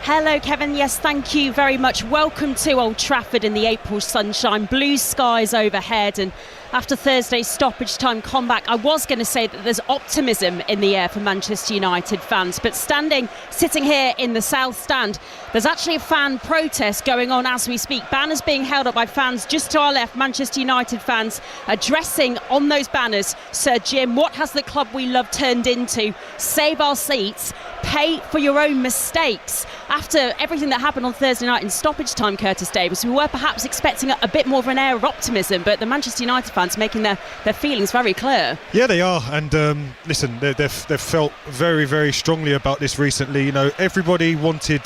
Hello, Kevin. Yes, thank you very much. Welcome to Old Trafford in the April sunshine. Blue skies overhead, and after Thursday's stoppage time comeback, I was going to say that there's optimism in the air for Manchester United fans, but sitting here in the South Stand, there's actually a fan protest going on as we speak. Banners being held up by fans just to our left, Manchester United fans addressing on those banners, Sir Jim, what has the club we love turned into? Save our seats, pay for your own mistakes. After everything that happened on Thursday night in stoppage time, Curtis Davis, we were perhaps expecting a bit more of an air of optimism, but the Manchester United fans making their feelings very clear. Yeah, they are, and listen, they've felt very, very strongly about this recently. You know, everybody wanted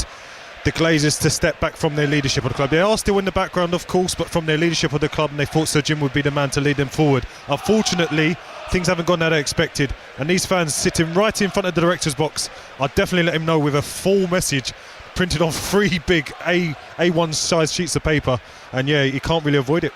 the Glazers to step back from their leadership of the club. They are still in the background, of course, but from their leadership of the club, and they thought Sir Jim would be the man to lead them forward. Unfortunately, things haven't gone as expected, and these fans sitting right in front of the director's box are definitely letting him know with a full message printed on 3 big A1 size sheets of paper, and yeah, you can't really avoid it.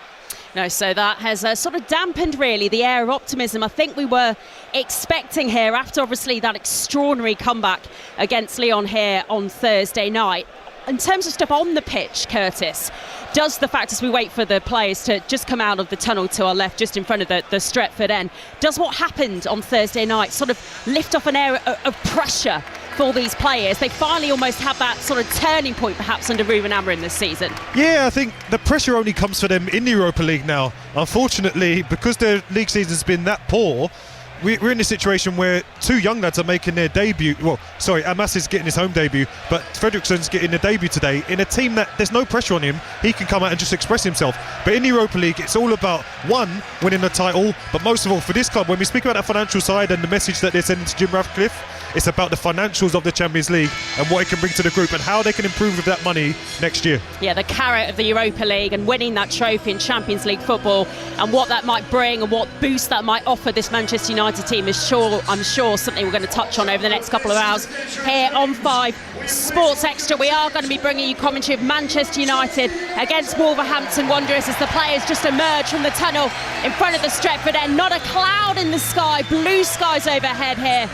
No, so that has sort of dampened really the air of optimism I think we were expecting here after obviously that extraordinary comeback against Lyon here on Thursday night. In terms of stuff on the pitch, Curtis, does the fact as we wait for the players to just come out of the tunnel to our left, just in front of the Stretford end, does what happened on Thursday night sort of lift off an air of pressure for these players? They finally almost have that sort of turning point perhaps under Ruben Amorim this season. Yeah, I think the pressure only comes for them in the Europa League now. Unfortunately, because their league season's been that poor, we're in a situation where 2 young lads are making their debut. Well, sorry, Amas is getting his home debut, but Fredriksson's getting a debut today in a team that there's no pressure on him. He can come out and just express himself. But in the Europa League, it's all about, one, winning the title, but most of all for this club, when we speak about that financial side and the message that they're sending to Jim Ratcliffe, it's about the financials of the Champions League and what it can bring to the group and how they can improve with that money next year. Yeah, the carrot of the Europa League and winning that trophy in Champions League football and what that might bring and what boost that might offer this Manchester United team is I'm sure something we're going to touch on over the next couple of hours here on 5 Sports Extra. We are going to be bringing you commentary of Manchester United against Wolverhampton Wanderers as the players just emerge from the tunnel in front of the Stretford end. Not a cloud in the sky, blue skies overhead here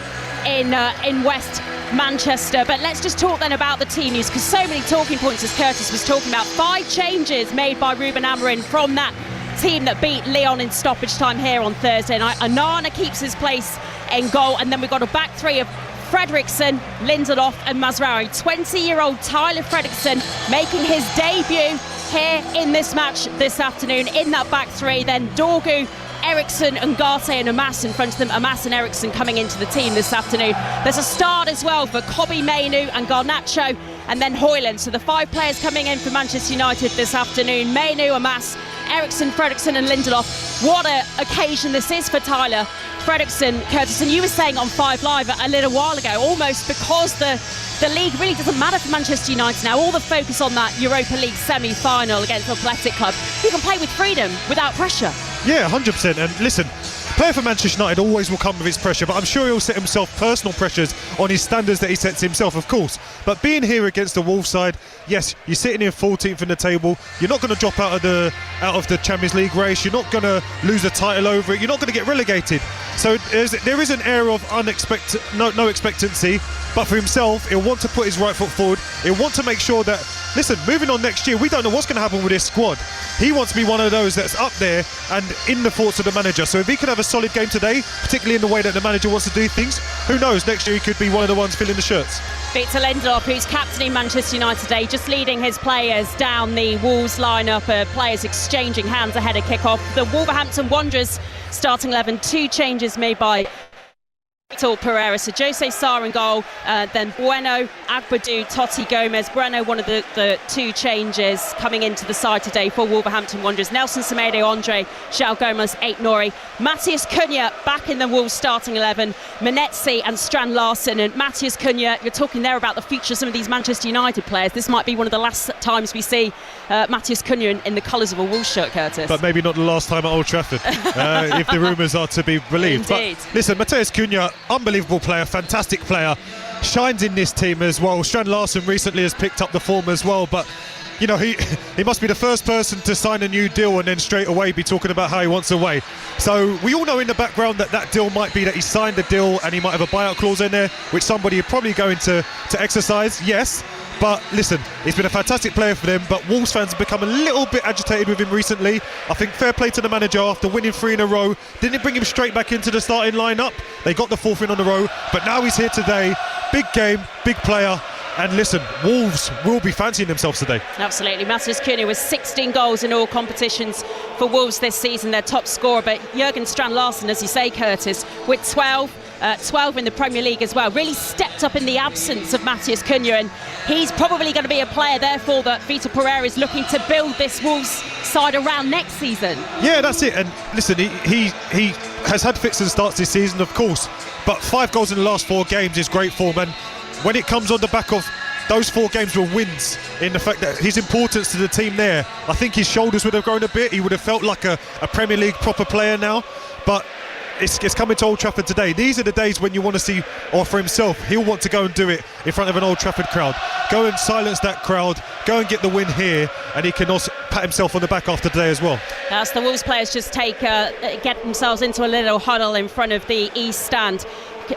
in West Manchester. But let's just talk then about the team news, because so many talking points, as Curtis was talking about. 5 changes made by Ruben Amorim from that team that beat Lyon in stoppage time here on Thursday night. Onana keeps his place in goal, and then we've got a back 3 of Fredriksson, Lindelof and Mazraoui. 20-year-old Tyler Fredriksson making his debut here in this match this afternoon in that back 3. Then Dorgu, Eriksson and Garte and Amas in front of them. Amas and Eriksson coming into the team this afternoon. There's a start as well for Kobbie Mainoo and Garnacho and then Højlund. So the 5 players coming in for Manchester United this afternoon: Mainoo, Amas, Eriksson, Fredriksson and Lindelof. What an occasion this is for Tyler Fredriksson, Curtis. And you were saying on 5 Live a little while ago, almost because the league really doesn't matter for Manchester United now. All the focus on that Europa League semi-final against Athletic Club. You can play with freedom without pressure. Yeah, 100%. And listen, player for Manchester United always will come with his pressure, but I'm sure he'll set himself personal pressures on his standards that he sets himself, of course. But being here against the Wolves side, yes, you're sitting here 14th in the table. You're not going to drop out of the Champions League race. You're not going to lose a title over it. You're not going to get relegated. So there is an air of no expectancy. But for himself, he'll want to put his right foot forward. He'll want to make sure that, listen, moving on next year, we don't know what's going to happen with this squad. He wants to be one of those that's up there and in the thoughts of the manager. So if he can have a solid game today, particularly in the way that the manager wants to do things, who knows, next year he could be one of the ones filling the shirts. Victor Lindelof, who's captaining Manchester United today, just leading his players down the Wolves lineup, players exchanging hands ahead of kick-off. The Wolverhampton Wanderers starting 11, 2 changes made by Vitor Pereira. So Jose Sarr in goal, then Bueno, Agbadou, Totti, Gomez. Bueno, one of the 2 changes coming into the side today for Wolverhampton Wanderers. Nelson Semedo, Andre, João Gomez, Aït-Nouri. Matheus Cunha back in the Wolves starting 11. Menetzi and Strand Larsen. And Matheus Cunha, you're talking there about the future of some of these Manchester United players. This might be one of the last times we see Matheus Cunha in the colours of a Wolves shirt, Curtis. But maybe not the last time at Old Trafford, if the rumours are to be believed. Indeed. But listen, Matheus Cunha, unbelievable player, fantastic player, shines in this team as well. Strand Larsen recently has picked up the form as well, but you know, he must be the first person to sign a new deal and then straight away be talking about how he wants away. So we all know in the background that deal might be that he signed the deal and he might have a buyout clause in there, which somebody is probably going to exercise, yes. But listen, he's been a fantastic player for them, but Wolves fans have become a little bit agitated with him recently. I think fair play to the manager after winning 3 in a row. Didn't bring him straight back into the starting lineup. They got the 4th win on the row, but now he's here today. Big game, big player. And listen, Wolves will be fancying themselves today. Absolutely. Matheus Cunha with 16 goals in all competitions for Wolves this season, their top scorer. But Jurgen Strand-Larsen, as you say, Curtis, with 12 in the Premier League as well, really stepped up in the absence of Matheus Cunha, and he's probably going to be a player, therefore, that Vitor Pereira is looking to build this Wolves side around next season. Yeah, that's it. And listen, he has had fits and starts this season, of course, but 5 goals in the last 4 games is great form. And when it comes on the back of those 4 games were wins, in the fact that his importance to the team there, I think his shoulders would have grown a bit. He would have felt like a Premier League proper player now. But it's coming to Old Trafford today. These are the days when you want to see, or for himself, he'll want to go and do it in front of an Old Trafford crowd. Go and silence that crowd, go and get the win here, and he can also pat himself on the back after today as well. As the Wolves players just get themselves into a little huddle in front of the East Stand.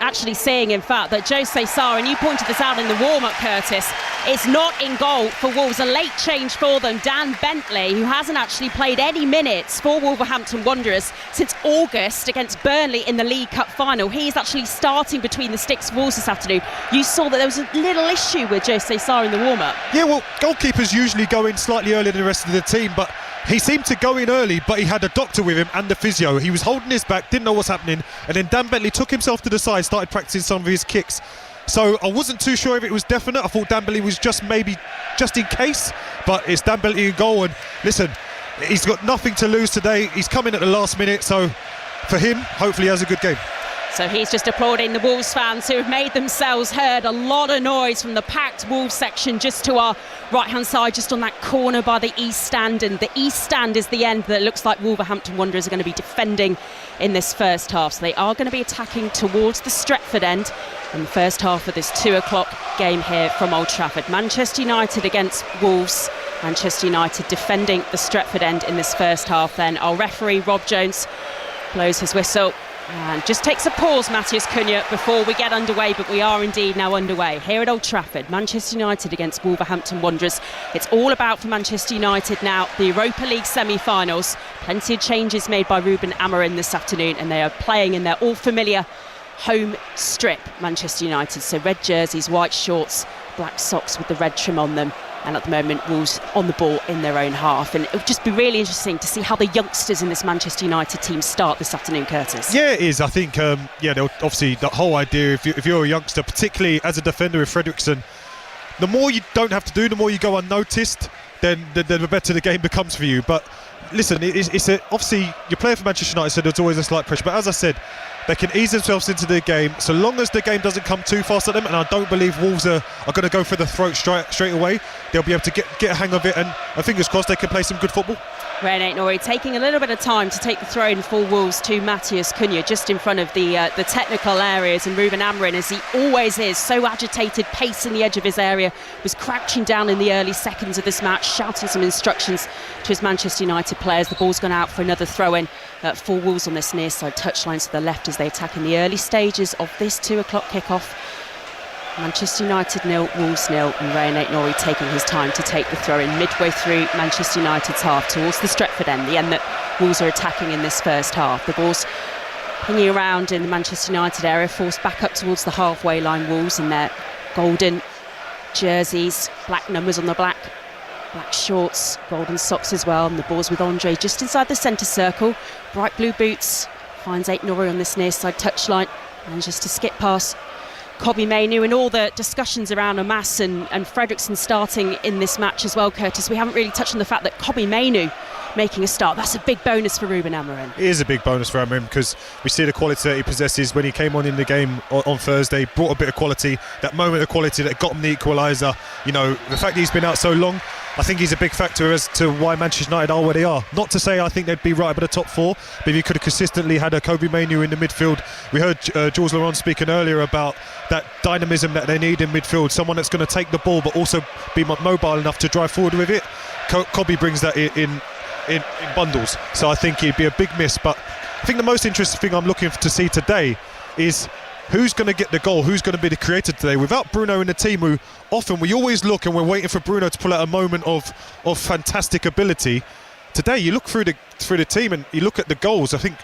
Actually seeing, in fact, that Jose Sarr, and you pointed this out in the warm-up, Curtis, is not in goal for Wolves. A late change for them, Dan Bentley, who hasn't actually played any minutes for Wolverhampton Wanderers since August against Burnley in the League Cup final. He's actually starting between the sticks for Wolves this afternoon. You saw that there was a little issue with Jose Sarr in the warm-up. Yeah, well, goalkeepers usually go in slightly earlier than the rest of the team, but he seemed to go in early, but he had a doctor with him and the physio. He was holding his back, didn't know what's happening, and then Dan Bentley took himself to the side, started practicing some of his kicks. So I wasn't too sure if it was definite. I thought Dan Bentley was just in case, but it's Dan Bentley in goal. And listen, he's got nothing to lose today. He's coming at the last minute, so for him, hopefully he has a good game. So he's just applauding the Wolves fans who have made themselves heard. A lot of noise from the packed Wolves section just to our right-hand side, just on that corner by the East Stand. And the East Stand is the end that looks like Wolverhampton Wanderers are going to be defending in this first half. So they are going to be attacking towards the Stretford end in the first half of this 2 o'clock game here from Old Trafford. Manchester United against Wolves. Manchester United defending the Stretford end in this first half then. Our referee, Rob Jones, blows his whistle and just takes a pause, Matheus Cunha, before we get underway. But we are indeed now underway here at Old Trafford. Manchester United against Wolverhampton Wanderers. It's all about for Manchester United now the Europa League semi-finals. Plenty of changes made by Ruben Amorim this afternoon, and they are playing in their all-familiar home strip, Manchester United. So red jerseys, white shorts, black socks with the red trim on them. And at the moment, Wolves on the ball in their own half. And it would just be really interesting to see how the youngsters in this Manchester United team start this afternoon, Curtis. Yeah, it is. I think, obviously, the whole idea, if you're a youngster, particularly as a defender with Fredriksson, the more you don't have to do, the more you go unnoticed, then the better the game becomes for you. But listen, obviously, you're playing for Manchester United, so there's always a slight pressure. But as I said, they can ease themselves into the game so long as the game doesn't come too fast at them, and I don't believe Wolves are going to go for the throat straight away. They'll be able to get a hang of it, and fingers crossed they can play some good football. Ren Aït-Nouri taking a little bit of time to take the throw-in for Wolves to Matheus Cunha, just in front of the technical areas, and Ruben Amorim, as he always is, so agitated, pacing the edge of his area, was crouching down in the early seconds of this match, shouting some instructions to his Manchester United players. The ball's gone out for another throw-in for Wolves on this near side touchline to the left as they attack in the early stages of this 2 o'clock kickoff. Manchester United 0, Wolves 0, and Ren Aït-Nouri taking his time to take the throw in midway through Manchester United's half towards the Stretford end, the end that Wolves are attacking in this first half. The ball's pinging around in the Manchester United area, forced back up towards the halfway line. Wolves in their golden jerseys, black numbers on the black shorts, golden socks as well, and the ball's with Andre just inside the centre circle. Bright blue boots, finds Aït-Nouri on this near side touchline, manages to skip past Kobbie Mainoo, and all the discussions around Hamas and Fredriksson starting in this match as well, Curtis. We haven't really touched on the fact that Kobbie Mainoo making a start. That's a big bonus for Ruben Amorim. It is a big bonus for Amorim because we see the quality that he possesses. When he came on in the game on Thursday, brought a bit of quality, that moment of quality that got him the equaliser. You know, the fact that he's been out so long, I think he's a big factor as to why Manchester United are where they are. Not to say I think they'd be right by the top 4, but if you could have consistently had a Kobbie Mainoo in the midfield. We heard Jules Laurent speaking earlier about that dynamism that they need in midfield, someone that's going to take the ball but also be mobile enough to drive forward with it. Kobbie brings that in bundles, so I think he'd be a big miss. But I think the most interesting thing I'm looking to see today is who's going to get the goal, who's going to be the creator today. Without Bruno in the team, who often we always look and we're waiting for Bruno to pull out a moment of fantastic ability. Today you look through the team and you look at the goals. I think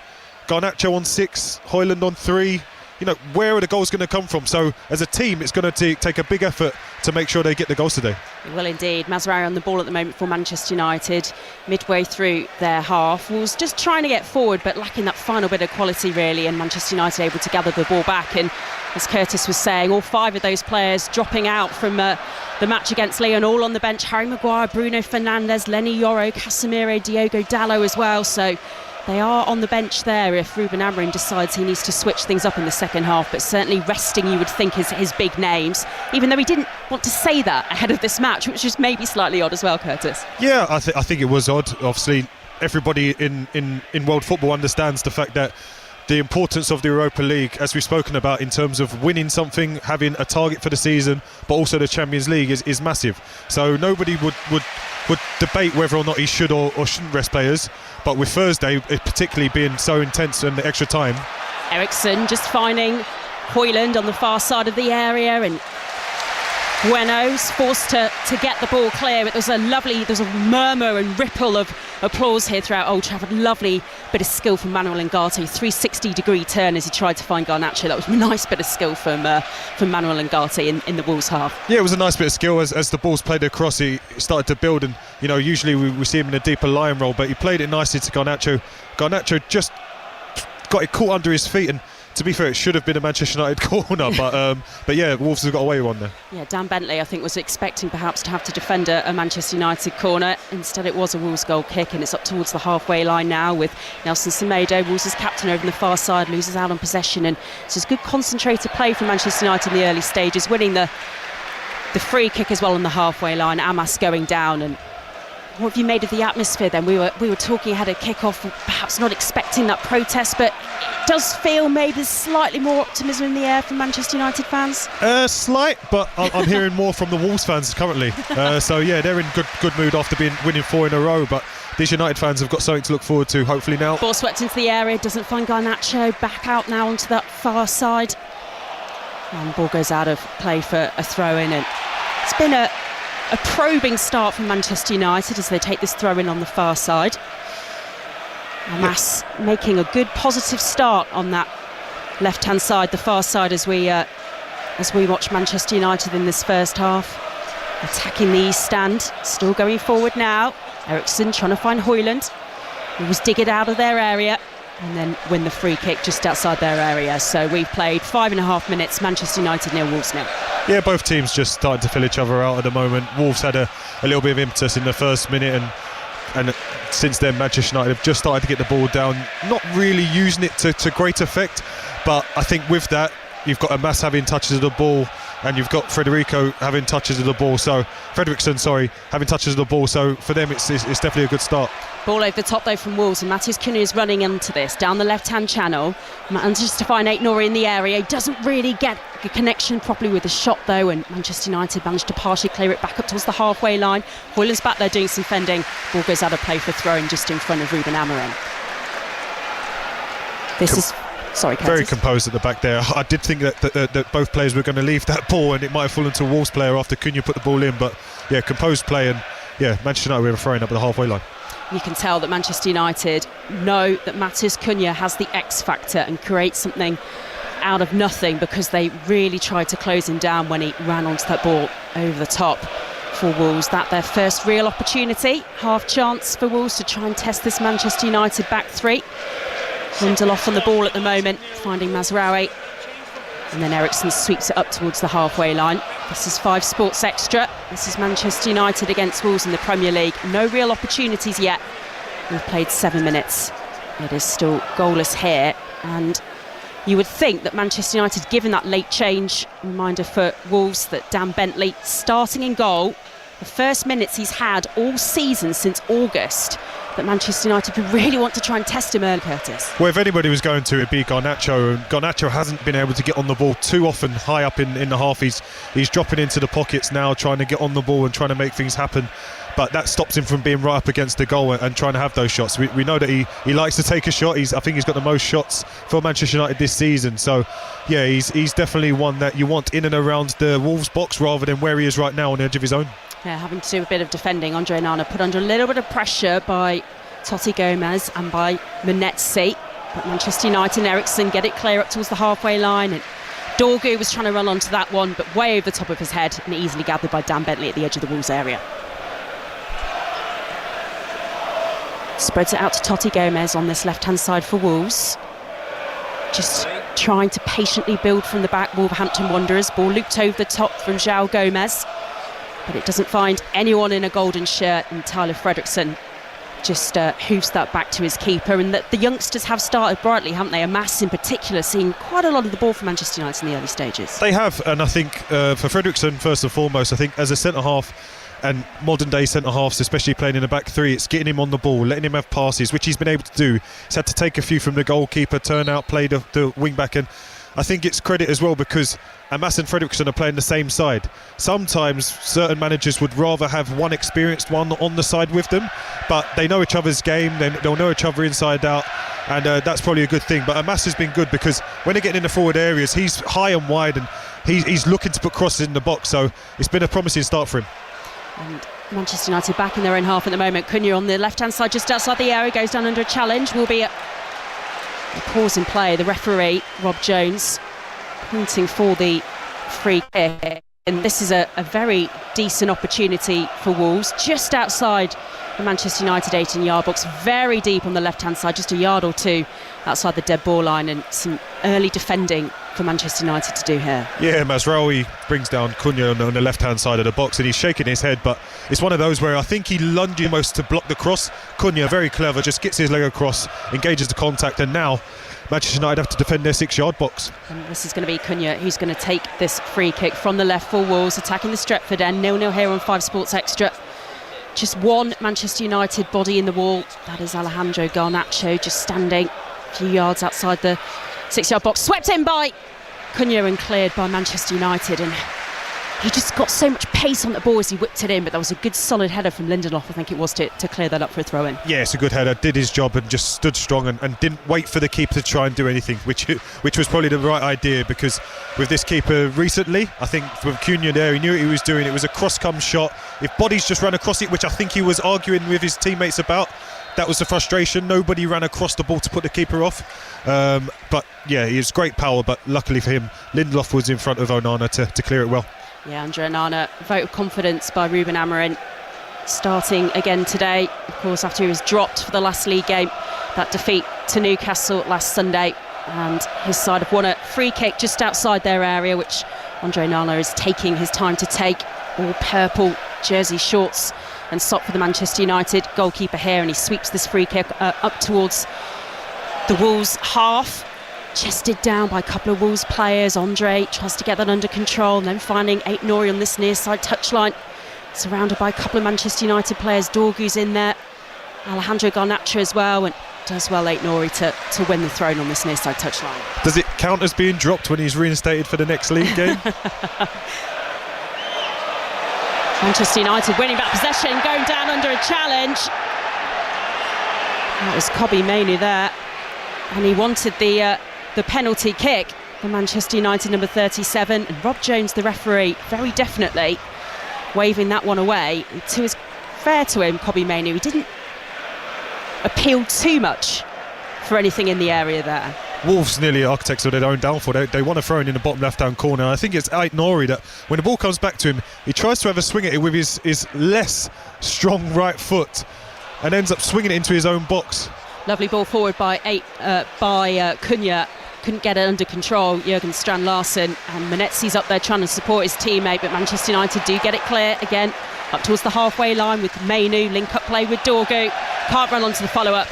Garnacho on 6, Højlund on 3. You know, where are the goals going to come from? So as a team, it's going to take a big effort to make sure they get the goals today. Well, indeed. Mazraoui on the ball at the moment for Manchester United, midway through their half. Was just trying to get forward, but lacking that final bit of quality, really, and Manchester United able to gather the ball back. And as Curtis was saying, all 5 of those players dropping out from the match against Lyon, all on the bench. Harry Maguire, Bruno Fernandes, Lenny Yoro, Casemiro, Diogo Dalot as well. So they are on the bench there if Ruben Amorim decides he needs to switch things up in the second half, but certainly resting, you would think, his big names, even though he didn't want to say that ahead of this match, which is maybe slightly odd as well, Curtis. Yeah, I think it was odd. Obviously, everybody in world football understands the fact that the importance of the Europa League, as we've spoken about, in terms of winning something, having a target for the season, but also the Champions League is massive. So nobody would debate whether or not he should or shouldn't rest players. But with Thursday, it particularly being so intense and the extra time. Eriksen just finding Højlund on the far side of the area, and Bueno's forced to get the ball clear. But there's a murmur and ripple of applause here throughout Old Trafford. Lovely bit of skill from Manuel Ugarte, 360-degree turn as he tried to find Garnacho. That was a nice bit of skill from Manuel Ugarte in the Wolves half. Yeah, it was a nice bit of skill as the ball's played across. He started to build, and you know, usually we see him in a deeper line role, but he played it nicely to Garnacho. Garnacho just got it caught under his feet, and to be fair, it should have been a Manchester United corner, but yeah, Wolves have got away with one there. Yeah, Dan Bentley, I think, was expecting perhaps to have to defend a Manchester United corner. Instead, it was a Wolves goal kick, and it's up towards the halfway line now with Nelson Semedo, Wolves' captain, over on the far side, loses out on possession, and it's just good concentrated play from Manchester United in the early stages, winning the free kick as well on the halfway line. Amas going down. And what have you made of the atmosphere then? We were talking ahead of kick-off, perhaps not expecting that protest, but it does feel maybe there's slightly more optimism in the air from Manchester United fans. Slight, but I'm hearing more from the Wolves fans currently. So yeah, they're in good mood after winning 4 in a row, but these United fans have got something to look forward to, hopefully now. Ball swept into the area, doesn't find Garnacho, back out now onto that far side. And ball goes out of play for a throw-in, and it's been a probing start from Manchester United as they take this throw-in on the far side. Amas making a good positive start on that left-hand side, the far side, as we watch Manchester United in this first half. Attacking the east stand, still going forward now. Eriksen trying to find Højlund, who was digging out of their area, and then win the free kick just outside their area. So we've played 5.5 minutes, Manchester United 0, Wolves 0. Yeah, both teams just starting to fill each other out at the moment. Wolves had a little bit of impetus in the first minute, and since then Manchester United have just started to get the ball down, not really using it to great effect. But I think with that, you've got Amas having touches of the ball, and you've got Frederickson having touches of the ball. So having touches of the ball. So for them, it's definitely a good start. Ball over the top though from Wolves, and Matheus Cunha is running into this down the left-hand channel. Manages to find Aït-Nouri in the area. He doesn't really get a connection properly with the shot though, and Manchester United managed to partially clear it back up towards the halfway line. Højlund's back there doing some fending. Ball goes out of play for throw-in just in front of Ruben Amorim. Sorry, Curtis. Very composed at the back there. I did think that both players were going to leave that ball, and it might have fallen to a Wolves player after Cunha put the ball in. But yeah, composed play, and yeah, Manchester United were throwing up at the halfway line. You can tell that Manchester United know that Matheus Cunha has the X factor and creates something out of nothing, because they really tried to close him down when he ran onto that ball over the top for Wolves. That their first real opportunity, half chance for Wolves to try and test this Manchester United back three. Lindelof on the ball at the moment, finding Mazraoui, and then Eriksen sweeps it up towards the halfway line. This is 5 Sports Extra. This is Manchester United against Wolves in the Premier League. No real opportunities yet. We've played 7 minutes. It is still goalless here, and you would think that Manchester United, given that late change, reminder for Wolves that Dan Bentley starting in goal, the first minutes he's had all season since August, that Manchester United would really want to try and test him early, Curtis. Well, if anybody was going to, it'd be Garnacho, and Garnacho hasn't been able to get on the ball too often high up in the half. He's dropping into the pockets now, trying to get on the ball and trying to make things happen. but that stops him from being right up against the goal and trying to have those shots. We know that he likes to take a shot. I think he's got the most shots for Manchester United this season, so yeah, he's definitely one that you want in and around the Wolves box rather than where he is right now on the edge of his own. Yeah, having to do a bit of defending. Andre Onana put under a little bit of pressure by Totti Gomez and by Menetzi, but Manchester United and Eriksson get it clear up towards the halfway line, and Dorgu was trying to run onto that one, but way over the top of his head and easily gathered by Dan Bentley at the edge of the Wolves area. Spreads it out to Totti Gomez on this left-hand side for Wolves. Just trying to patiently build from the back, Wolverhampton Wanderers. Ball looped over the top from João Gomez, but it doesn't find anyone in a golden shirt, and Tyler Fredrickson just hoofs that back to his keeper. And the youngsters have started brightly, haven't they? Amas in particular seeing quite a lot of the ball for Manchester United in the early stages. They have, and I think for Fredrickson, first and foremost, I think as a centre-half, and modern day centre-halves, especially playing in the back three, it's getting him on the ball, letting him have passes, which he's been able to do. He's had to take a few from the goalkeeper, turn out, play the wing-back, and I think it's credit as well because Amas and Fredrickson are playing the same side. Sometimes certain managers would rather have one experienced one on the side with them, but they know each other's game, they'll know each other inside out, and that's probably a good thing. But Amas has been good because when they're getting in the forward areas, he's high and wide, and he's looking to put crosses in the box, so it's been a promising start for him. And Manchester United back in their own half at the moment. Cunha on the left-hand side, just outside the area, goes down under a challenge. Will be a pause in play. The referee, Rob Jones, pointing for the free kick. And this is a very decent opportunity for Wolves, just outside the Manchester United 18-yard box, very deep on the left-hand side, just a yard or two outside the dead ball line, and some early defending for Manchester United to do here. Yeah, Mazraoui brings down Cunha on the left-hand side of the box, and he's shaking his head, but it's one of those where I think he lunged almost to block the cross. Cunha, very clever, just gets his leg across, engages the contact, and now Manchester United have to defend their 6-yard box. And this is going to be Cunha who's going to take this free kick from the left for Wolves, attacking the Stretford end. 0-0 here on 5 Sports Extra. Just one Manchester United body in the wall. That is Alejandro Garnacho, just standing a few yards outside the 6-yard box. Swept in by Cunha and cleared by Manchester United. And he just got so much pace on the ball as he whipped it in, but that was a good solid header from Lindelof, I think it was, to clear that up for a throw-in. Yeah, it's a good header, did his job and just stood strong and didn't wait for the keeper to try and do anything, which was probably the right idea, because with this keeper recently, I think with Cunha there, he knew what he was doing. It was a cross-come shot. If bodies just ran across it, which I think he was arguing with his teammates about, that was the frustration. Nobody ran across the ball to put the keeper off. But yeah, he has great power, but luckily for him, Lindelof was in front of Onana to clear it well. Yeah, Andre Onana, vote of confidence by Ruben Amorim, starting again today, of course, after he was dropped for the last league game, that defeat to Newcastle last Sunday, and his side have won a free kick just outside their area, which Andre Onana is taking his time to take. All purple jersey, shorts and sock for the Manchester United goalkeeper here, and he sweeps this free kick up towards the Wolves half. Chested down by a couple of Wolves players. Andre tries to get that under control, and then finding Aït-Nouri on this near side touchline, surrounded by a couple of Manchester United players. Dorgu's in there, Alejandro Garnacho as well, and does well Aït-Nouri to win the throw on this near side touchline. Does it count as being dropped when he's reinstated for the next league game? Manchester United winning back possession, going down under a challenge. That was Kobbie Mainoo there, and he wanted the penalty kick for Manchester United, number 37, and Rob Jones, the referee, very definitely waving that one away. And to his fair to him, Kobbie Mainoo, he didn't appeal too much for anything in the area there. Wolves nearly architects of their own downfall. They want to throw in the bottom left-hand corner. I think it's Aït-Nouri that when the ball comes back to him, he tries to have a swing at it with his less strong right foot and ends up swinging it into his own box. Lovely ball forward by Cunha. Couldn't get it under control, Jürgen Strand-Larsen, and Menetzi's up there trying to support his teammate, but Manchester United do get it clear again up towards the halfway line with Mainoo. Link-up play with Dorgu, can't run onto the follow-up,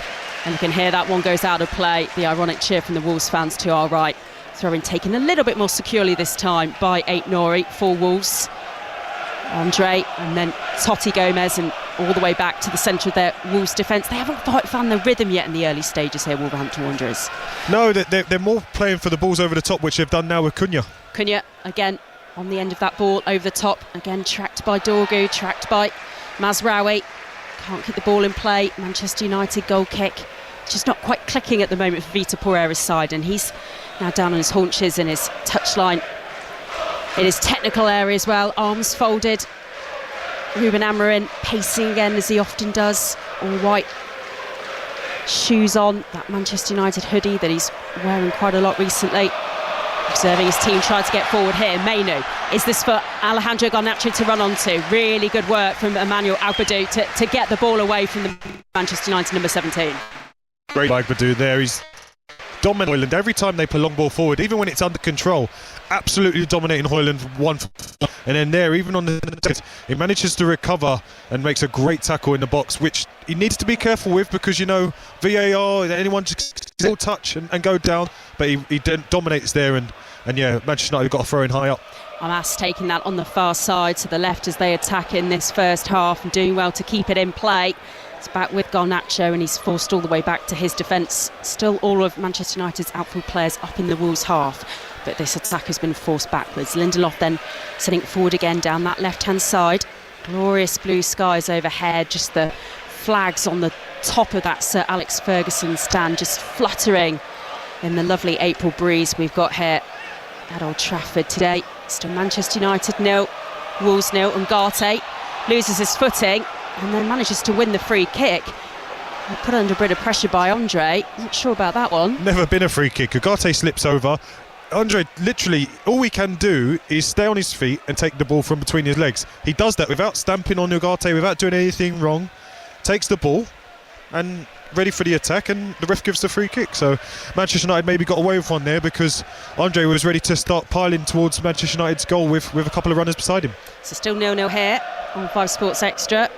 and you can hear that one goes out of play. The ironic cheer from the Wolves fans to our right. Throw-in taken a little bit more securely this time by Aït-Nouri for Wolves. Andre, and then Totti Gomez, and all the way back to the centre of their Wolves defence. They haven't quite found their rhythm yet in the early stages here, Wolverhampton Wanderers. No, they're more playing for the balls over the top, which they've done now with Cunha. Cunha, again, on the end of that ball, over the top. Again, tracked by Dorgu, tracked by Mazraoui can't keep the ball in play. Manchester United goal kick just not quite clicking at the moment for Vitor Pereira's side, and he's now down on his haunches in his touchline. In his technical area as well, arms folded. Ruben Amorim pacing again as he often does, all white shoes on, that Manchester United hoodie that he's wearing quite a lot recently. Observing his team try to get forward here. Mainu, is this for Alejandro Garnacho to run onto? Really good work from Emmanuel Agbadou to get the ball away from the Manchester United number 17. Great Agbadou there, he's dominating Hoyland every time they put a long ball forward, even when it's under control. Absolutely dominating Hoyland and then there, even on the he manages to recover and makes a great tackle in the box, which he needs to be careful with, because you know VAR, anyone just still touch and go down, but he dominates there, and yeah, Manchester United got to throw in high up. Hamas taking that on the far side to the left as they attack in this first half and doing well to keep it in play. It's back with Garnacho and he's forced all the way back to his defence. Still all of Manchester United's outfield players up in the Wolves half, but this attack has been forced backwards. Lindelof then setting it forward again down that left-hand side. Glorious blue skies overhead, just the flags on the top of that Sir Alex Ferguson stand just fluttering in the lovely April breeze we've got here at Old Trafford today. Still Manchester United 0, Wolves 0, and Ugarte loses his footing and then manages to win the free kick. Put under a bit of pressure by Andre. Not sure about that one. Never been a free kick. Ugarte slips over. Andre, literally, all he can do is stay on his feet and take the ball from between his legs. He does that without stamping on Ugarte, without doing anything wrong. Takes the ball and ready for the attack, and the ref gives the free kick. So Manchester United maybe got away with one there because Andre was ready to start piling towards Manchester United's goal with a couple of runners beside him. So still 0-0 here on 5 Sports Extra.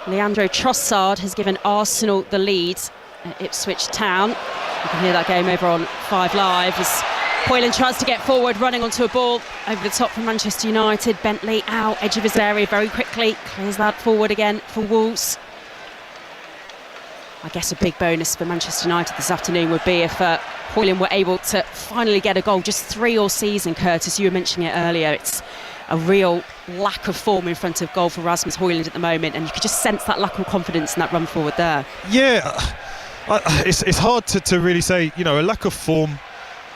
Leandro Trossard has given Arsenal the lead at Ipswich Town. You can hear that game over on 5 Live as Hoyland tries to get forward, running onto a ball over the top from Manchester United. Bentley out, edge of his area very quickly, clears that forward again for Wolves. I guess a big bonus for Manchester United this afternoon would be if Hoyland were able to finally get a goal. Just 3 all season, Curtis, you were mentioning it earlier. It's a real lack of form in front of goal for Rasmus Hoyland at the moment, and you could just sense that lack of confidence in that run forward there. Yeah, it's hard to really say, you know, a lack of form.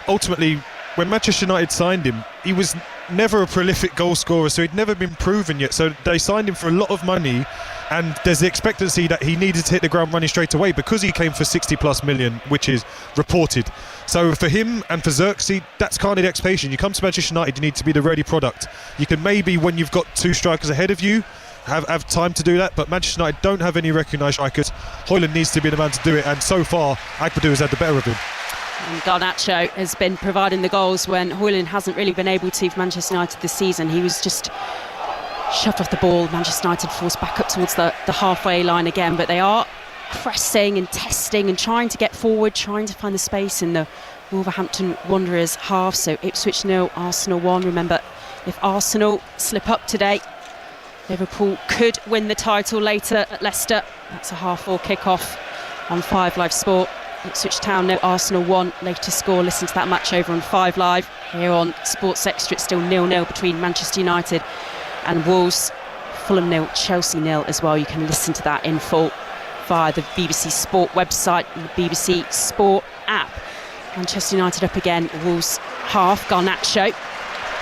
Ultimately, when Manchester United signed him, he was never a prolific goal scorer, so he'd never been proven yet. So they signed him for a lot of money, and there's the expectancy that he needed to hit the ground running straight away because he came for 60+ million, which is reported. So for him and for Xerxes, that's kind of the expectation. You come to Manchester United, you need to be the ready product. You can maybe, when you've got 2 strikers ahead of you, have time to do that, but Manchester United don't have any recognised strikers. Hoyland needs to be the man to do it, and so far Agbadou has had the better of him. And Garnacho has been providing the goals when Hoyland hasn't really been able to for Manchester United this season. He was just shoved off the ball. Manchester United forced back up towards the halfway line again, but they are pressing and testing and trying to get forward, trying to find the space in the Wolverhampton Wanderers half. So Ipswich 0, Arsenal 1. Remember, if Arsenal slip up today, Liverpool could win the title later at Leicester. That's a 4:30 kick-off on 5 Live Sport. Ipswich Town 0, Arsenal 1. Latest score, listen to that match over on 5 Live. Here on Sports Extra, it's still 0-0 between Manchester United and Wolves. Fulham 0, Chelsea 0 as well. You can listen to that in full via the BBC Sport website and the BBC Sport app. Manchester United up again, Wolves half. Garnacho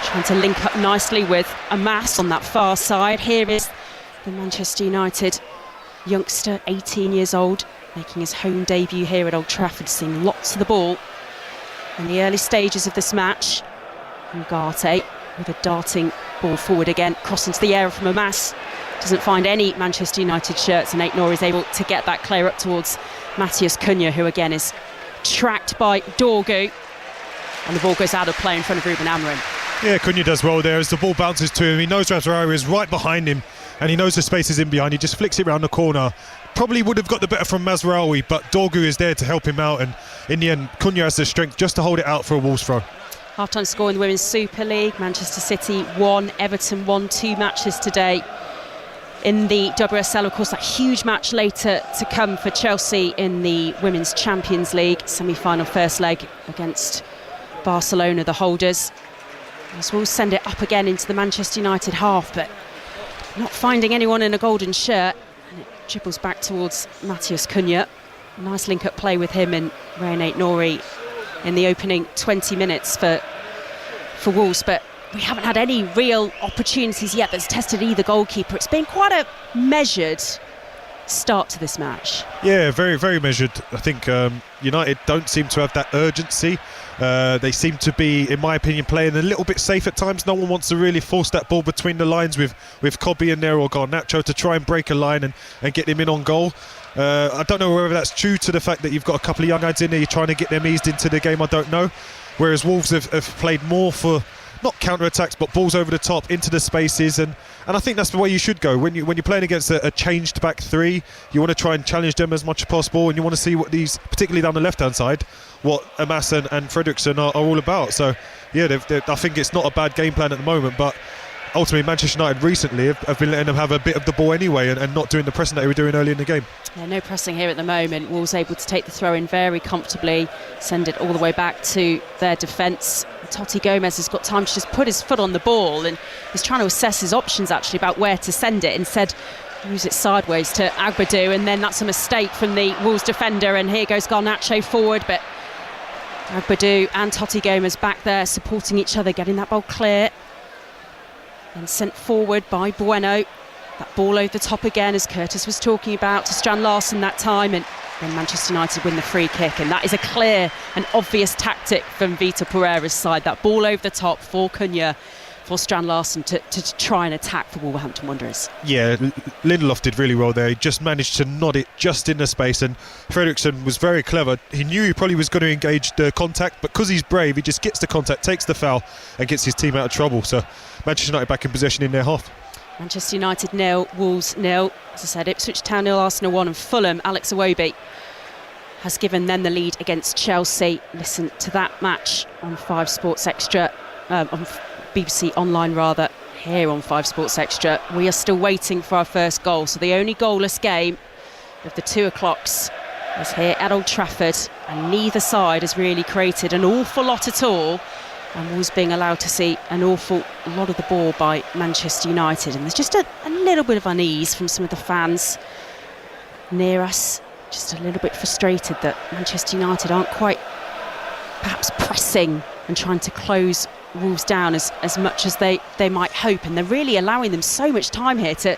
trying to link up nicely with Hamas on that far side. Here is the Manchester United youngster, 18 years old, making his home debut here at Old Trafford, seeing lots of the ball in the early stages of this match. Ugarte with a darting ball forward again, cross into the area from Hamas. Doesn't find any Manchester United shirts, and Nate Noor is able to get that clear up towards Matthias Cunha, who again is tracked by Dorgu, and the ball goes out of play in front of Ruben Amorim. Yeah, Cunha does well there as the ball bounces to him. He knows Mazraoui is right behind him, and he knows the space is in behind. He just flicks it round the corner. Probably would have got the better from Mazraoui, but Dorgu is there to help him out, and in the end Cunha has the strength just to hold it out for a Wolves throw. Half-time score in the Women's Super League. Manchester City 1, Everton 1, 2 matches today in the WSL. Of course, that huge match later to come for Chelsea in the Women's Champions League semi-final first leg against Barcelona, the holders. As we'll send it up again into the Manchester United half, but not finding anyone in a golden shirt, and it dribbles back towards Matheus Cunha. Nice link-up play with him and René Nori in the opening 20 minutes for Wolves, but we haven't had any real opportunities yet that's tested either goalkeeper. It's been quite a measured start to this match. Yeah, very, very measured. I think United don't seem to have that urgency. They seem to be, in my opinion, playing a little bit safe at times. No one wants to really force that ball between the lines with Kobe in there or Garnacho to try and break a line and get him in on goal. I don't know whether that's due to the fact that you've got a couple of young lads in there, you're trying to get them eased into the game, I don't know. Whereas Wolves have played more for, not counter-attacks, but balls over the top into the spaces, and I think that's the way you should go. When you're playing against a changed back three, you want to try and challenge them as much as possible, and you want to see what these, particularly down the left-hand side, what Amas and Fredriksson are all about. So, yeah, I think it's not a bad game plan at the moment, but ultimately Manchester United recently have been letting them have a bit of the ball anyway and not doing the pressing that they were doing early in the game. Yeah, no pressing here at the moment. Wolves able to take the throw in very comfortably, send it all the way back to their defence. Totti Gomez has got time to just put his foot on the ball, and he's trying to assess his options actually about where to send it. Instead, use it sideways to Agbadou, and then that's a mistake from the Wolves defender, and here goes Garnacho forward, but Agbadou and Totti Gomez back there supporting each other, getting that ball clear and sent forward by Bueno. That ball over the top again, as Curtis was talking about, to Strand Larsen that time, and then Manchester United win the free kick, and that is a clear and obvious tactic from Vitor Pereira's side. That ball over the top for Cunha, for Strand Larsen to try and attack for Wolverhampton Wanderers. Yeah, Lindelof did really well there. He just managed to nod it just in the space, and Fredriksson was very clever. He knew he probably was going to engage the contact, but because he's brave, he just gets the contact, takes the foul and gets his team out of trouble. So Manchester United back in possession in their half. Manchester United 0, Wolves 0. As I said, Ipswich Town 0, Arsenal 1, and Fulham, Alex Iwobi has given them the lead against Chelsea. Listen to that match on 5 Sports Extra, on BBC Online rather, here on 5 Sports Extra. We are still waiting for our first goal, so the only goalless game of the 2 o'clocks is here at Old Trafford, and neither side has really created an awful lot at all, and Wolves being allowed to see an awful lot of the ball by Manchester United, and there's just a little bit of unease from some of the fans near us, just a little bit frustrated that Manchester United aren't quite perhaps pressing and trying to close Wolves down as much as they might hope, and they're really allowing them so much time here to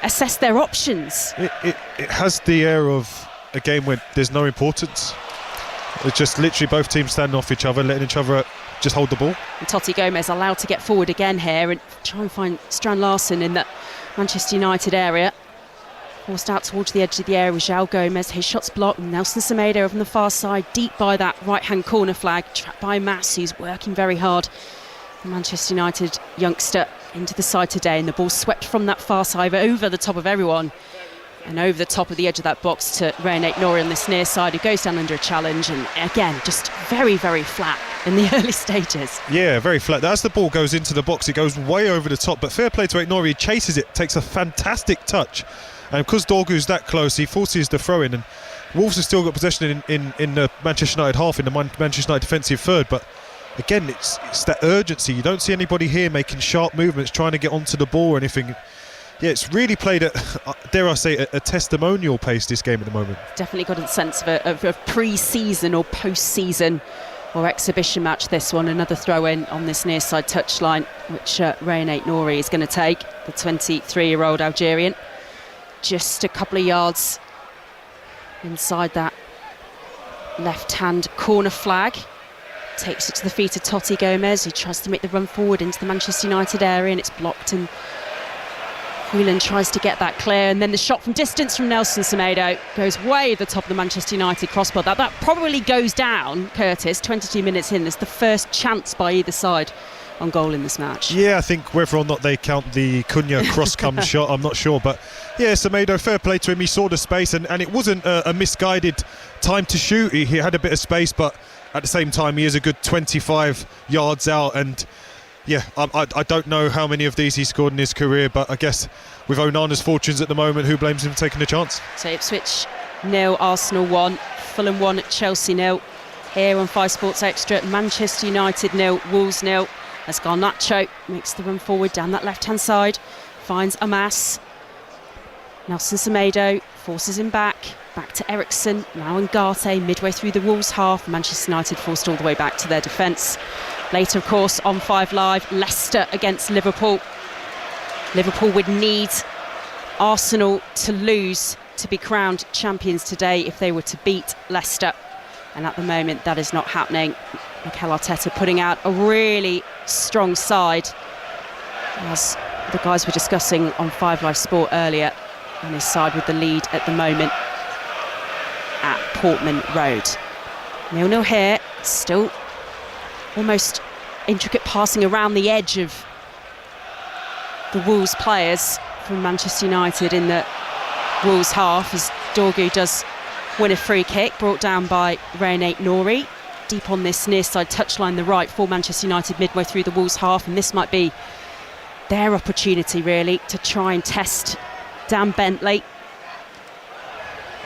assess their options. It has the air of a game where there's no importance. It's just literally both teams standing off each other, letting each other just hold the ball. And Totti Gomez allowed to get forward again here and try and find Strand Larsen in that Manchester United area. Forced out towards the edge of the area with João Gomez. His shot's blocked. Nelson Semedo over on the far side, deep by that right-hand corner flag. Trapped by Mass, who's working very hard. The Manchester United youngster into the side today, and the ball swept from that far side over the top of everyone and over the top of the edge of that box to René Nori on this near side, who goes down under a challenge, and again, just very, very flat in the early stages. Yeah, very flat. As the ball goes into the box, it goes way over the top, but fair play to Nori. He chases it, takes a fantastic touch. And because Dorgu's that close, he forces the throw in, and Wolves have still got possession in the Manchester United half, in the Manchester United defensive third. But again, it's that urgency. You don't see anybody here making sharp movements, trying to get onto the ball or anything. Yeah, it's really played at, dare I say, a testimonial pace, this game at the moment. Definitely got a sense of a pre-season or post-season or exhibition match, this one. Another throw-in on this near-side touchline, which René Nori is going to take, the 23-year-old Algerian. Just a couple of yards inside that left-hand corner flag. Takes it to the feet of Totti Gomez, who tries to make the run forward into the Manchester United area, and it's blocked, and Whelan tries to get that clear, and then the shot from distance from Nelson Semedo goes way at the top of the Manchester United crossbar. That probably goes down, Curtis, 22 minutes in. It's the first chance by either side on goal in this match. Yeah, I think whether or not they count the Cunha cross-come shot, I'm not sure, but yeah, Semedo, fair play to him. He saw the space, and it wasn't a misguided time to shoot. He had a bit of space, but at the same time, he is a good 25 yards out, and yeah, I don't know how many of these he's scored in his career, but I guess with Onana's fortunes at the moment, who blames him for taking the chance? So Ipswich 0, Arsenal 1, Fulham 1, Chelsea 0. Here on 5 Sports Extra, Manchester United 0, Wolves 0, as Garnacho makes the run forward down that left-hand side finds Amas. Nelson Semedo forces him back to Ericsson, now Ngate, midway through the Wolves half. Manchester United forced all the way back to their defence. Later, of course, on 5 Live, Leicester against Liverpool. Liverpool would need Arsenal to lose to be crowned champions today if they were to beat Leicester. And at the moment, that is not happening. Mikel Arteta putting out a really strong side, as the guys were discussing on 5 Live Sport earlier, on his side with the lead at the moment at Portman Road. 0-0 here, still almost intricate passing around the edge of the Wolves players from Manchester United in the Wolves half, as Dorgu does win a free kick brought down by René Nori deep on this near side touchline, the right, for Manchester United midway through the Wolves half, and this might be their opportunity really to try and test Dan Bentley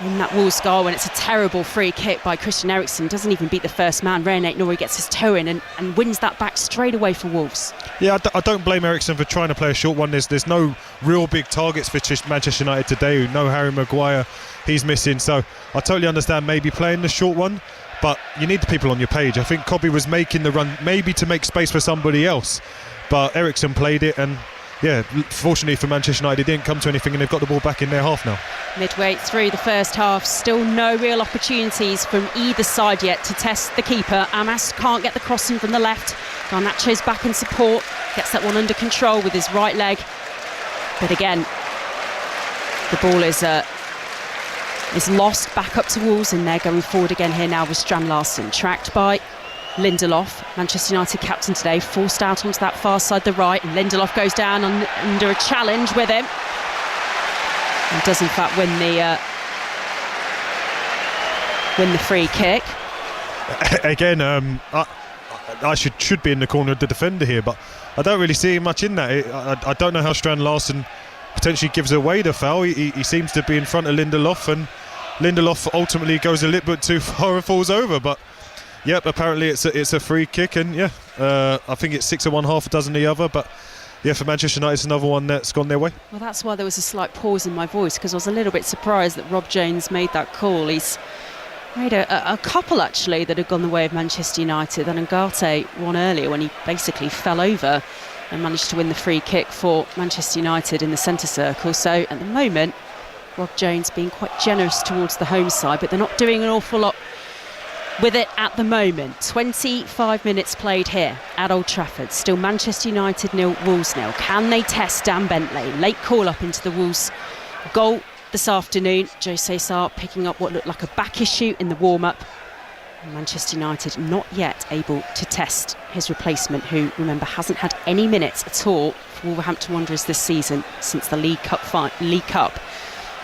in that Wolves goal, and it's a terrible free kick by Christian Eriksen. Doesn't even beat the first man. René Nori gets his toe in and wins that back straight away for Wolves. Yeah, I don't blame Eriksen for trying to play a short one. There's no real big targets for Manchester United today. No Harry Maguire, he's missing, so I totally understand maybe playing the short one, but you need the people on your page. I think Kobbie was making the run maybe to make space for somebody else, but Eriksen played it, and yeah, fortunately for Manchester United, it didn't come to anything, and they've got the ball back in their half now. Midway through the first half, still no real opportunities from either side yet to test the keeper. Amas can't get the crossing from the left. Garnacho's back in support, gets that one under control with his right leg. But again, the ball is lost back up to Wolves, and they're going forward again here now with Strand Larsen, tracked by Lindelof, Manchester United captain today, forced out onto that far side, the right, and Lindelof goes down under a challenge with him, and does in fact win the free kick. Again, I should be in the corner of the defender here, but I don't really see much in that. I don't know how Strand Larsen potentially gives away the foul. He seems to be in front of Lindelof, and Lindelof ultimately goes a little bit too far and falls over, but yep, apparently it's a free kick, and yeah, I think it's 6 of one, half a dozen the other, but yeah, for Manchester United it's another one that's gone their way. Well, that's why there was a slight pause in my voice, because I was a little bit surprised that Rob Jones made that call. He's made a couple actually that have gone the way of Manchester United, and Ngate one earlier when he basically fell over and managed to win the free kick for Manchester United in the centre circle. So at the moment, Rob Jones being quite generous towards the home side, but they're not doing an awful lot with it at the moment. 25 minutes played here at Old Trafford. Still Manchester United 0, Wolves 0. Can they test Dan Bentley? Late call up into the Wolves goal this afternoon. Jose Sarr picking up what looked like a back issue in the warm-up. Manchester United not yet able to test his replacement, who, remember, hasn't had any minutes at all for Wolverhampton Wanderers this season since the League Cup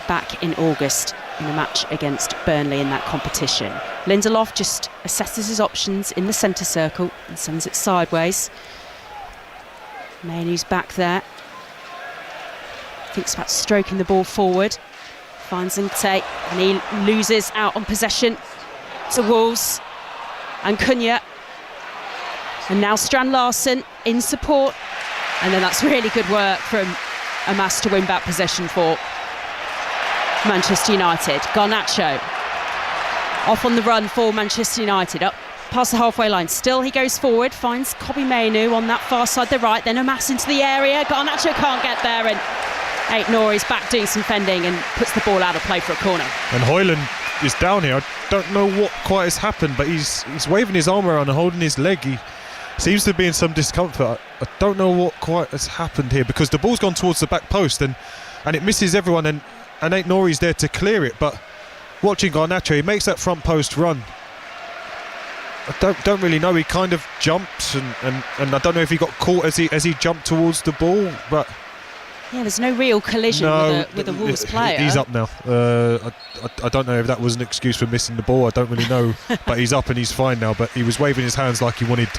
back in August in a match against Burnley in that competition. Lindelof just assesses his options in the centre circle and sends it sideways. Mainu's back there, thinks about stroking the ball forward, finds Ngate, and he loses out on possession to Wolves. And Cunha, and now Strand Larsen in support, and then that's really good work from Amas to win back possession for Manchester United. Garnacho off on the run for Manchester United, up past the halfway line. Still he goes forward, finds Kobbie Mainoo on that far side, the right, then Amas into the area. Garnacho can't get there, and Nori's back doing some fending and puts the ball out of play for a corner. And Højlund is down here. I don't know what quite has happened, but he's waving his arm around and holding his leg. He seems to be in some discomfort. I don't know what quite has happened here, because the ball's gone towards the back post and it misses everyone, and Nori's there to clear it, but watching Garnacho, he makes that front post run. I don't really know. He kind of jumps and I don't know if he got caught as he jumped towards the ball, but yeah, there's no real collision with a Wolves player. He's up now. I don't know if that was an excuse for missing the ball. I don't really know, but he's up and he's fine now. But he was waving his hands like he wanted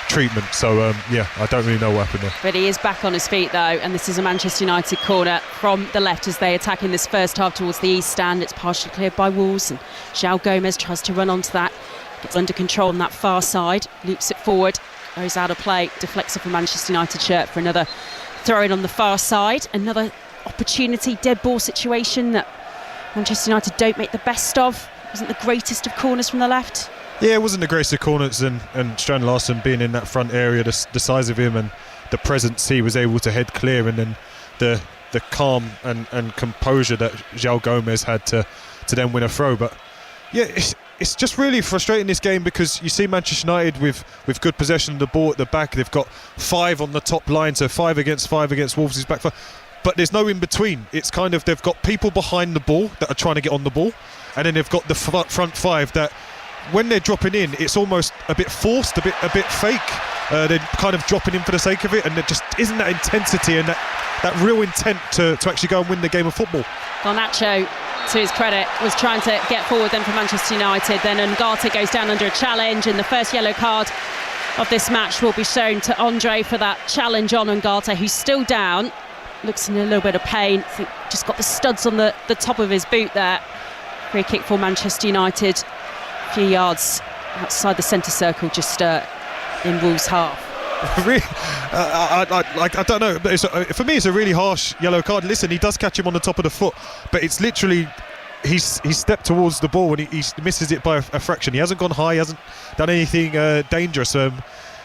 treatment. So yeah, I don't really know what happened there. But he is back on his feet though, and this is a Manchester United corner from the left as they attack in this first half towards the east stand. It's partially cleared by Wolves, and João Gomez tries to run onto that, gets under control on that far side, loops it forward, goes out of play, deflects it from Manchester United shirt for another throw in on the far side. Another opportunity, dead ball situation that Manchester United don't make the best of. Wasn't the greatest of corners from the left. Yeah, it wasn't the greatest of corners, and Strand Larsen being in that front area, the size of him and the presence, he was able to head clear, and then the calm and composure that João Gomez had to then win a throw. But yeah, it's just really frustrating, this game, because you see Manchester United with good possession of the ball at the back. They've got 5 on the top line, so 5 against Wolves is back 5. But there's no in between. It's kind of, they've got people behind the ball that are trying to get on the ball, and then they've got the front 5 that, when they're dropping in, it's almost a bit forced, a bit fake. They're kind of dropping in for the sake of it, and there just isn't that intensity and that real intent to actually go and win the game of football. Garnacho, to his credit, was trying to get forward then for Manchester United. Then Ngata goes down under a challenge, and the first yellow card of this match will be shown to Andre for that challenge on Ngata, who's still down. Looks in a little bit of pain. I think just got the studs on the top of his boot there. Free kick for Manchester United. A few yards outside the centre circle, just in Wolves' half. Really, I don't know, but for me it's a really harsh yellow card. Listen, he does catch him on the top of the foot, but it's literally he's stepped towards the ball and he misses it by a fraction. He hasn't gone high, he hasn't done anything dangerous.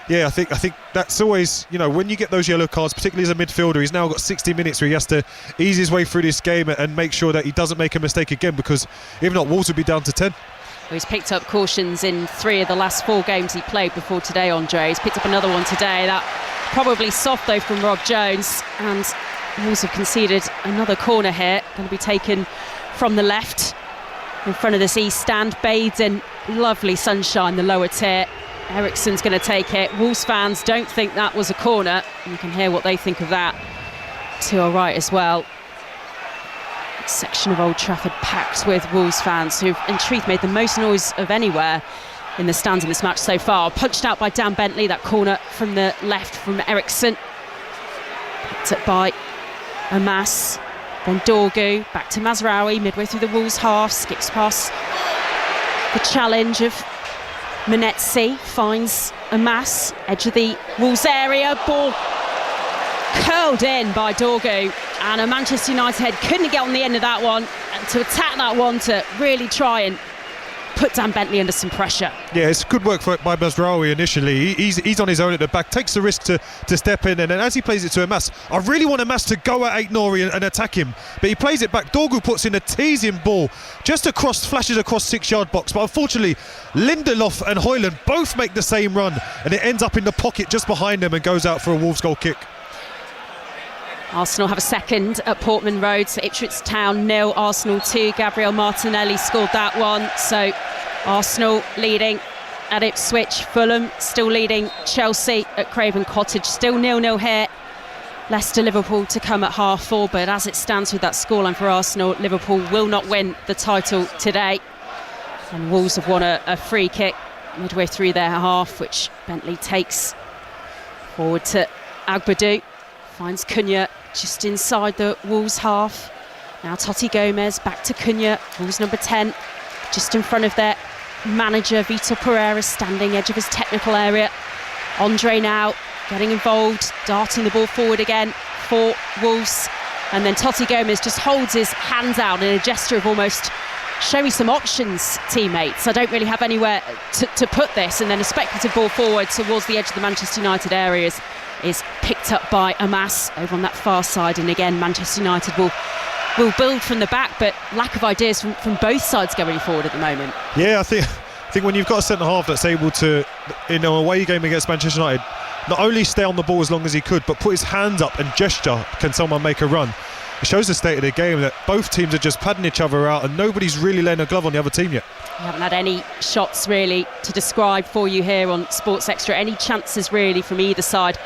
Yeah, I think that's always, when you get those yellow cards, particularly as a midfielder, he's now got 60 minutes where he has to ease his way through this game and make sure that he doesn't make a mistake again, because if not, Wolves would be down to 10. He's picked up cautions in 3 of the last 4 games he played before today, Andre. He's picked up another one today. That probably soft, though, from Rob Jones. And Wolves have conceded another corner here. Going to be taken from the left in front of this east stand, bathed in lovely sunshine, the lower tier. Eriksen's going to take it. Wolves fans don't think that was a corner. You can hear what they think of that to our right as well. Section of Old Trafford packed with Wolves fans who've in truth made the most noise of anywhere in the stands in this match so far. Punched out by Dan Bentley, that corner from the left from Eriksen. Picked up by Amas, then Dorgu, back to Mazraoui midway through the Wolves half, skips past the challenge of Menetzi, finds Amas, edge of the Wolves area, ball curled in by Dorgu, and a Manchester United head couldn't get on the end of that one, and to attack that one to really try and put Dan Bentley under some pressure. Yeah, it's good work by Mazraoui initially. He's on his own at the back, takes the risk to step in, and then as he plays it to Amas, I really want Amas to go at Aït-Nouri and attack him, but he plays it back. Dorgu puts in a teasing ball just flashes across 6-yard box, but unfortunately Lindelof and Højlund both make the same run, and it ends up in the pocket just behind them and goes out for a Wolves goal kick. Arsenal have a second at Portman Road, so Ipswich Town 0, Arsenal 2. Gabriel Martinelli scored that one, so Arsenal leading at Ipswich. Fulham still leading Chelsea at Craven Cottage, still 0-0 here. Leicester-Liverpool to come at 4:30, but as it stands with that scoreline for Arsenal, Liverpool will not win the title today. And Wolves have won a free kick midway through their half, which Bentley takes forward to Agbadou. Finds Cunha just inside the Wolves half. Now Totti Gomez back to Cunha, Wolves number 10, just in front of their manager Vitor Pereira, standing edge of his technical area. Andre now getting involved, darting the ball forward again for Wolves, and then Totti Gomez just holds his hands out in a gesture of almost show me some options, teammates, I don't really have anywhere to put this, and then a speculative ball forward towards the edge of the Manchester United areas is picked up by Amas over on that far side, and again Manchester United will build from the back, but lack of ideas from both sides going forward at the moment. Yeah, I think when you've got a centre half that's able to, in a away game against Manchester United, not only stay on the ball as long as he could, but put his hands up and gesture, can someone make a run? It shows the state of the game that both teams are just padding each other out and nobody's really laying a glove on the other team yet. We haven't had any shots really to describe for you here on Sports Extra, any chances really from either side.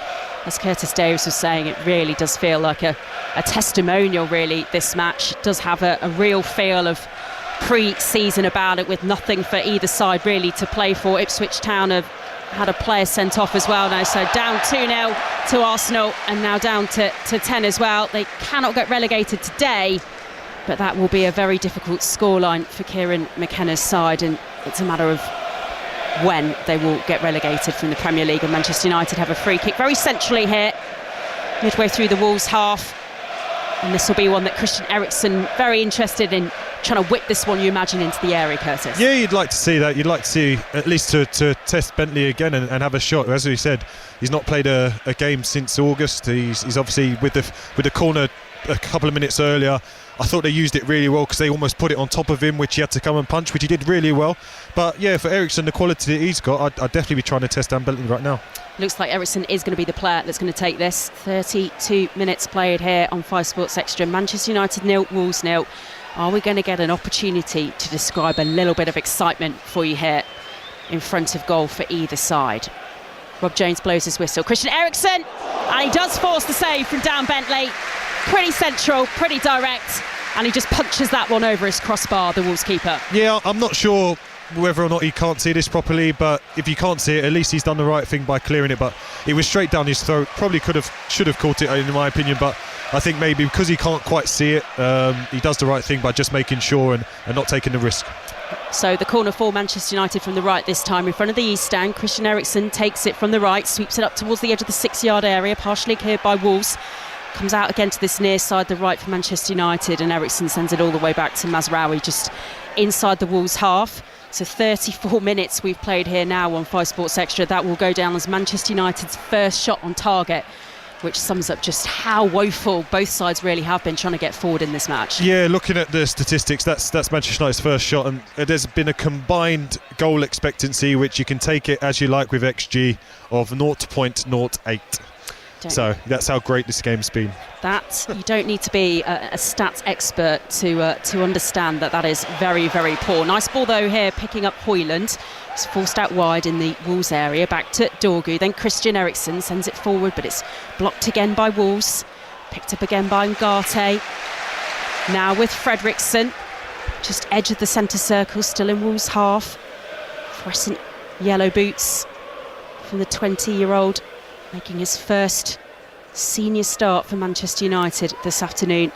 As Curtis Davies was saying, it really does feel like a testimonial really, this match. It does have a real feel of pre-season about it, with nothing for either side really to play for. Ipswich Town have had a player sent off as well now, so down 2-0 to Arsenal and now down to 10 as well. They cannot get relegated today, but that will be a very difficult scoreline for Kieran McKenna's side, and it's a matter of when they will get relegated from the Premier League. And Manchester United have a free kick very centrally here midway through the Wolves half. And this will be one that Christian Eriksen very interested in trying to whip this one, you imagine, into the area, Curtis. Yeah, you'd like to see that. You'd like to see at least to test Bentley again and have a shot. As we said, he's not played a game since August. He's obviously with the corner a couple of minutes earlier. I thought they used it really well because they almost put it on top of him, which he had to come and punch, which he did really well. But yeah, for Eriksen, the quality that he's got, I'd definitely be trying to test Dan Bentley right now. Looks like Eriksen is going to be the player that's going to take this. 32 minutes played here on 5 Sports Extra. Manchester United 0, Wolves 0. Are we going to get an opportunity to describe a little bit of excitement for you here in front of goal for either side? Rob Jones blows his whistle. Christian Eriksen, and he does force the save from Dan Bentley. Pretty central, pretty direct, and he just punches that one over his crossbar, the Wolves keeper. Yeah, I'm not sure whether or not he can't see this properly, but if you can't see it, at least he's done the right thing by clearing it. But it was straight down his throat. Probably should have caught it, in my opinion, but I think maybe because he can't quite see it, he does the right thing by just making sure and not taking the risk. So the corner for Manchester United from the right this time, in front of the East stand. Christian Eriksen takes it from the right, sweeps it up towards the edge of the 6-yard area, partially cleared by Wolves. Comes out again to this near side, the right for Manchester United, and Eriksen sends it all the way back to Mazraoui, just inside the Wolves half. So 34 minutes we've played here now on 5 Sports Extra. That will go down as Manchester United's first shot on target, which sums up just how woeful both sides really have been trying to get forward in this match. Yeah, looking at the statistics, that's Manchester United's first shot, and there's been a combined goal expectancy, which you can take it as you like with XG, of 0.08. So that's how great this game's been. That you don't need to be a stats expert to understand that is very, very poor. Nice ball though here, picking up Højlund. It's forced out wide in the Wolves area, back to Dorgu. Then Christian Eriksen sends it forward, but it's blocked again by Wolves. Picked up again by Ngate. Now with Fredriksson, just edge of the centre circle, still in Wolves half. Fluorescent yellow boots from the 20-year-old. Making his first senior start for Manchester United this afternoon.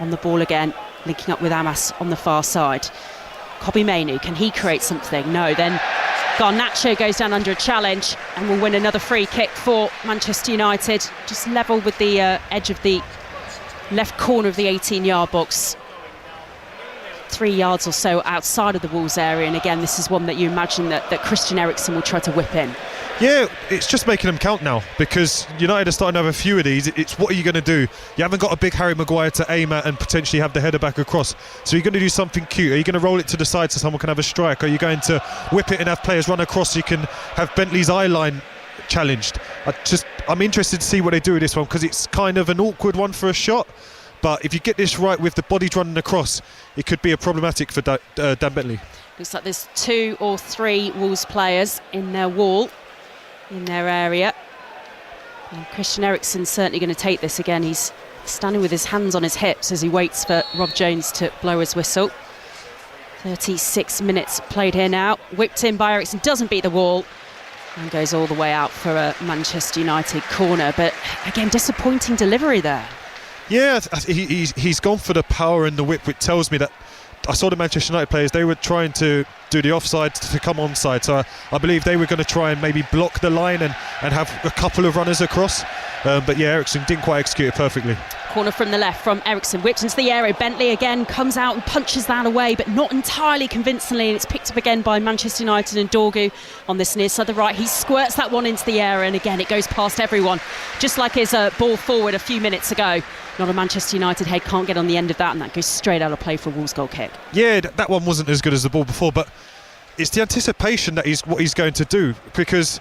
On the ball again, linking up with Amas on the far side. Kobbie Mainoo, can he create something? No, then Garnacho goes down under a challenge and will win another free kick for Manchester United. Just level with the edge of the left corner of the 18-yard box. 3 yards or so outside of the Wolves area, and again this is one that you imagine that Christian Eriksen will try to whip in. Yeah, it's just making them count now, because United are starting to have a few of these. It's what are you going to do? You haven't got a big Harry Maguire to aim at and potentially have the header back across, so you're going to do something cute. Are you going to roll it to the side so someone can have a strike? Are you going to whip it and have players run across so you can have Bentley's eye line challenged? I'm interested to see what they do with this one, because it's kind of an awkward one for a shot. But if you get this right with the bodies running across, it could be a problematic for Dan Bentley. Looks like there's 2 or 3 Wolves players in their wall, in their area. And Christian Eriksen's certainly going to take this again. He's standing with his hands on his hips as he waits for Rob Jones to blow his whistle. 36 minutes played here now. Whipped in by Eriksen, doesn't beat the wall, and goes all the way out for a Manchester United corner. But again, disappointing delivery there. Yeah, he's gone for the power and the whip, which tells me that I saw the Manchester United players, they were trying to do the offside to come onside, so I believe they were going to try and maybe block the line and have a couple of runners across, but yeah, Eriksen didn't quite execute it perfectly. Corner from the left from Eriksen, whipped into the area. Bentley again comes out and punches that away, but not entirely convincingly, and it's picked up again by Manchester United and Dorgu on this near side of the right. He squirts that one into the area, and again it goes past everyone, just like his ball forward a few minutes ago. Not a Manchester United head, can't get on the end of that, and that goes straight out of play for a Wolves goal kick. Yeah, that one wasn't as good as the ball before, but it's the anticipation that what he's going to do, because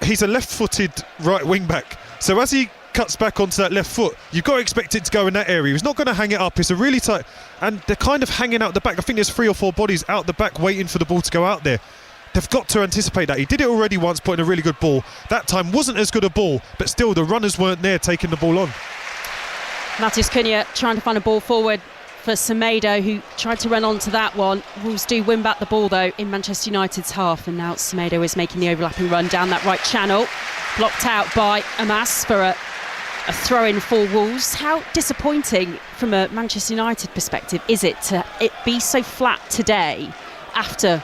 he's a left-footed right wing-back. So as he cuts back onto that left foot, you've got to expect it to go in that area. He's not going to hang it up. It's a really tight, and they're kind of hanging out the back. I think there's 3 or 4 bodies out the back waiting for the ball to go out there. They've got to anticipate that. He did it already once, putting a really good ball. That time wasn't as good a ball, but still the runners weren't there taking the ball on. Matheus Cunha trying to find a ball forward for Semedo, who tried to run onto that one. Wolves do win back the ball though in Manchester United's half, and now Semedo is making the overlapping run down that right channel, blocked out by Amas for a throw-in for Wolves. How disappointing from a Manchester United perspective is it to be so flat today after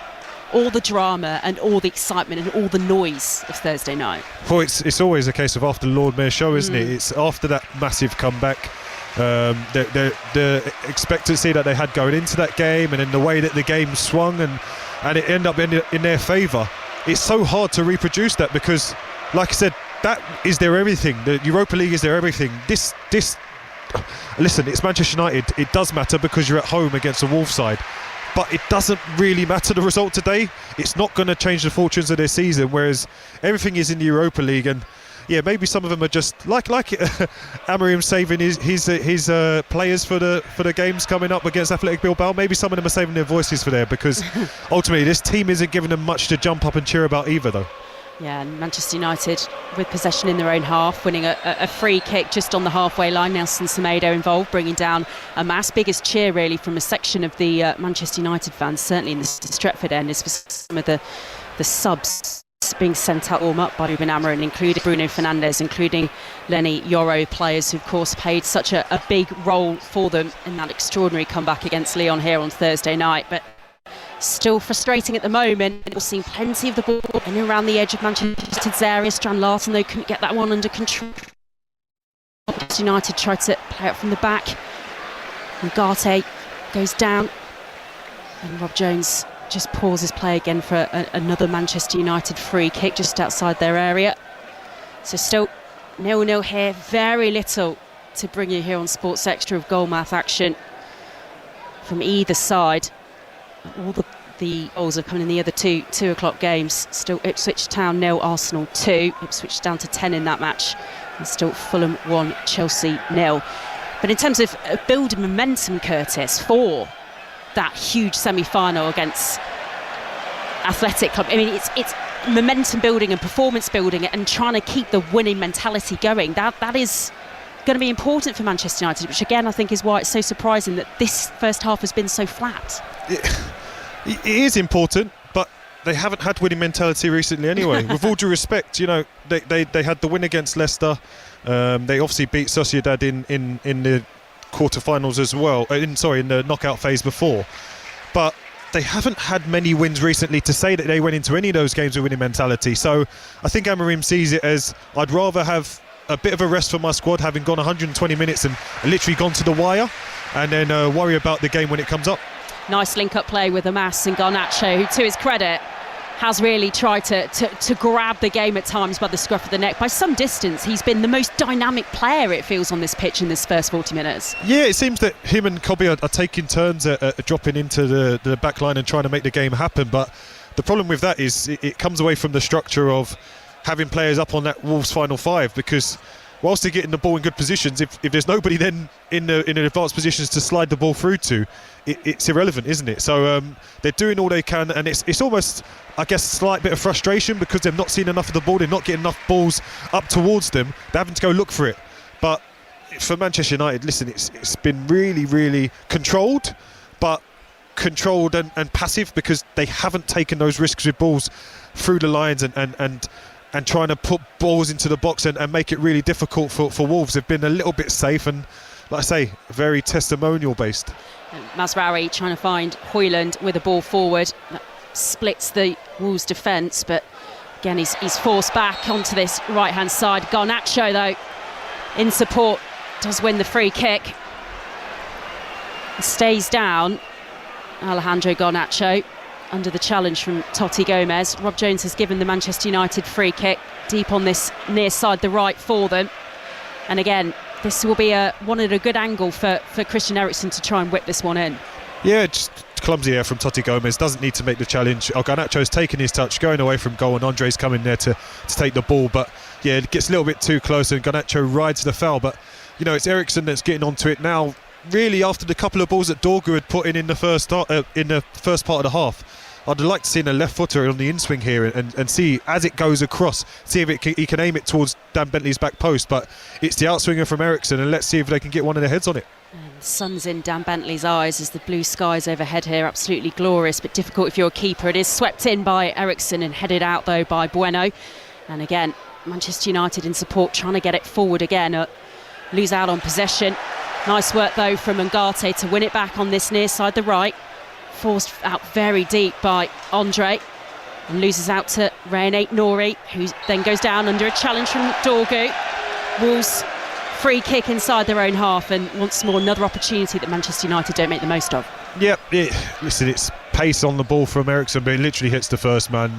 all the drama and all the excitement and all the noise of Thursday night? Well, it's always a case of after the Lord Mayor show, isn't it? It's after that massive comeback, the expectancy that they had going into that game, and then the way that the game swung, and it ended up in their favour. It's so hard to reproduce that because, like I said, that is their everything. The Europa League is their everything. This listen, it's Manchester United. It does matter because you're at home against a Wolves side. But it doesn't really matter the result today. It's not going to change the fortunes of their season, whereas everything is in the Europa League. And yeah, maybe some of them are just like Amorim saving his players for the games coming up against Athletic Bilbao. Maybe some of them are saving their voices for there, because ultimately this team isn't giving them much to jump up and cheer about either, though. Yeah, and Manchester United with possession in their own half, winning a free kick just on the halfway line. Nelson Semedo involved, bringing down a mass. Biggest cheer really from a section of the Manchester United fans, certainly in the Stretford end, is for some of the subs being sent out warm up by Ruben Amorim, including Bruno Fernandes, including Lenny Yoro, players who of course played such a big role for them in that extraordinary comeback against Lyon here on Thursday night. But still frustrating at the moment. We've seen plenty of the ball in and around the edge of Manchester's area. Strand Larsen, though, couldn't get that one under control. Manchester United tried to play it from the back. And Garte goes down. And Rob Jones just pauses play again for another Manchester United free kick just outside their area. So still 0-0 here. Very little to bring you here on Sports Extra of goal math action from either side. All the goals have come in the other two o'clock games. Still Ipswich Town 0, Arsenal 2. Ipswich down to 10 in that match. And still Fulham 1, Chelsea 0. But in terms of building momentum, Curtis, for that huge semi-final against Athletic Club, I mean, it's momentum building and performance building and trying to keep the winning mentality going. That is going to be important for Manchester United, which again I think is why it's so surprising that this first half has been so flat. It is important, but they haven't had winning mentality recently anyway. With all due respect, you know, they had the win against Leicester. They obviously beat Sociedad in the quarterfinals as well. In the knockout phase before. But they haven't had many wins recently to say that they went into any of those games with winning mentality. So I think Amorim sees it as, I'd rather have a bit of a rest for my squad, having gone 120 minutes and literally gone to the wire, and then worry about the game when it comes up. Nice link-up play with Amas and Garnacho, who, to his credit, has really tried to grab the game at times by the scruff of the neck. By some distance, he's been the most dynamic player, it feels, on this pitch in this first 40 minutes. Yeah, it seems that him and Kobe are taking turns at dropping into the back line and trying to make the game happen. But the problem with that is it comes away from the structure of having players up on that Wolves final five, because whilst they're getting the ball in good positions, if there's nobody then in advanced positions to slide the ball through to, it's irrelevant, isn't it? So they're doing all they can, and it's almost, I guess, a slight bit of frustration because they've not seen enough of the ball, they're not getting enough balls up towards them, they're having to go look for it. But for Manchester United, listen, it's been really, really controlled, but controlled and passive, because they haven't taken those risks with balls through the lines and trying to put balls into the box and make it really difficult for Wolves. They've been a little bit safe and, like I say, very testimonial based. Mazraoui trying to find Højlund with a ball forward. That splits the Wolves defence, but again he's forced back onto this right hand side. Garnacho, though, in support, does win the free kick. Stays down, Alejandro Garnacho, under the challenge from Totti Gomez. Rob Jones has given the Manchester United free kick deep on this near side, the right, for them. And again, this will be one at a good angle for Christian Eriksen to try and whip this one in. Yeah, just clumsy air from Totti Gomez. Doesn't need to make the challenge. Garnacho's taken his touch, going away from goal, and Andre's coming there to take the ball. But yeah, it gets a little bit too close, and Garnacho rides the foul. But you know, it's Eriksen that's getting onto it now. Really, after the couple of balls that Dorgu had put in the first part of the half, I'd like to see a left footer on the in-swing here and see, as it goes across, see if he can aim it towards Dan Bentley's back post. But it's the outswinger from Eriksen, and let's see if they can get one of their heads on it. And the sun's in Dan Bentley's eyes as the blue skies overhead here, absolutely glorious, but difficult if you're a keeper. It is swept in by Eriksen and headed out, though, by Bueno. And again, Manchester United in support, trying to get it forward again. Lose out on possession. Nice work, though, from Ngate to win it back on this near side, the right. forced out very deep by Andre and loses out to Rene Nori, who then goes down under a challenge from Dorgu. Wolves free kick inside their own half, and once more another opportunity that Manchester United don't make the most of. Yep, listen, it's pace on the ball from Eriksson, but it literally hits the first man.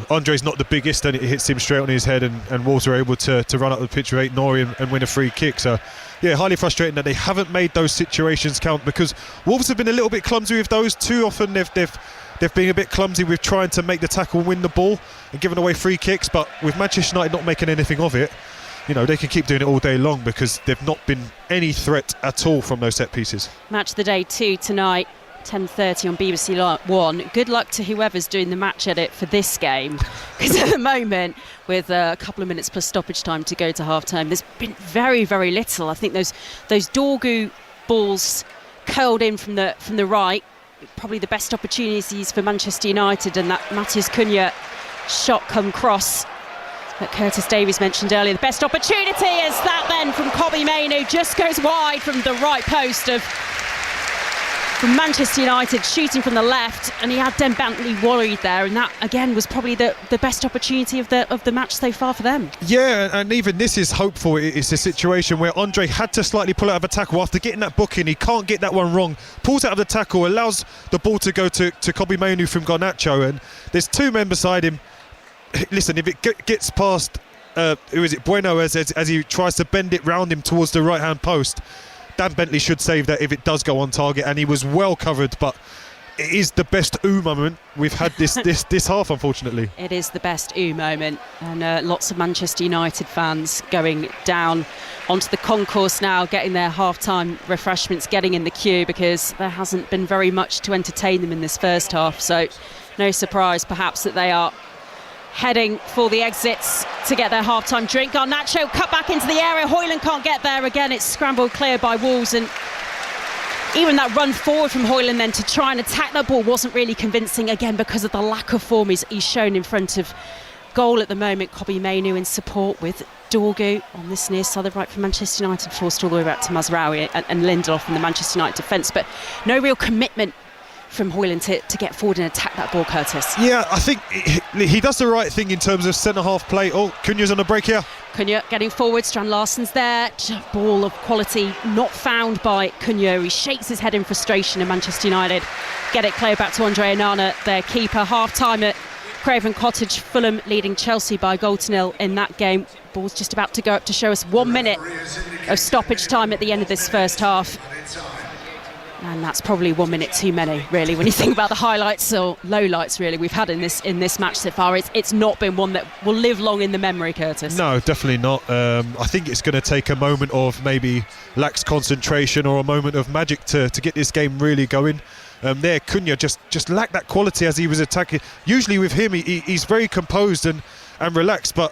Andre's not the biggest, and it hits him straight on his head, and Wolves are able to run up the pitch with Nori and win a free kick. So yeah, highly frustrating that they haven't made those situations count, because Wolves have been a little bit clumsy with those. Too often they've been a bit clumsy with trying to make the tackle and win the ball and giving away free kicks, but with Manchester United not making anything of it, they can keep doing it all day long, because they've not been any threat at all from those set pieces. Match of the day 2 tonight, 10:30 on BBC One. Good luck to whoever's doing the match edit for this game, because at the moment, with a couple of minutes plus stoppage time to go to half time, there's been very, very little. I think those Dorgu balls curled in from the right, probably the best opportunities for Manchester United, and that Matheus Cunha shot come cross that Curtis Davies mentioned earlier. The best opportunity is that then from Kobbie Mainoo, just goes wide from the right post from Manchester United, shooting from the left, and he had Den Bentley worried there, and that again was probably the best opportunity of the match so far for them. Yeah, and even this is hopeful. It's a situation where Andre had to slightly pull out of a tackle after getting that booking. He can't get that one wrong, pulls out of the tackle, allows the ball to go to Kobbie Mainoo from Garnacho, and there's two men beside him. Listen, if it gets past who is it, Bueno, as he tries to bend it round him towards the right hand post, Dan Bentley should save that if it does go on target, and he was well covered. But it is the best moment we've had this half, unfortunately. It is the best moment, and lots of Manchester United fans going down onto the concourse now, getting their half-time refreshments, getting in the queue, because there hasn't been very much to entertain them in this first half. So no surprise perhaps that they are heading for the exits to get their half-time drink. Garnacho cut back into the area. Højlund can't get there again. It's scrambled clear by Wolves, and even that run forward from Højlund then to try and attack that ball wasn't really convincing, again because of the lack of form he's shown in front of goal at the moment. Kobbie Mainoo in support with Dorgu on this near southern right for Manchester United, forced all the way back to Mazraoui and Lindelof in the Manchester United defence, but no real commitment from Højlund to get forward and attack that ball, Curtis. Yeah, I think he does the right thing in terms of centre-half play. Oh, Cunha's on the break here. Cunha getting forward, Strand Larsen's there. Ball of quality not found by Cunha. He shakes his head in frustration, and Manchester United get it clear back to Andre Onana, their keeper. Half-time at Craven Cottage, Fulham leading Chelsea by 0-0 in that game. Ball's just about to go up to show us 1 minute of stoppage time at the end of this first half. And that's probably 1 minute too many, really, when you think about the highlights or lowlights, really, we've had in this match so far. It's not been one that will live long in the memory, Curtis. No, definitely not. I think it's going to take a moment of maybe lax concentration or a moment of magic to get this game really going. There, Cunha just lacked that quality as he was attacking. Usually with him, he's very composed and relaxed, but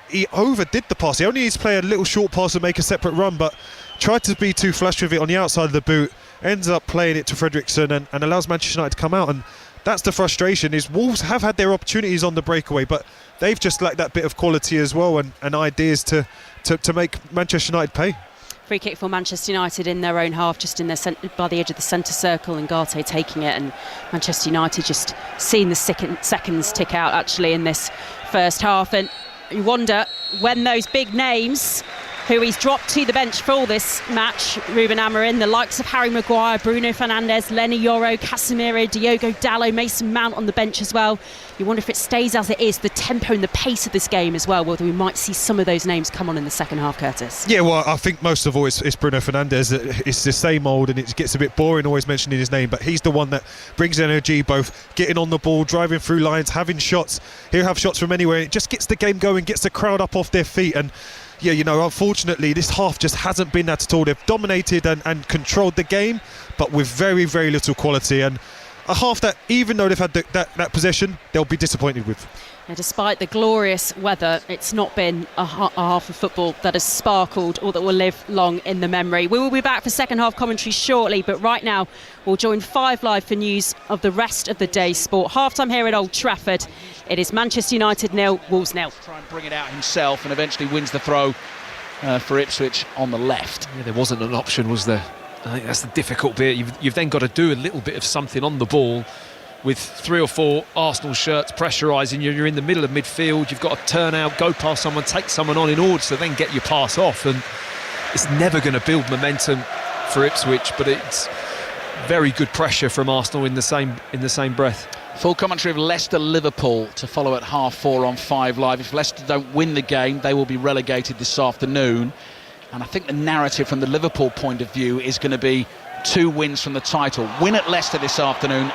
he overdid the pass. He only needs to play a little short pass and make a separate run, but tried to be too flash with it on the outside of the boot. Ends up playing it to Fredriksson and allows Manchester United to come out, and that's the frustration. Is Wolves have had their opportunities on the breakaway, but they've just lacked that bit of quality as well, and ideas to make Manchester United pay. Free kick for Manchester United in their own half, just in their by the edge of the centre circle, and Garte taking it, and Manchester United just seeing the seconds tick out actually in this first half. And you wonder when those big names who he's dropped to the bench for all this match, Ruben Amorim, the likes of Harry Maguire, Bruno Fernandes, Lenny Yoro, Casemiro, Diogo Dalot, Mason Mount on the bench as well. You wonder if it stays as it is, the tempo and the pace of this game as well, whether we might see some of those names come on in the second half, Curtis. Yeah, well, I think most of all it's Bruno Fernandes. It's the same old, and it gets a bit boring always mentioning his name, but he's the one that brings energy, both getting on the ball, driving through lines, having shots. He'll have shots from anywhere. It just gets the game going, gets the crowd up off their feet, and yeah, unfortunately, this half just hasn't been that at all. They've dominated and controlled the game, but with very, very little quality. And a half that, even though they've had that possession, they'll be disappointed with. Now, despite the glorious weather, it's not been a half of football that has sparkled or that will live long in the memory. We will be back for second half commentary shortly, but right now we'll join 5 Live for news of the rest of the day's sport. Half-time here at Old Trafford. It is Manchester United 0, Wolves 0. Try and bring it out himself, and eventually wins the throw for Ipswich on the left. Yeah, there wasn't an option, was there, I think that's the difficult bit. You've then got to do a little bit of something on the ball with 3 or 4 Arsenal shirts pressurising you. You're in the middle of midfield. You've got to turn out, go past someone, take someone on in order to then get your pass off. And it's never going to build momentum for Ipswich, but it's very good pressure from Arsenal in the same breath. Full commentary of Leicester-Liverpool to follow at 4:30 on 5 Live. If Leicester don't win the game, they will be relegated this afternoon. And I think the narrative from the Liverpool point of view is going to be 2 wins from the title. Win at Leicester this afternoon,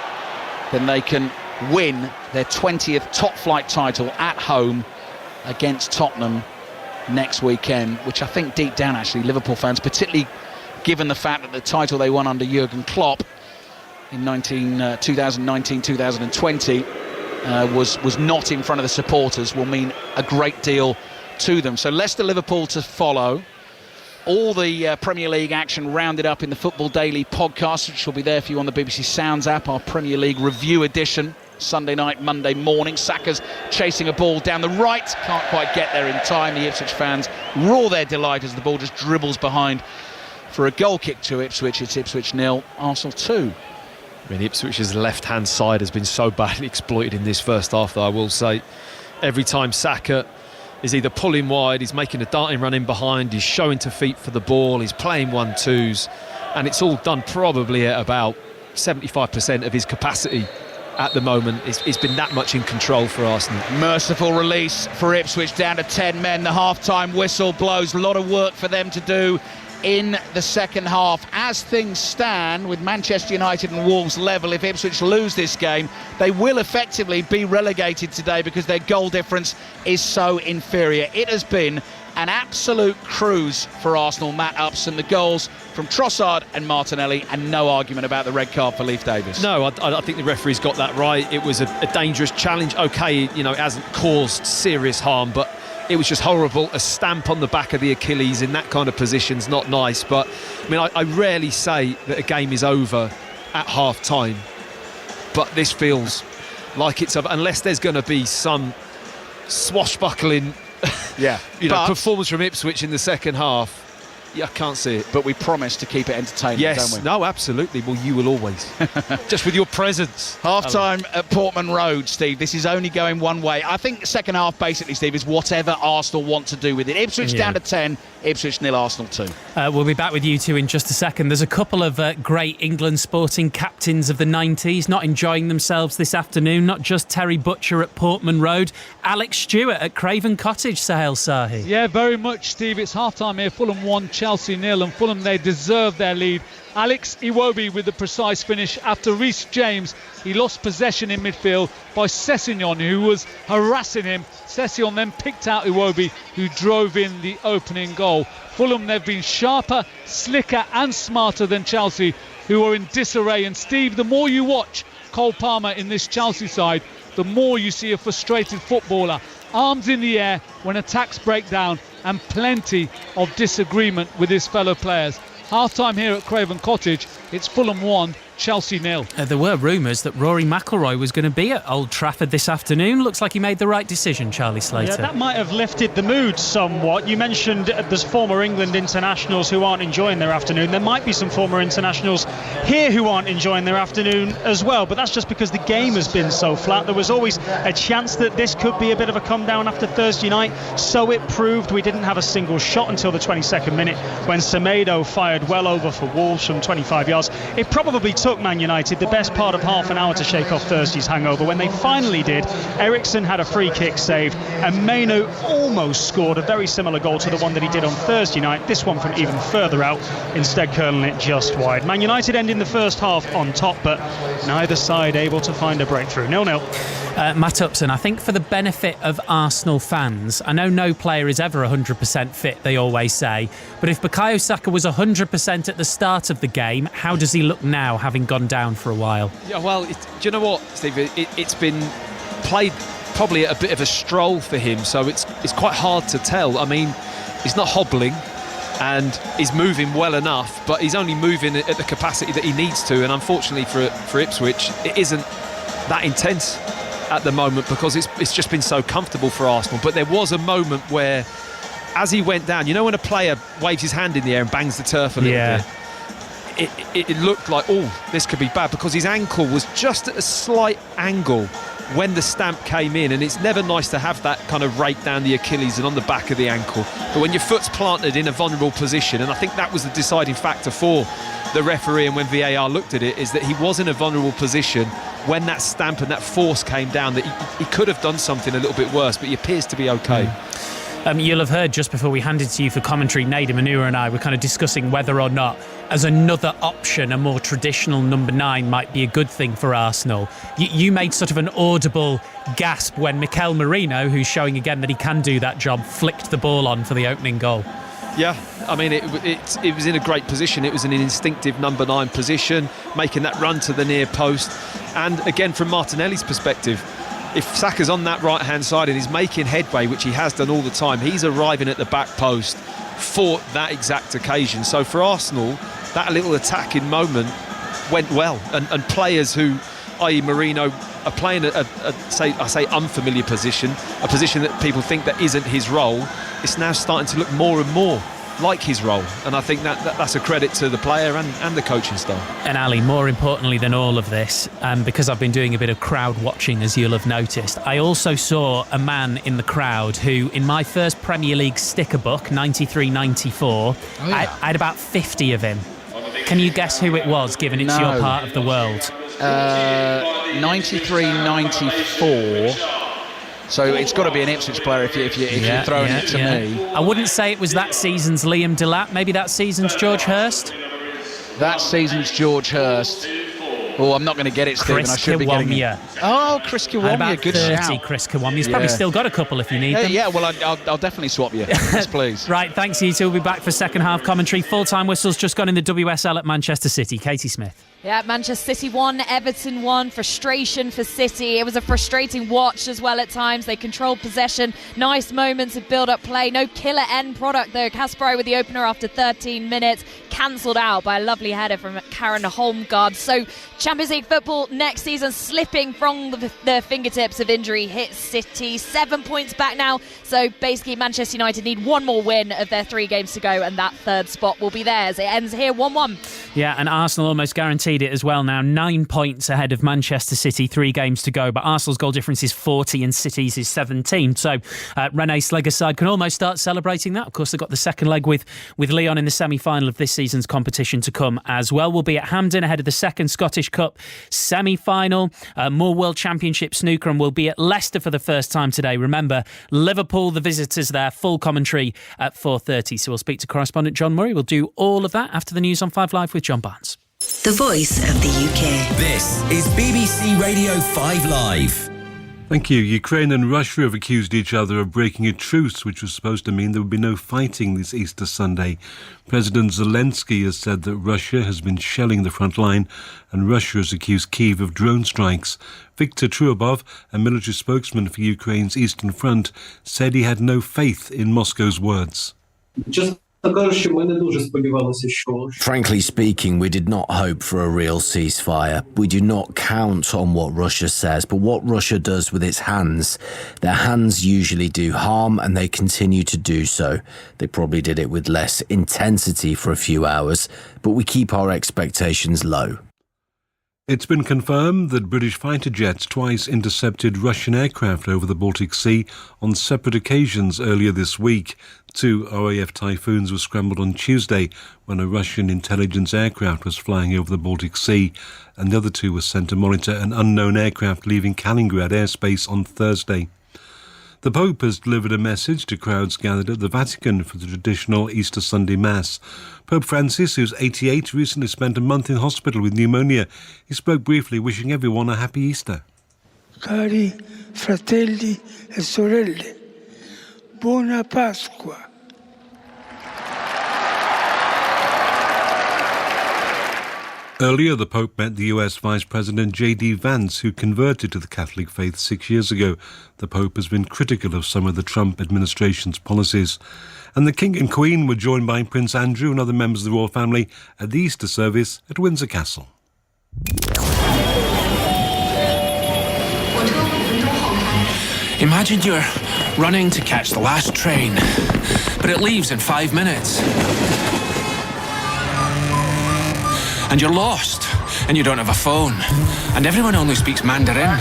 then they can win their 20th top-flight title at home against Tottenham next weekend, which I think deep down, actually, Liverpool fans, particularly given the fact that the title they won under Jurgen Klopp in 2019-2020 was not in front of the supporters, will mean a great deal to them. So Leicester-Liverpool to follow. All the Premier League action rounded up in the Football Daily podcast, which will be there for you on the BBC Sounds app, our Premier League review edition, Sunday night, Monday morning. Saka's chasing a ball down the right, can't quite get there in time. The Ipswich fans roar their delight as the ball just dribbles behind for a goal kick to Ipswich. It's Ipswich 0, Arsenal 2. I mean, Ipswich's left-hand side has been so badly exploited in this first half, though, I will say. Every time Saka is either pulling wide, he's making a darting run in behind, he's showing to feet for the ball, he's playing 1-2s, and it's all done probably at about 75% of his capacity at the moment. He's been that much in control for Arsenal. Merciful release for Ipswich, down to 10 men. The half-time whistle blows. A lot of work for them to do in the second half. As things stand, with Manchester United and Wolves level, if Ipswich lose this game, they will effectively be relegated today because their goal difference is so inferior. It has been an absolute cruise for Arsenal. Matt Upson, the goals from Trossard and Martinelli, and no argument about the red card for Leif Davis. No, I think the referee's got that right. It was a dangerous challenge. OK, it hasn't caused serious harm, but it was just horrible. A stamp on the back of the Achilles in that kind of position's not nice. But I mean, I rarely say that a game is over at half time, but this feels like it's over, unless there's going to be some swashbuckling performance from Ipswich in the second half. Yeah, I can't see it. But we promise to keep it entertaining, yes, don't we? No, absolutely. Well, you will always. Just with your presence. Half-time at Portman Road, Steve. This is only going one way. I think the second half, basically, Steve, is whatever Arsenal want to do with it. Ipswich down to 10, Ipswich 0, Arsenal 2. We'll be back with you two in just a second. There's a couple of great England sporting captains of the 90s not enjoying themselves this afternoon. Not just Terry Butcher at Portman Road, Alex Stewart at Craven Cottage, Sahel Sahi. Yeah, very much, Steve. It's half-time here. Fulham 1, Chelsea 0, and Fulham, they deserve their lead. Alex Iwobi with the precise finish after Reece James. He lost possession in midfield by Sessegnon, who was harassing him. Sessegnon then picked out Iwobi, who drove in the opening goal. Fulham, they've been sharper, slicker and smarter than Chelsea, who are in disarray. And Steve, the more you watch Cole Palmer in this Chelsea side, the more you see a frustrated footballer. Arms in the air when attacks break down, and plenty of disagreement with his fellow players. Half-time here at Craven Cottage, it's Fulham 1, Chelsea 0. There were rumours that Rory McIlroy was going to be at Old Trafford this afternoon. Looks like he made the right decision, Charlie Slater. Yeah, that might have lifted the mood somewhat. You mentioned there's former England internationals who aren't enjoying their afternoon. There might be some former internationals here who aren't enjoying their afternoon as well, but that's just because the game has been so flat. There was always a chance that this could be a bit of a come down after Thursday night, so it proved. We didn't have a single shot until the 22nd minute when Semedo fired well over for Wolves from 25 yards. It probably took Man United the best part of half an hour to shake off Thursday's hangover. When they finally did, Eriksson had a free kick saved, and Maino almost scored a very similar goal to the one that he did on Thursday night, this one from even further out, instead curling it just wide. Man United ending the first half on top, but neither side able to find a breakthrough. 0-0. Matt Upson, I think for the benefit of Arsenal fans, I know no player is ever 100% fit, they always say, but if Bukayo Saka was 100% at the start of the game, how does he look now, having gone down for a while? Yeah, well, do you know what, Steve? It's been played probably at a bit of a stroll for him, so it's quite hard to tell. I mean, he's not hobbling and he's moving well enough, but he's only moving at the capacity that he needs to, and unfortunately for Ipswich, it isn't that intense at the moment because it's just been so comfortable for Arsenal. But there was a moment where, as he went down, you know when a player waves his hand in the air and bangs the turf a little bit? it looked like, this could be bad, because his ankle was just at a slight angle when the stamp came in, and it's never nice to have that kind of rake down the Achilles and on the back of the ankle. But when your foot's planted in a vulnerable position, and I think that was the deciding factor for the referee, and when VAR looked at it, is that he was in a vulnerable position when that stamp and that force came down, that he could have done something a little bit worse, but he appears to be okay. You'll have heard just before we handed to you for commentary, Nader Manura and I were kind of discussing whether or not, as another option, a more traditional number 9 might be a good thing for Arsenal. You made sort of an audible gasp when Mikel Merino, who's showing again that he can do that job, flicked the ball on for the opening goal. Yeah, I mean, it was in a great position. It was in an instinctive number 9 position, making that run to the near post. And again, from Martinelli's perspective, if Saka's on that right-hand side and he's making headway, which he has done all the time, he's arriving at the back post for that exact occasion. So for Arsenal, that little attacking moment went well. And players who, i.e. Merino, are playing a unfamiliar position, a position that people think that isn't his role, it's now starting to look more and more like his role, and I think that's a credit to the player and the coaching staff. And Ali, more importantly than all of this, because I've been doing a bit of crowd watching, as you'll have noticed, I also saw a man in the crowd who, in my first Premier League sticker book, 93-94, I had about 50 of him. Can you guess who it was, given it's your part of the world? 93-94. So it's got to be an Ipswich player if you're throwing it to me. I wouldn't say it was that season's Liam Delap. Maybe that season's George Hurst. That season's George Hurst. Oh, I'm not going to get it, Stephen. I should be getting it. Oh, Chris Kiwomya, about good 30, shout. Chris Kiwomya. He's probably still got a couple if you need them. Yeah, well, I'll definitely swap you. Yes, please. Right, thanks, you two. We'll be back for second half commentary. Full-time whistles just gone in the WSL at Manchester City. Katie Smith. Yeah, Manchester City 1, Everton 1. Frustration for City. It was a frustrating watch as well at times. They controlled possession. Nice moments of build-up play. No killer end product though. Kasparov with the opener after 13 minutes. Cancelled out by a lovely header from Karen Holmgaard. So Champions League football next season slipping from the fingertips of injury hit City. 7 points back now. So basically Manchester United need one more win of their 3 games to go, and that third spot will be theirs. It ends here 1-1. Yeah, and Arsenal almost guaranteed it as well now. 9 points ahead of Manchester City, 3 games to go. But Arsenal's goal difference is 40 and City's is 17. So René Slegger's side can almost start celebrating that. Of course, they've got the second leg with Lyon in the semi-final of this season's competition to come as well. We'll be at Hampden ahead of the second Scottish Cup semi-final. More World Championship snooker, and we'll be at Leicester for the first time today. Remember, Liverpool, the visitors there, full commentary at 4:30. So we'll speak to correspondent John Murray. We'll do all of that after the news on 5 Live with John Barnes. The voice of the UK. This is BBC Radio 5 Live. Thank you. Ukraine and Russia have accused each other of breaking a truce, which was supposed to mean there would be no fighting this Easter Sunday. President Zelensky has said that Russia has been shelling the front line, and Russia has accused Kyiv of drone strikes. Viktor Truabov, a military spokesman for Ukraine's Eastern Front, said he had no faith in Moscow's words. Frankly speaking, we did not hope for a real ceasefire. We do not count on what Russia says, but what Russia does with its hands. Their hands usually do harm, and they continue to do so. They probably did it with less intensity for a few hours, but we keep our expectations low. It's been confirmed that British fighter jets twice intercepted Russian aircraft over the Baltic Sea on separate occasions earlier this week. 2 RAF Typhoons were scrambled on Tuesday when a Russian intelligence aircraft was flying over the Baltic Sea, and the other 2 were sent to monitor an unknown aircraft leaving Kaliningrad airspace on Thursday. The Pope has delivered a message to crowds gathered at the Vatican for the traditional Easter Sunday Mass. Pope Francis, who's 88, recently spent a month in hospital with pneumonia. He spoke briefly, wishing everyone a happy Easter. Cari fratelli e sorelle, buona Pasqua. Earlier, the Pope met the US Vice President J.D. Vance, who converted to the Catholic faith 6 years ago. The Pope has been critical of some of the Trump administration's policies. And the King and Queen were joined by Prince Andrew and other members of the royal family at the Easter service at Windsor Castle. Imagine you're running to catch the last train, but it leaves in 5 minutes. and you're lost, and you don't have a phone, and everyone only speaks Mandarin.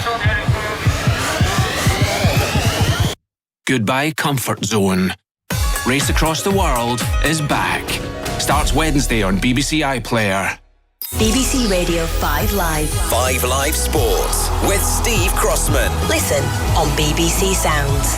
Goodbye comfort zone. Race Across the World is back. Starts Wednesday on BBC iPlayer. BBC Radio 5 Live. 5 Live Sports with Steve Crossman. Listen on BBC Sounds.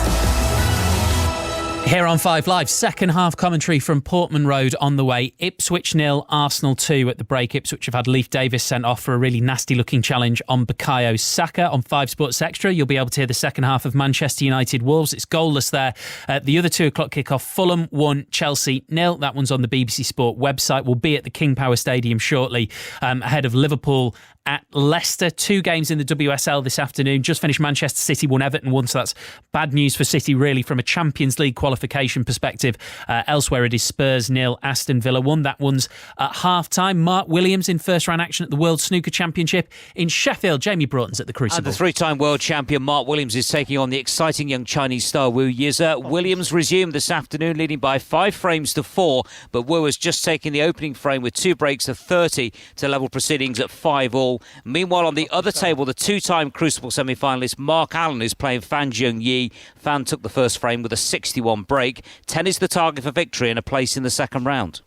Here on 5 Live, second half commentary from Portman Road on the way. Ipswich 0, Arsenal 2 at the break. Ipswich have had Leif Davis sent off for a really nasty looking challenge on Bukayo Saka. On 5 Sports Extra, you'll be able to hear the second half of Manchester United Wolves. It's goalless there. The other 2 o'clock kickoff, Fulham 1, Chelsea 0. That one's on the BBC Sport website. We'll be at the King Power Stadium shortly, ahead of Liverpool at Leicester. 2 games in the WSL this afternoon. Just finished Manchester City 1, Everton 1, so that's bad news for City really from a Champions League qualification perspective. Elsewhere it is Spurs 0, Aston Villa 1. That one's at half-time. Mark Williams in first round action at the World Snooker Championship in Sheffield. Jamie Broughton's at the Crucible. And the 3-time world champion Mark Williams is taking on the exciting young Chinese star Wu Yize. Williams resumed this afternoon leading by 5 frames to 4, but Wu has just taken the opening frame with 2 breaks of 30 to level proceedings at 5-all. Meanwhile, on the other table, the 2-time Crucible semi-finalist Mark Allen is playing Fan Zheng-yi. Fan took the first frame with a 61 break. 10 is the target for victory and a place in the second round.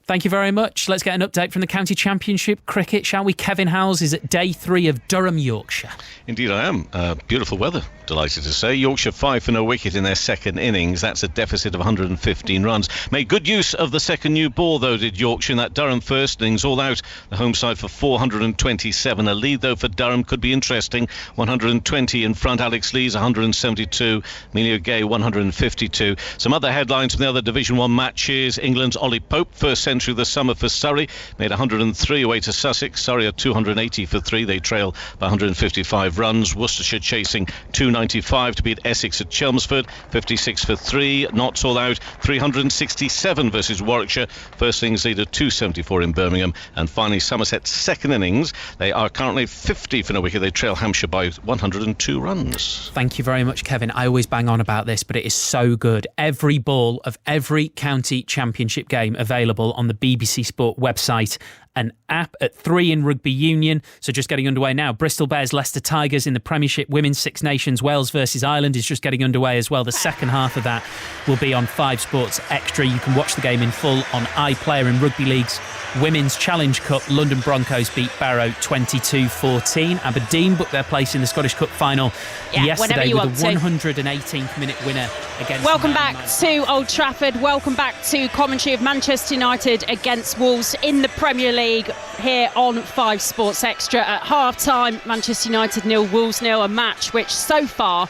Thank you very much. Let's get an update from the County Championship cricket, shall we? Kevin Howells is at day 3 of Durham, Yorkshire. Indeed I am. Beautiful weather, delighted to say. Yorkshire 5 for no wicket in their second innings. That's a deficit of 115 runs. Made good use of the second new ball, though, did Yorkshire in that Durham first innings. All out, the home side for 427. A lead, though, for Durham could be interesting. 120 in front. Alex Lees 172. Emilio Gay 152. Some other headlines from the other Division 1 matches. England's Ollie Pope, first century of the summer for Surrey, made 103 away to Sussex. Surrey are 280 for 3. They trail by 155 runs. Worcestershire chasing 295 to beat Essex at Chelmsford. 56 for 3. Notts all out 367 versus Warwickshire. First innings lead at 274 in Birmingham. And finally Somerset's second innings. They are currently 50 for no wicket. They trail Hampshire by 102 runs. Thank you very much, Kevin. I always bang on about this, but it is so good. Every ball of every county championship game available on the BBC Sport website, an app at 3 in rugby union. So just getting underway now. Bristol Bears, Leicester Tigers in the Premiership Women's Six Nations. Wales versus Ireland is just getting underway as well. The second half of that will be on 5 Sports Extra. You can watch the game in full on iPlayer. In Rugby League's Women's Challenge Cup, London Broncos beat Barrow 22-14. Aberdeen booked their place in the Scottish Cup final yesterday with a 118th minute winner against Welcome back to Old Trafford. Welcome back to commentary of Manchester United against Wolves in the Premier League here on 5 Sports Extra. At half-time, Manchester United 0, Wolves 0, a match which so far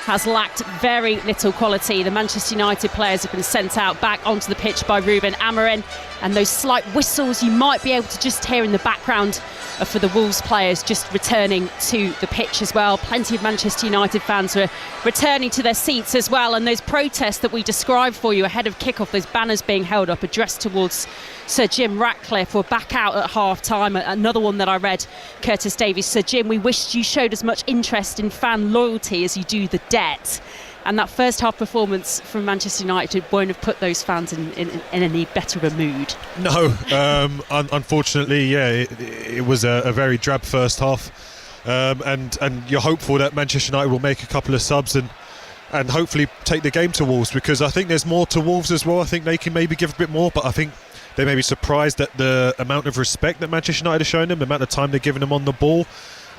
has lacked very little quality. The Manchester United players have been sent out back onto the pitch by Ruben Amorim, and those slight whistles you might be able to just hear in the background are for the Wolves players just returning to the pitch as well. Plenty of Manchester United fans were returning to their seats as well, and those protests that we described for you ahead of kick-off, those banners being held up addressed towards Sir Jim Ratcliffe, were back out at half-time. Another one that I read, Curtis Davies: Sir Jim, we wished you showed as much interest in fan loyalty as you do the debt. And that first half performance from Manchester United won't have put those fans in any better of a mood. No, unfortunately, it was a very drab first half, and you're hopeful that Manchester United will make a couple of subs and hopefully take the game to Wolves, because I think there's more to Wolves as well. I think they can maybe give a bit more, but I think they may be surprised at the amount of respect that Manchester United are showing them, the amount of time they're giving them on the ball,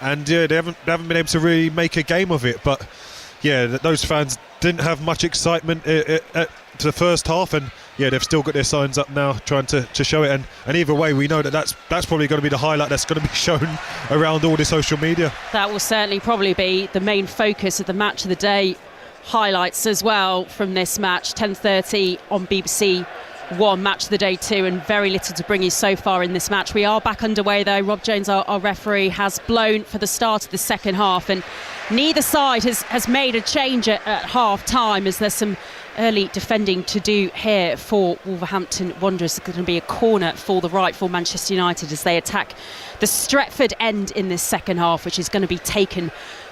and they haven't been able to really make a game of it. But yeah, those fans didn't have much excitement at the first half, and they've still got their signs up now trying to show it, and either way we know that's probably going to be the highlight that's going to be shown around all the social media. That will certainly probably be the main focus of the match of the day. Highlights as well from this match, 10:30 on BBC One, match of the day 2, and very little to bring you so far in this match. We are back underway though. Rob Jones, our referee, has blown for the start of the second half, and neither side has made a change at half time, as there's some early defending to do here for Wolverhampton Wanderers. There's going to be a corner for the right for Manchester United as they attack the Stretford end in this second half, which is going to be taken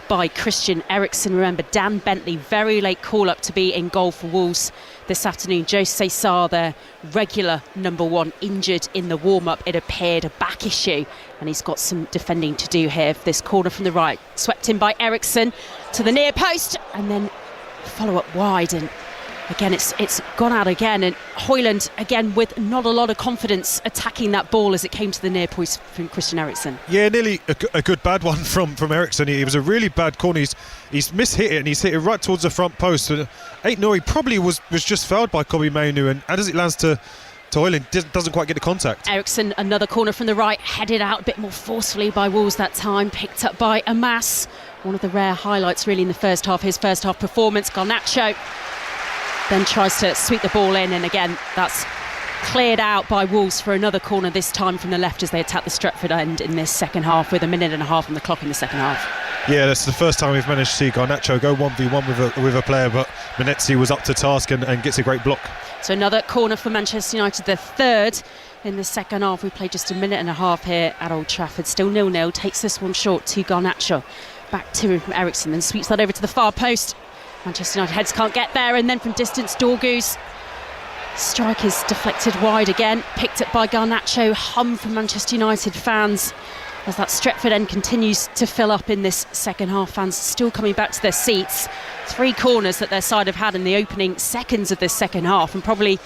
by Christian Eriksen. Remember, Dan Bentley, very late call-up to be in goal for Wolves this afternoon. Jose Sarr, their regular number one, injured in the warm-up. It appeared a back issue, and he's got some defending to do here. This corner from the right, swept in by Eriksen to the near post, and then follow-up wide, and again it's gone out again, and Højlund again with not a lot of confidence attacking that ball as it came to the near post from Christian Eriksen. Yeah, nearly a good bad one from Eriksen. It was a really bad corner. He's mishit it, and he's hit it right towards the front post. Aït-Nouri probably was just fouled by Kobbie Mainoo, and as it lands to Højlund, doesn't quite get the contact. Eriksen, another corner from the right, headed out a bit more forcefully by Wolves that time, picked up by Amas. One of the rare highlights really in the first half, his first half performance. Garnacho then tries to sweep the ball in, and again that's cleared out by Wolves for another corner, this time from the left as they attack the Stretford end in this second half with a minute and a half on the clock in the second half. Yeah, that's the first time we've managed to see Garnacho go 1v1 with a player, but Menezes was up to task and gets a great block. So another corner for Manchester United, the third in the second half. We played just a minute and a half here at Old Trafford, still 0-0, takes this one short to Garnacho, back to him from Eriksen, then sweeps that over to the far post. Manchester United heads can't get there, and then from distance Dorgu's strike is deflected wide again, picked up by Garnacho. Hum from Manchester United fans as that Stretford end continues to fill up in this second half. Fans still coming back to their seats. 3 corners that their side have had in the opening seconds of this second half, and probably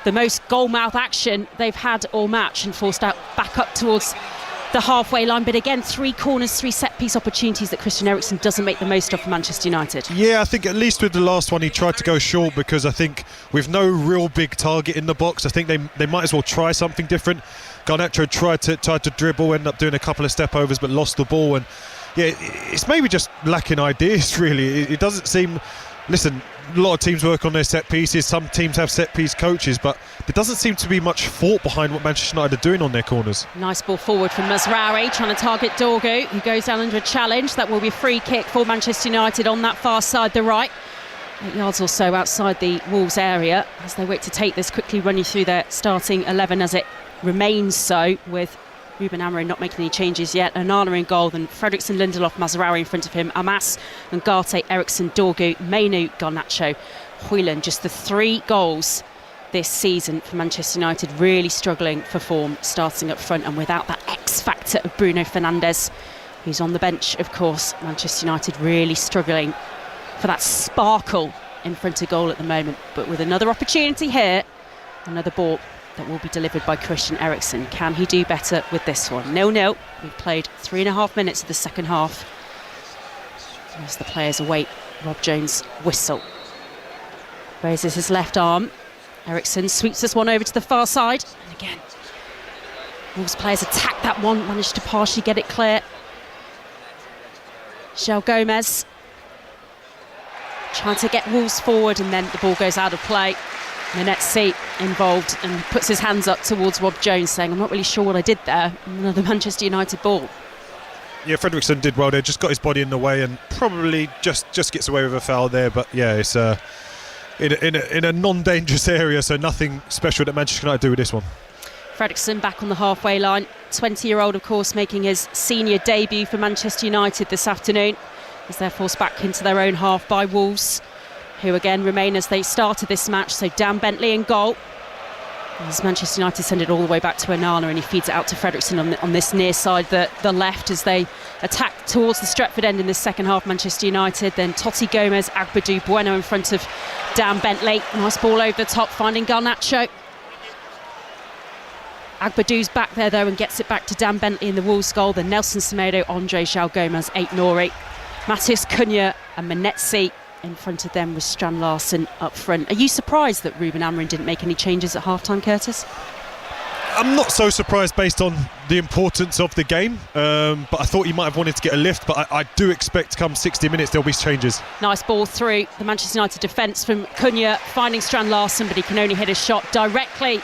the most goal-mouth action they've had all match, and forced out back up towards the halfway line. But again, 3 corners, 3 set-piece opportunities that Christian Eriksen doesn't make the most of for Manchester United. Yeah, I think at least with the last one he tried to go short, because I think with no real big target in the box, I think they might as well try something different. Garnacho tried to dribble, ended up doing a couple of step overs but lost the ball, and yeah, it's maybe just lacking ideas really. It doesn't seem, listen, a lot of teams work on their set pieces, some teams have set piece coaches, but there doesn't seem to be much thought behind what Manchester United are doing on their corners. Nice ball forward from Mazraoui, trying to target Dorgu, who goes down under a challenge. That will be a free kick for Manchester United on that far side, the right, 8 yards or so outside the Wolves area, as they wait to take this. Quickly run you through their starting 11 as it remains so, with Ruben Amorim not making any changes yet. Onana in goal, then Fredrickson, Lindelof, Mazraoui in front of him, Amas, Ngate, Eriksen, Dorgu, Mainoo, Garnacho, Højlund. Just the 3 goals this season for Manchester United, really struggling for form starting up front, and without that X factor of Bruno Fernandes, who's on the bench of course. Manchester United really struggling for that sparkle in front of goal at the moment, but with another opportunity here, another ball that will be delivered by Christian Eriksen. Can he do better with this one? 0-0. We've played 3.5 minutes of the second half as the players await Rob Jones' whistle. Raises his left arm. Eriksen sweeps this one over to the far side, and again Wolves players attack that one, managed to partially get it clear. João Gomez trying to get Wolves forward, and then the ball goes out of play. Menezes involved and puts his hands up towards Rob Jones, saying, I'm not really sure what I did there. Another Manchester United ball. Yeah, Fredrickson did well there, just got his body in the way and probably just gets away with a foul there, but yeah, it's in a non-dangerous area, so nothing special that Manchester United do with this one. Fredrickson back on the halfway line, 20-year-old of course, making his senior debut for Manchester United this afternoon, as they're forced back into their own half by Wolves, who again remain as they started this match. So Dan Bentley in goal, as Manchester United send it all the way back to Onana, and he feeds it out to Fredrickson on this near side, the left, as they attack towards the Stretford end in this second half. Manchester United, then Totti, Gomez, Agbadou, Bueno in front of Dan Bentley. Nice ball over the top, finding Garnacho. Agbadou's back there though and gets it back to Dan Bentley in the Wolves goal. Then Nelson Semedo, Andre, João Gomez, Aït-Nouri, Matheus Cunha and Menezes. In front of them was Strand Larsen up front. Are you surprised that Ruben Amorim didn't make any changes at half-time, Curtis? I'm not so surprised based on the importance of the game, but I thought he might have wanted to get a lift, but I do expect come 60 minutes there'll be changes. Nice ball through the Manchester United defence from Cunha, finding Strand Larsen, but he can only hit a shot directly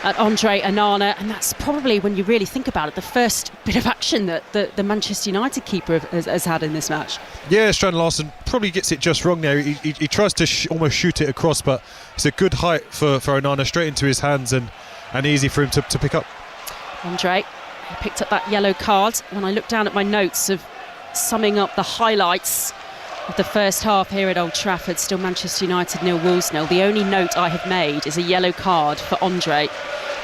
at Andre Onana, and that's probably, when you really think about it, the first bit of action that the Manchester United keeper has had in this match. Yeah, Strand Larsen probably gets it just wrong there. He tries to almost shoot it across, but it's a good height for Onana, straight into his hands, and easy for him to pick up. Andre, he picked up that yellow card. When I look down at my notes of summing up the highlights of the first half here at Old Trafford. Still Manchester United 0, Wolves 0. The only note I have made is a yellow card for Andre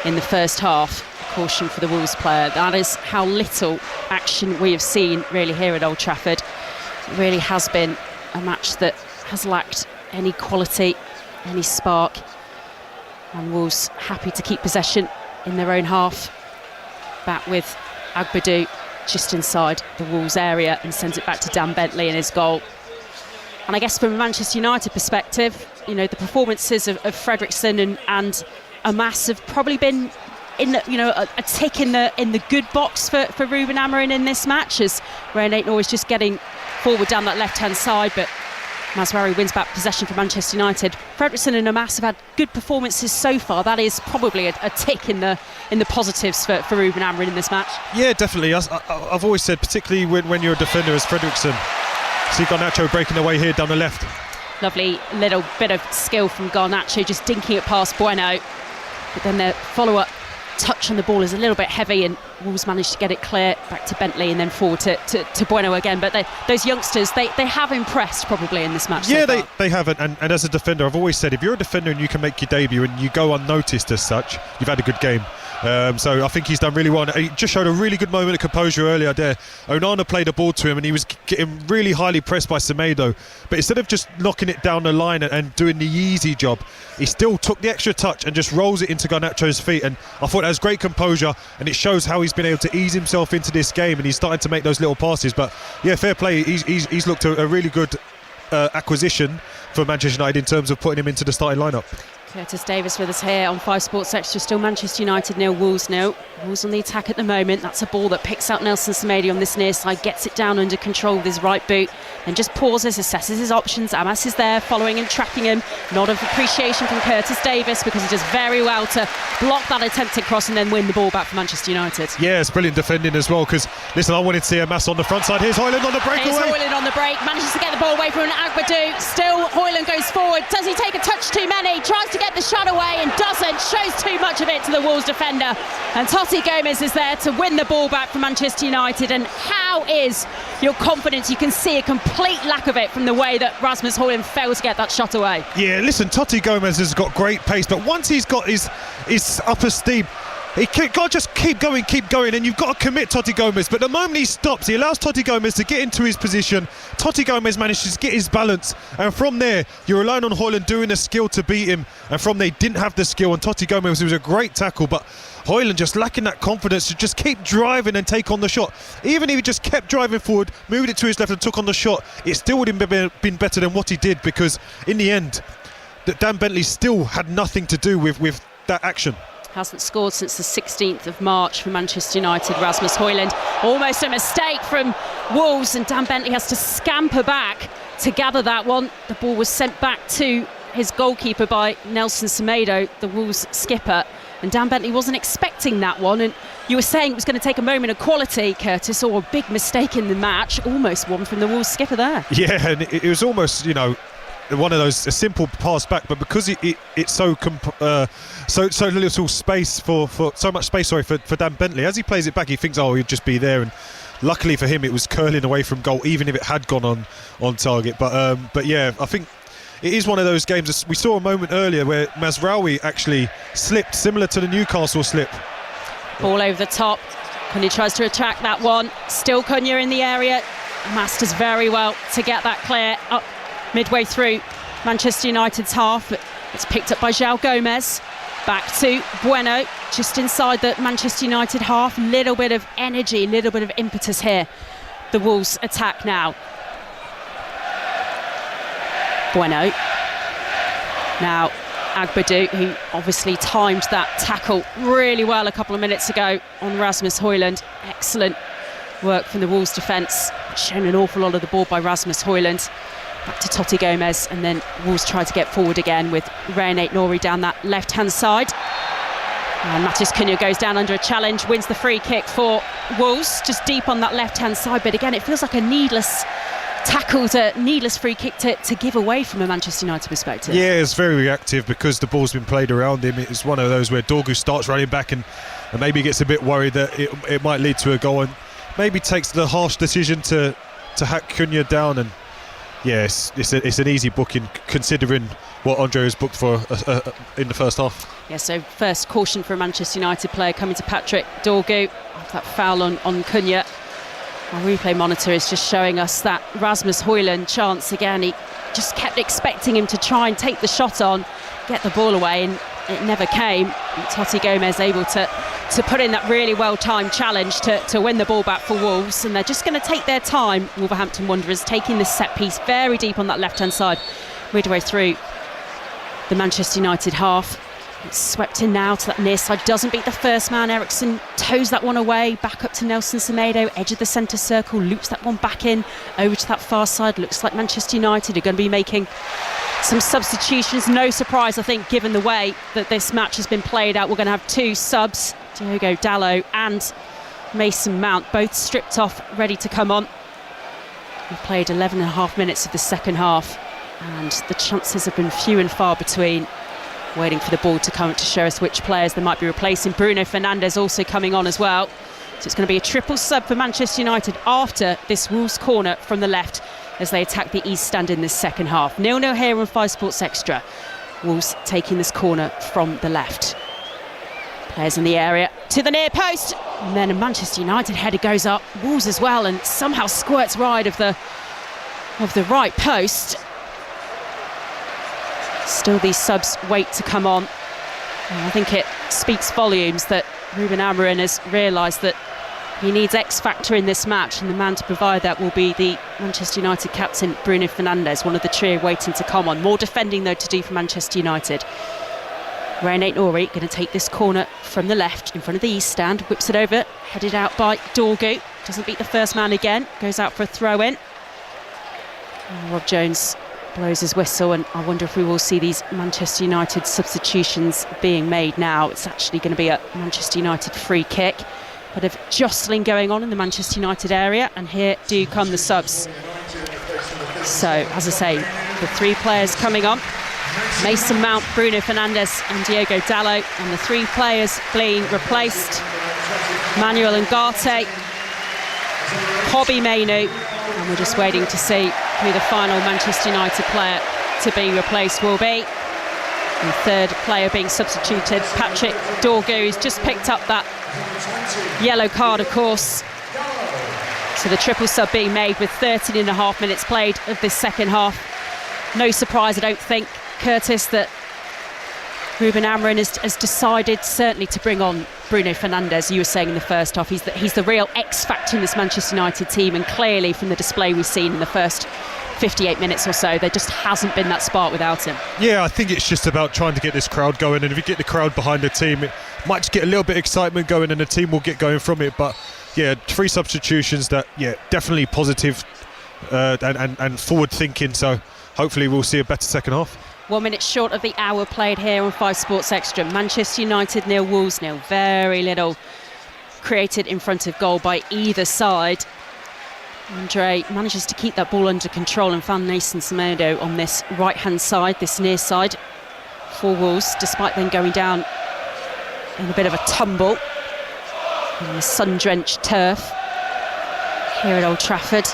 in the first half. Caution for the Wolves player. That is how little action we have seen really here at Old Trafford. It really has been a match that has lacked any quality, any spark. And Wolves happy to keep possession in their own half. Back with Agbadou just inside the Wolves area and sends it back to Dan Bentley in his goal. And I guess from a Manchester United perspective, you know, the performances of Fredrickson and Amas have probably been in, you know, a tick in the good box for Ruben Amorim in this match, as Ryan Aitnor is just getting forward down that left-hand side, but Mazraoui wins back possession for Manchester United. Fredrickson and Amas have had good performances so far. That is probably a tick in the positives for Ruben Amorim in this match. Yeah, definitely. I've always said, particularly when you're a defender as Fredrickson, see Garnacho breaking away here down the left. Lovely little bit of skill from Garnacho, just dinking it past Bueno. But then the follow-up touch on the ball is a little bit heavy, and Wolves managed to get it clear back to Bentley and then forward to Bueno again. But those youngsters, they have impressed probably in this match. Yeah, so they haven't. And as a defender, I've always said, if you're a defender and you can make your debut and you go unnoticed as such, you've had a good game. So I think he's done really well. He just showed a really good moment of composure earlier there. Onana played a ball to him and he was getting really highly pressed by Semedo, but instead of just knocking it down the line and doing the easy job, he still took the extra touch and just rolls it into Garnacho's feet. And I thought that was great composure, and it shows how he's been able to ease himself into this game, and he's starting to make those little passes. But yeah, fair play. He's looked a really good acquisition for Manchester United in terms of putting him into the starting lineup. Curtis Davis with us here on 5 Sports Extra. Still Manchester United 0, Wolves 0. Wolves on the attack at the moment. That's a ball that picks out Nelson Semedo on this near side, gets it down under control with his right boot, then just pauses, assesses his options. Amas is there following and tracking him. Nod of appreciation from Curtis Davis, because he does very well to block that attempted cross and then win the ball back for Manchester United. Yeah, it's brilliant defending as well, because listen, I wanted to see Amas on the front side. Here's Højlund on the breakaway. Here's Højlund on the break, manages to get the ball away from Agbadou. Still Højlund goes forward. Does he take a touch too many? Tries to get the shot away and doesn't. Shows too much of it to the Wolves defender, and Totti Gomez is there to win the ball back for Manchester United. And how is your confidence? You can see a complete lack of it from the way that Rasmus Højlund failed to get that shot away. Yeah, listen, Totti Gomez has got great pace, but once he's got his upper steam, he can't just keep going, and you've got to commit Totti Gomez. But the moment he stops, he allows Totti Gomez to get into his position. Totti Gomez manages to get his balance, and from there, you're relying on Højlund doing the skill to beat him. And from there, he didn't have the skill, and Totti Gomez, it was a great tackle, but Højlund just lacking that confidence to just keep driving and take on the shot. Even if he just kept driving forward, moved it to his left and took on the shot, it still would have been better than what he did, because in the end, Dan Bentley still had nothing to do with that action. Hasn't scored since the 16th of March for Manchester United, Rasmus Højlund. Almost a mistake from Wolves, and Dan Bentley has to scamper back to gather that one. The ball was sent back to his goalkeeper by Nelson Semedo, the Wolves skipper, and Dan Bentley wasn't expecting that one. And you were saying it was going to take a moment of quality, Curtis, or a big mistake in the match. Almost one from the Wolves skipper there. Yeah, and it was almost, you know, one of those, a simple pass back, but because it's so little space for so much space, for Dan Bentley, as he plays it back, he thinks, oh, he'd just be there, and luckily for him, it was curling away from goal, even if it had gone on target. But yeah, I think it is one of those games. We saw a moment earlier where Mazraoui actually slipped, similar to the Newcastle slip. Ball over the top. Cunha tries to attack that one. Still Cunha in the area. Masters very well to get that clear up midway through Manchester United's half. It's picked up by João Gomez. Back to Bueno, just inside the Manchester United half. Little bit of energy, little bit of impetus here. The Wolves attack now. Bueno. Now Agbadou, who obviously timed that tackle really well a couple of minutes ago on Rasmus Højlund. Excellent work from the Wolves defence. Shown an awful lot of the ball by Rasmus Højlund. Back to Totti Gomez, and then Wolves try to get forward again with Ryan Aitnor down that left-hand side. And Matheus Cunha goes down under a challenge, wins the free kick for Wolves, just deep on that left-hand side. But again, it feels like a needless tackle, needless free kick to give away from a Manchester United perspective. Yeah, it's very reactive because the ball's been played around him. It's one of those where Dorgu starts running back and maybe gets a bit worried that it might lead to a goal, and maybe takes the harsh decision to hack Cunha down, and yes, it's an easy booking considering what Andre has booked for in the first half. Yeah, so first caution for a Manchester United player coming to Patrick Dorgu. That foul on Cunha. Our replay monitor is just showing us that Rasmus Højlund chance again. He just kept expecting him to try and take the shot on, get the ball away, and it never came. And Totti Gomez able to put in that really well-timed challenge to win the ball back for Wolves, and they're just going to take their time. Wolverhampton Wanderers taking this set piece very deep on that left-hand side, midway through the Manchester United half. It's swept in now to that near side, doesn't beat the first man. Eriksson toes that one away, back up to Nelson Semedo, edge of the centre circle, loops that one back in, over to that far side. Looks like Manchester United are going to be making some substitutions. No surprise, I think, given the way that this match has been played out. We're going to have two subs, Diogo Dalot and Mason Mount, both stripped off, ready to come on. We've played 11 and a half minutes of the second half, and the chances have been few and far between. Waiting for the ball to come to show us which players they might be replacing. Bruno Fernandes also coming on as well. So it's going to be a triple sub for Manchester United after this Wolves corner from the left as they attack the East Stand in this second half. 0-0 here on 5 Sports Extra. Wolves taking this corner from the left. Players in the area to the near post, and then a Manchester United header goes up. Wolves as well, and somehow squirts wide of the right post. Still these subs wait to come on. And I think it speaks volumes that Ruben Amorim has realised that he needs X factor in this match, and the man to provide that will be the Manchester United captain Bruno Fernandes, one of the trio waiting to come on. More defending though to do for Manchester United. René Nori going to take this corner from the left in front of the East Stand, whips it over, headed out by Dorgu, doesn't beat the first man again, goes out for a throw in. And Rob Jones blows his whistle, and I wonder if we will see these Manchester United substitutions being made now. It's actually going to be a Manchester United free kick. Bit of jostling going on in the Manchester United area, and here do come the subs. So, as I say, the three players coming on: Mason Mount, Bruno Fernandes and Diogo Dalot, and the three players being replaced: Manuel Ugarte, Kobbie Mainoo, and we're just waiting to see who the final Manchester United player to be replaced will be. The third player being substituted, Patrick Dorgu, who's just picked up that yellow card, of course. So the triple sub being made with 13 and a half minutes played of this second half. No surprise, I don't think, Curtis, that Ruben Amorim has decided certainly to bring on Bruno Fernandes. You were saying in the first half, he's the real X factor in this Manchester United team, and clearly from the display we've seen in the first 58 minutes or so, there just hasn't been that spark without him. Yeah, I think it's just about trying to get this crowd going, and if you get the crowd behind the team, it might just get a little bit of excitement going, and the team will get going from it. But yeah, 3 substitutions that, yeah, definitely positive and forward thinking, so hopefully we'll see a better second half. 1 minute short of the hour played here on 5 Sports Extra. Manchester United 0, Wolves 0. Very little created in front of goal by either side. Andre manages to keep that ball under control and found Nelson Semedo on this right-hand side, this near side for Wolves, despite them going down in a bit of a tumble on the sun-drenched turf here at Old Trafford.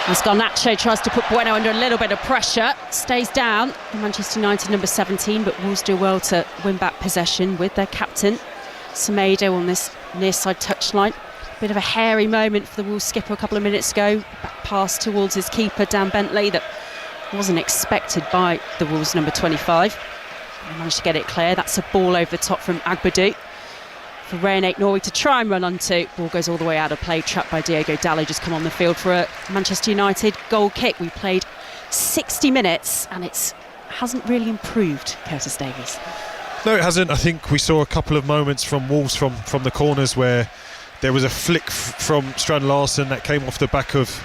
As Garnacho tries to put Bueno under a little bit of pressure, stays down, the Manchester United number 17, but Wolves do well to win back possession with their captain Semedo on this near side touchline. Bit of a hairy moment for the Wolves skipper a couple of minutes ago, back pass towards his keeper Dan Bentley that wasn't expected by the Wolves number 25. They managed to get it clear. That's a ball over the top from Agbadou for René Nori to try and run onto. Ball goes all the way out of play, trapped by Diogo Dalot, just come on the field for a Manchester United goal kick. We played 60 minutes and it hasn't really improved, Curtis Davies. No, it hasn't. I think we saw a couple of moments from Wolves from the corners where there was a flick from Strand Larsen that came off the back of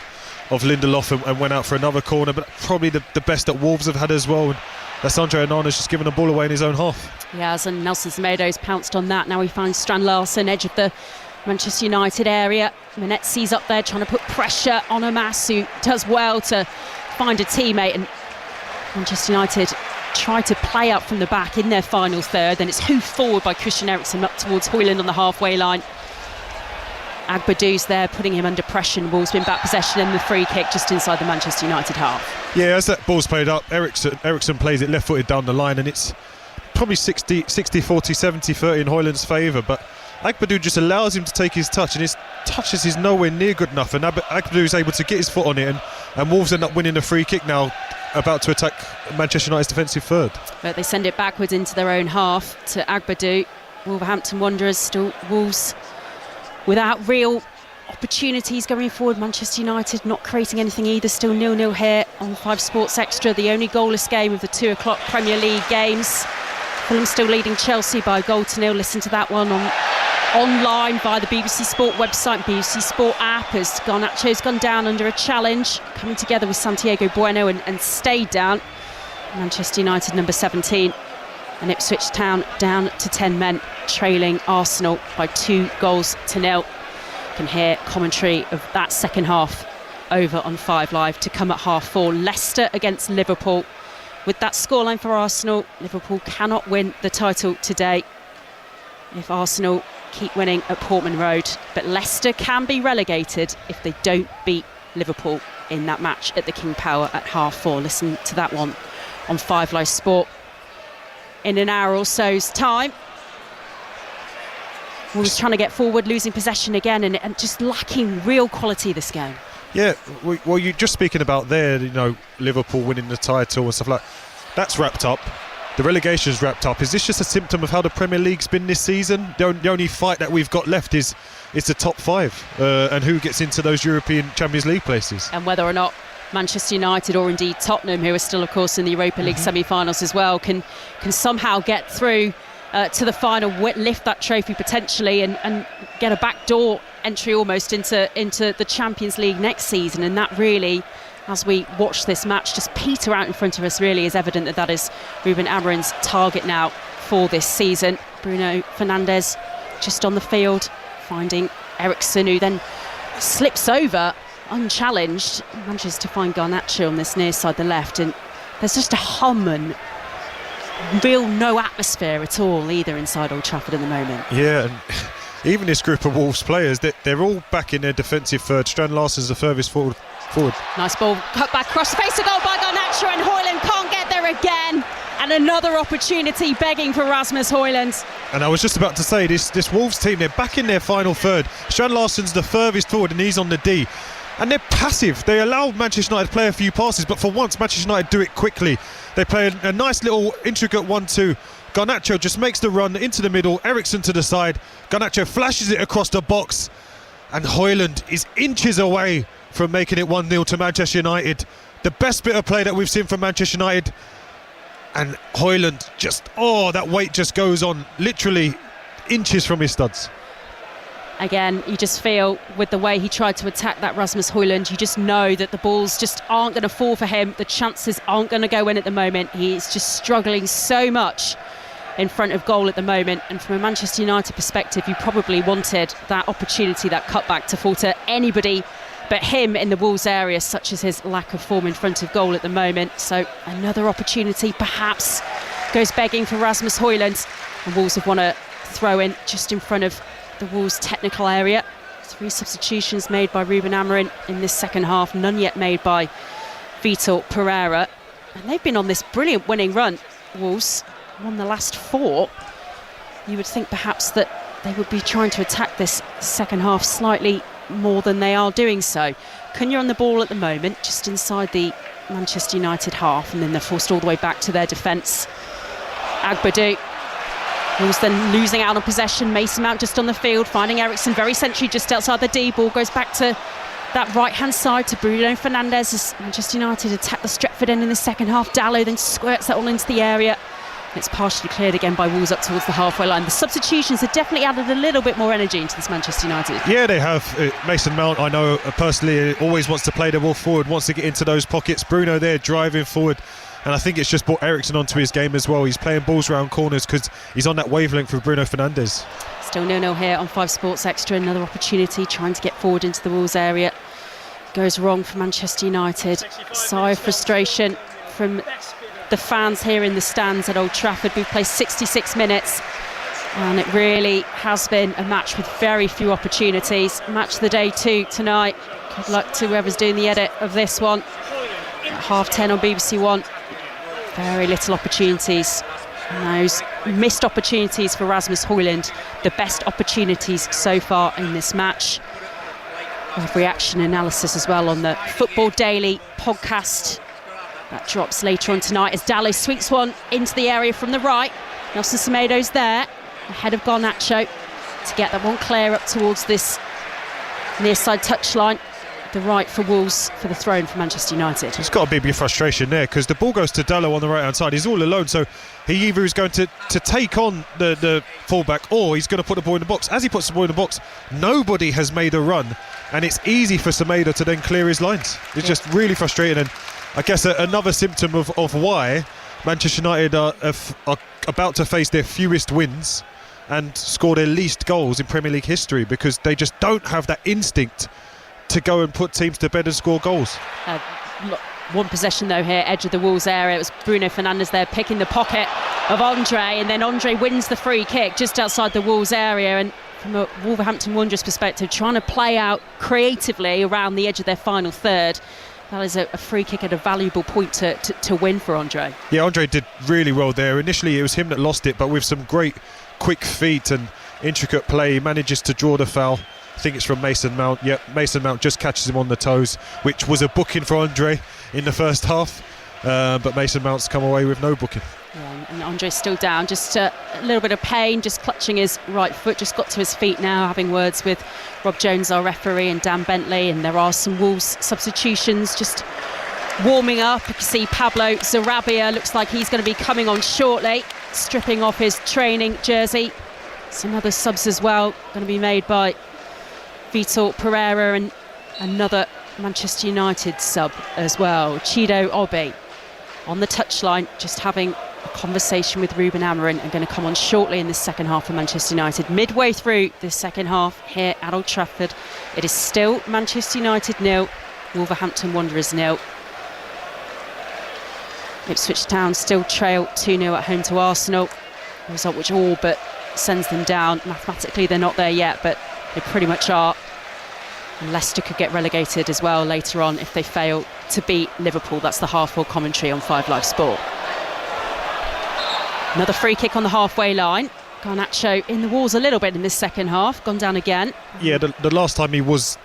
Lindelof and went out for another corner, but probably the best that Wolves have had as well. And that's Andre Onana's just given the ball away in his own half. Yes, and Nelson Semedo's pounced on that. Now he finds Strand Larsen, edge of the Manchester United area. Menetzi's up there trying to put pressure on Hamas, who does well to find a teammate, and Manchester United try to play up from the back in their final third. Then it's hoofed forward by Christian Eriksen up towards Højlund on the halfway line. Agbadou's there putting him under pressure. Wolves been back possession and the free kick just inside the Manchester United half. Yeah, as that ball's played up, Eriksson plays it left-footed down the line, and it's probably 60, 40, 70, 30 in Højlund's favour, but Agbadou just allows him to take his touch, and his touches is nowhere near good enough, and Agbadou is able to get his foot on it, and Wolves end up winning a free kick now, about to attack Manchester United's defensive third. But they send it backwards into their own half to Agbadou. Wolverhampton Wanderers still Wolves without real opportunities going forward. Manchester United not creating anything either, still 0-0 here on 5 Sports Extra, the only goalless game of the 2 o'clock Premier League games. Fulham still leading Chelsea by 1-0. Listen to that one online via the BBC Sport website, BBC Sport app, as Garnacho's gone down under a challenge, coming together with Santiago Bueno and stayed down. Manchester United number 17 and Ipswich Town down to 10 men, trailing Arsenal by 2-0. You can hear commentary of that second half over on 5 Live to come at 4:30. Leicester against Liverpool. With that scoreline for Arsenal, Liverpool cannot win the title today if Arsenal keep winning at Portman Road. But Leicester can be relegated if they don't beat Liverpool in that match at the King Power at 4:30. Listen to that one on 5 Live Sport in an hour or so's time. Wolves trying to get forward, losing possession again, and just lacking real quality this game. Yeah, well, you're just speaking about there, Liverpool winning the title and stuff like that. That's wrapped up. The relegation's wrapped up. Is this just a symptom of how the Premier League's been this season? The only fight that we've got left is the top 5 and who gets into those European Champions League places. And whether or not Manchester United or indeed Tottenham, who are still, of course, in the Europa League semi-finals as well, can somehow get through to the final, lift that trophy potentially and get a backdoor entry almost into the Champions League next season. And that really, as we watch this match just peter out in front of us, really is evident that is Ruben Amorim's target now for this season. Bruno Fernandes just on the field, finding Eriksson, who then slips over unchallenged, manages to find Garnacho on this near side, the left, and there's just a hum and real no atmosphere at all either inside Old Trafford at the moment. Yeah, and even this group of Wolves players, they're all back in their defensive third. Strand Larsen's the furthest forward. Nice ball, cut back across the face of goal by Garnacho, and Højlund can't get there again. And another opportunity begging for Rasmus Højlund. And I was just about to say, this Wolves team, they're back in their final third. Strand Larsen's the furthest forward and he's on the D. And they're passive. They allow Manchester United to play a few passes, but for once Manchester United do it quickly. They play a nice little intricate 1-2. Garnacho just makes the run into the middle, Eriksson to the side, Garnacho flashes it across the box, and Højlund is inches away from making it 1-0 to Manchester United. The best bit of play that we've seen from Manchester United, and Højlund just, that weight just goes on literally inches from his studs. Again, you just feel with the way he tried to attack that Rasmus Højlund, you just know that the balls just aren't going to fall for him. The chances aren't going to go in at the moment. He's just struggling so much in front of goal at the moment. And from a Manchester United perspective, you probably wanted that opportunity, that cutback, to fall to anybody but him in the Wolves area, such as his lack of form in front of goal at the moment. So another opportunity perhaps goes begging for Rasmus Højlund. And Wolves have won a throw in just in front of the Wolves' technical area. 3 substitutions made by Ruben Amorim in this second half, none yet made by Vitor Pereira. And they've been on this brilliant winning run. Wolves won the last 4. You would think perhaps that they would be trying to attack this second half slightly more than they are doing so. Cunha on the ball at the moment, just inside the Manchester United half, and then they're forced all the way back to their defence. Agbadou, Wolves then losing out on possession. Mason Mount just on the field, finding Eriksson very centrally just outside the D. Ball goes back to that right-hand side to Bruno Fernandes as Manchester United attack the Stretford end in the second half. Dalot then squirts that all into the area. It's partially cleared again by Wolves up towards the halfway line. The substitutions have definitely added a little bit more energy into this Manchester United. Yeah, they have. Mason Mount, I know personally, always wants to play the ball forward, wants to get into those pockets. Bruno there driving forward. And I think it's just brought Eriksson onto his game as well. He's playing balls around corners because he's on that wavelength with Bruno Fernandes. Still 0-0 here on 5 Sports Extra. Another opportunity trying to get forward into the Wolves area. Goes wrong for Manchester United. Sigh of frustration from the fans here in the stands at Old Trafford. We've played 66 minutes. And it really has been a match with very few opportunities. Match of the day too tonight. Good luck to whoever's doing the edit of this one. At 10:30 on BBC One. Very little opportunities. And those missed opportunities for Rasmus Højlund, the best opportunities so far in this match. We have reaction analysis as well on the Football Daily podcast. That drops later on tonight as Dallo sweeps one into the area from the right. Nelson Semedo's there, ahead of Garnacho, to get that one clear up towards this near side touchline. The right for Wolves for the throw-in for Manchester United. It's got to be a bit of frustration there because the ball goes to Dallo on the right-hand side. He's all alone, so he either is going to take on the fullback or he's going to put the ball in the box. As he puts the ball in the box, nobody has made a run, and it's easy for Semedo to then clear his lines. It's just really frustrating, and I guess another symptom of why Manchester United are about to face their fewest wins and score their least goals in Premier League history, because they just don't have that instinct to go and put teams to bed and score goals. One possession though here, edge of the Wolves area. It was Bruno Fernandes there picking the pocket of Andre, and then Andre wins the free kick just outside the Wolves area. And from a Wolverhampton Wanderers perspective, trying to play out creatively around the edge of their final third. That is a free kick at a valuable point to win for Andre. Yeah, Andre did really well there. Initially it was him that lost it, but with some great quick feet and intricate play, he manages to draw the foul. I think it's from Mason Mount. Yep, Mason Mount just catches him on the toes, which was a booking for Andre in the first half. But Mason Mount's come away with no booking. Yeah, and Andre's still down, just a little bit of pain, just clutching his right foot, just got to his feet now, having words with Rob Jones, our referee, and Dan Bentley. And there are some Wolves substitutions just warming up. You can see Pablo Sarabia, looks like he's going to be coming on shortly, stripping off his training jersey. Some other subs as well going to be made by Vitor Pereira and another Manchester United sub as well. Chido Obi on the touchline, just having a conversation with Ruben Amorim, and going to come on shortly in the second half for Manchester United. Midway through the second half here at Old Trafford, it is still Manchester United 0, Wolverhampton Wanderers 0. Ipswich Town still trail 2-0 at home to Arsenal, a result which all but sends them down. Mathematically they're not there yet, but they pretty much are. And Leicester could get relegated as well later on if they fail to beat Liverpool. That's the half-hour commentary on 5 Live Sport. Another free kick on the halfway line. Garnacho in the walls a little bit in this second half, gone down again. Yeah, the last time he was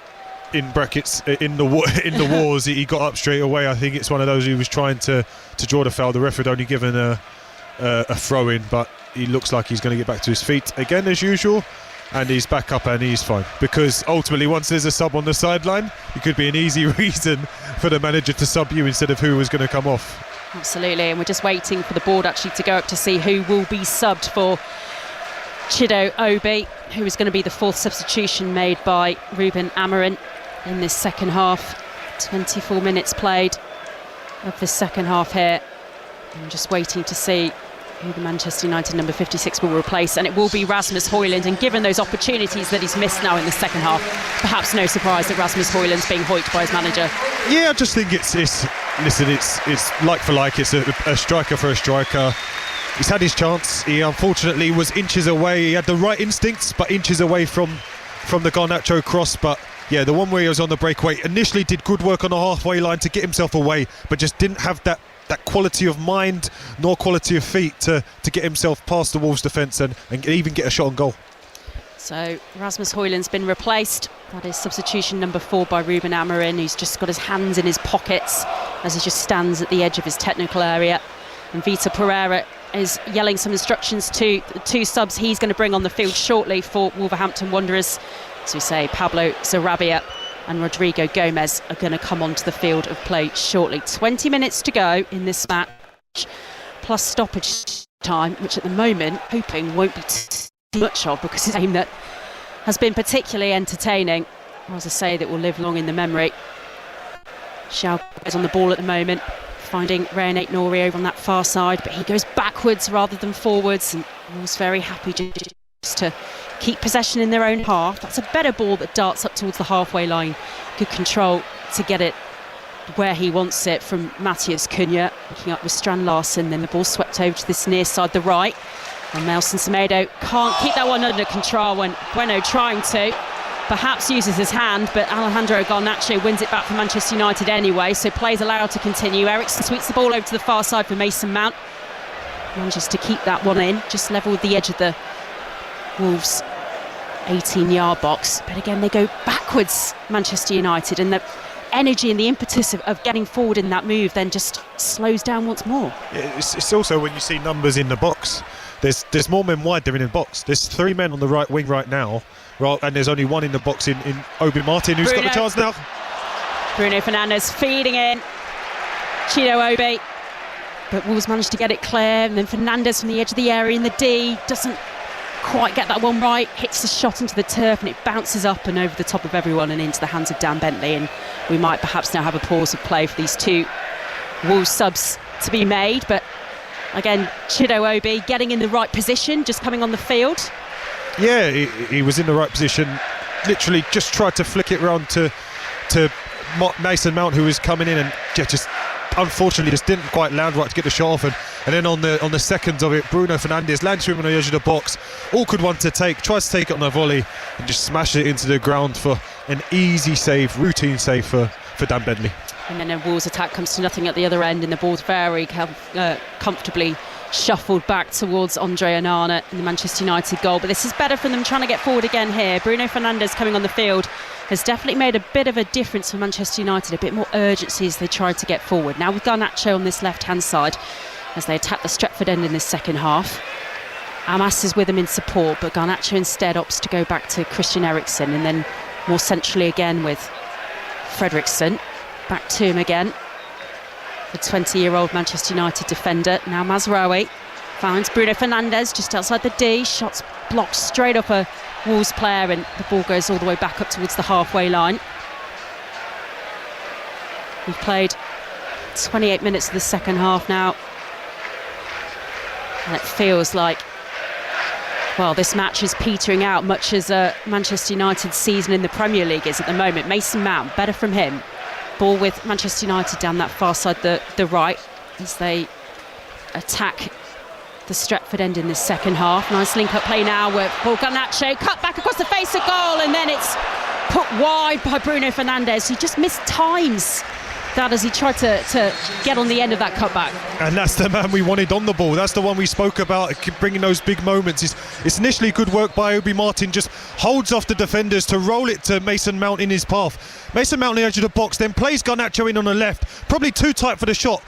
in brackets in the wars, he got up straight away. I think it's one of those he was trying to draw the foul. The referee had only given a throw in, but he looks like he's going to get back to his feet again as usual. And he's back up and he's fine, because ultimately once there's a sub on the sideline, it could be an easy reason for the manager to sub you instead of who was going to come off. Absolutely, and we're just waiting for the board actually to go up to see who will be subbed for Chido Obi, who is going to be the fourth substitution made by Ruben Amorim in this second half. 24 minutes played of the second half here. I'm just waiting to see who the Manchester United number 56 will replace, and it will be Rasmus Højlund. And given those opportunities that he's missed now in the second half, perhaps no surprise that Rasmus Højlund's being hoiked by his manager. Yeah, I just think it's like for like. It's a striker for a striker. He's had his chance. He unfortunately was inches away. He had the right instincts, but inches away from the Garnacho cross. But yeah, the one where he was on the breakaway initially did good work on the halfway line to get himself away, but just didn't have that quality of mind nor quality of feet to get himself past the Wolves defence and even get a shot on goal. So Rasmus Højlund's been replaced. That is substitution number 4 by Ruben Amorim, who's just got his hands in his pockets as he just stands at the edge of his technical area. And Vitor Pereira is yelling some instructions to the 2 subs he's going to bring on the field shortly for Wolverhampton Wanderers. As we say, Pablo Sarabia and Rodrigo Gomez are going to come onto the field of play shortly. 20 minutes to go in this match, plus stoppage time, which at the moment, hoping won't be too much of, because it's a game that has been particularly entertaining. As I say, that will live long in the memory. Xiao is on the ball at the moment, finding Ryan Aït-Nouri over on that far side, but he goes backwards rather than forwards, and was very happy just to keep possession in their own half. That's a better ball that darts up towards the halfway line. Good control to get it where he wants it from Matthias Cunha, looking up with Strand Larsen. Then the ball swept over to this near side, the right. And Nelson Semedo can't keep that one under control when Bueno trying to. Perhaps uses his hand, but Alejandro Garnacho wins it back for Manchester United anyway, so play's allowed to continue. Ericsson sweeps the ball over to the far side for Mason Mount. Manages to keep that one in, just level with the edge of the Wolves 18-yard box. But again, they go backwards, Manchester United, and the energy and the impetus of getting forward in that move then just slows down once more. Yeah, it's also when you see numbers in the box, there's more men wide than in the box. There's 3 men on the right wing right now, and there's only 1 in the box in Obi Martin, who's got the chance now. Bruno Fernandes feeding in. Chido Obi. But Wolves managed to get it clear, and then Fernandes from the edge of the area in the D doesn't quite get that one right, hits the shot into the turf, and it bounces up and over the top of everyone and into the hands of Dan Bentley. And we might perhaps now have a pause of play for these 2 Wolves subs to be made. But again, Chido Obi getting in the right position, just coming on the field. Yeah, he was in the right position, literally just tried to flick it round to Mason Mount, who was coming in, and just unfortunately just didn't quite land right to get the shot off. And then on the seconds of it, Bruno Fernandes lands him on the edge of the box, awkward one to take, tries to take it on a volley and just smash it into the ground for an easy save, routine save for Dan Bentley. And then a Wolves attack comes to nothing at the other end, and the ball's very comfortably shuffled back towards Andre Onana in the Manchester United goal. But this is better for them trying to get forward again here. Bruno Fernandes coming on the field has definitely made a bit of a difference for Manchester United, a bit more urgency as they try to get forward. Now with Garnacho on this left-hand side as they attack the Stretford end in this second half. Amas is with them in support, but Garnacho instead opts to go back to Christian Eriksen, and then more centrally again with Fredriksson. Back to him again, the 20-year-old Manchester United defender. Now Mazraoui finds Bruno Fernandes just outside the D. Shots blocked straight off a Wolves player, and the ball goes all the way back up towards the halfway line. We've played 28 minutes of the second half now, and it feels like, well, this match is petering out, much as Manchester United's season in the Premier League is at the moment. Mason Mount, better from him. Ball with Manchester United down that far side, the right, as they attack the Stretford end in this second half. Nice link-up play now with Paul Garnacho, cut back across the face of goal, and then it's put wide by Bruno Fernandes. He just missed times that as he tried to get on the end of that cutback. And that's the man we wanted on the ball. That's the one we spoke about, bringing those big moments. It's initially good work by Obi Martin, just holds off the defenders to roll it to Mason Mount in his path. Mason Mount on the edge of the box, then plays Garnacho in on the left, probably too tight for the shot.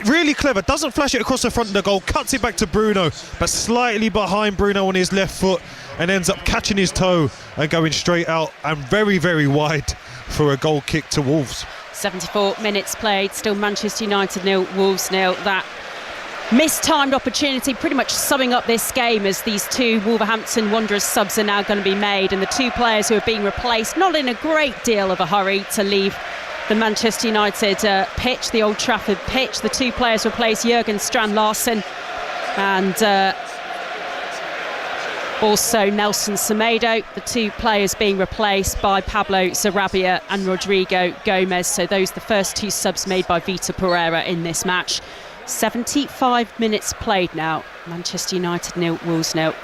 Really clever, doesn't flash it across the front of the goal, cuts it back to Bruno, but slightly behind Bruno on his left foot, and ends up catching his toe and going straight out and very, very wide for a goal kick to Wolves. 74 minutes played, still Manchester United 0, Wolves 0. That mistimed opportunity pretty much summing up this game, as these 2 Wolverhampton Wanderers subs are now going to be made, and the 2 players who are being replaced, not in a great deal of a hurry to leave the Manchester United pitch, the Old Trafford pitch. The 2 players replace Jurgen Strand Larsen and also Nelson Semedo. The 2 players being replaced by Pablo Sarabia and Rodrigo Gomez. So those are the first 2 subs made by Vitor Pereira in this match. 75 minutes played now. Manchester United 0, Wolves 0.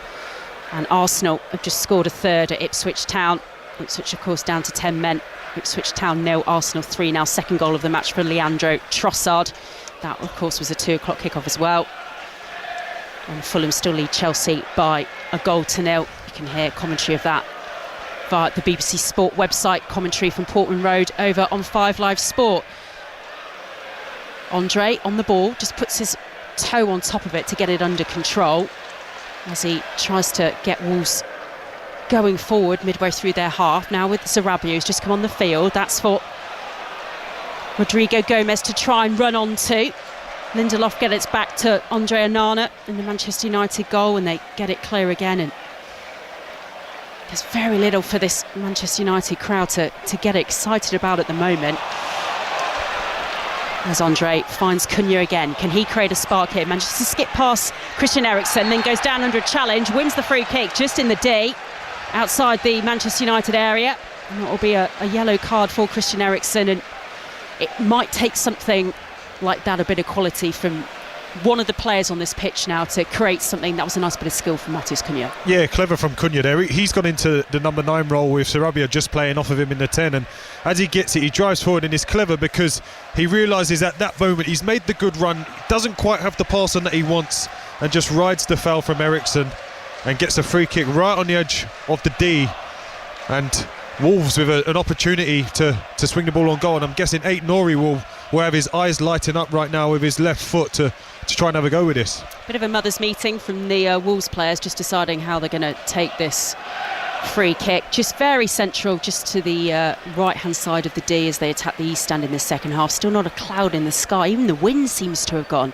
And Arsenal have just scored a third at Ipswich Town. Ipswich, of course, down to 10 men. Ipswich Town 0, Arsenal 3 now. Second goal of the match for Leandro Trossard. That, of course, was a 2 o'clock kickoff as well. And Fulham still lead Chelsea by a goal to 0. You can hear commentary of that via the BBC Sport website, commentary from Portman Road over on 5 Live Sport. Andre on the ball, just puts his toe on top of it to get it under control as he tries to get Wolves going forward midway through their half. Now with Sarabia, who's just come on the field. That's for Rodrigo Gomez to try and run on to. Lindelof gets it back to Andre Onana in the Manchester United goal, and they get it clear again. And there's very little for this Manchester United crowd to get excited about at the moment. As Andre finds Cunha again. Can he create a spark here? Manages to skip past Christian Eriksen, then goes down under a challenge, wins the free kick just in the D, outside the Manchester United area. And that will be a yellow card for Christian Eriksen, and it might take something like that, a bit of quality from one of the players on this pitch now to create something. That was a nice bit of skill from Matheus Cunha. Yeah, clever from Cunha there. He's gone into the number 9 role with Sarabia just playing off of him in the 10, and as he gets it, he drives forward, and is clever because he realises at that moment he's made the good run, doesn't quite have the pass on that he wants, and just rides the foul from Eriksson and gets a free kick right on the edge of the D. And Wolves with an opportunity to swing the ball on goal, and I'm guessing Aït-Nouri will have his eyes lighting up right now with his left foot to try and have a go with this. Bit of a mother's meeting from the Wolves players, just deciding how they're going to take this free kick. Just very central, just to the right hand side of the D as they attack the east stand in the second half. Still not a cloud in the sky, even the wind seems to have gone.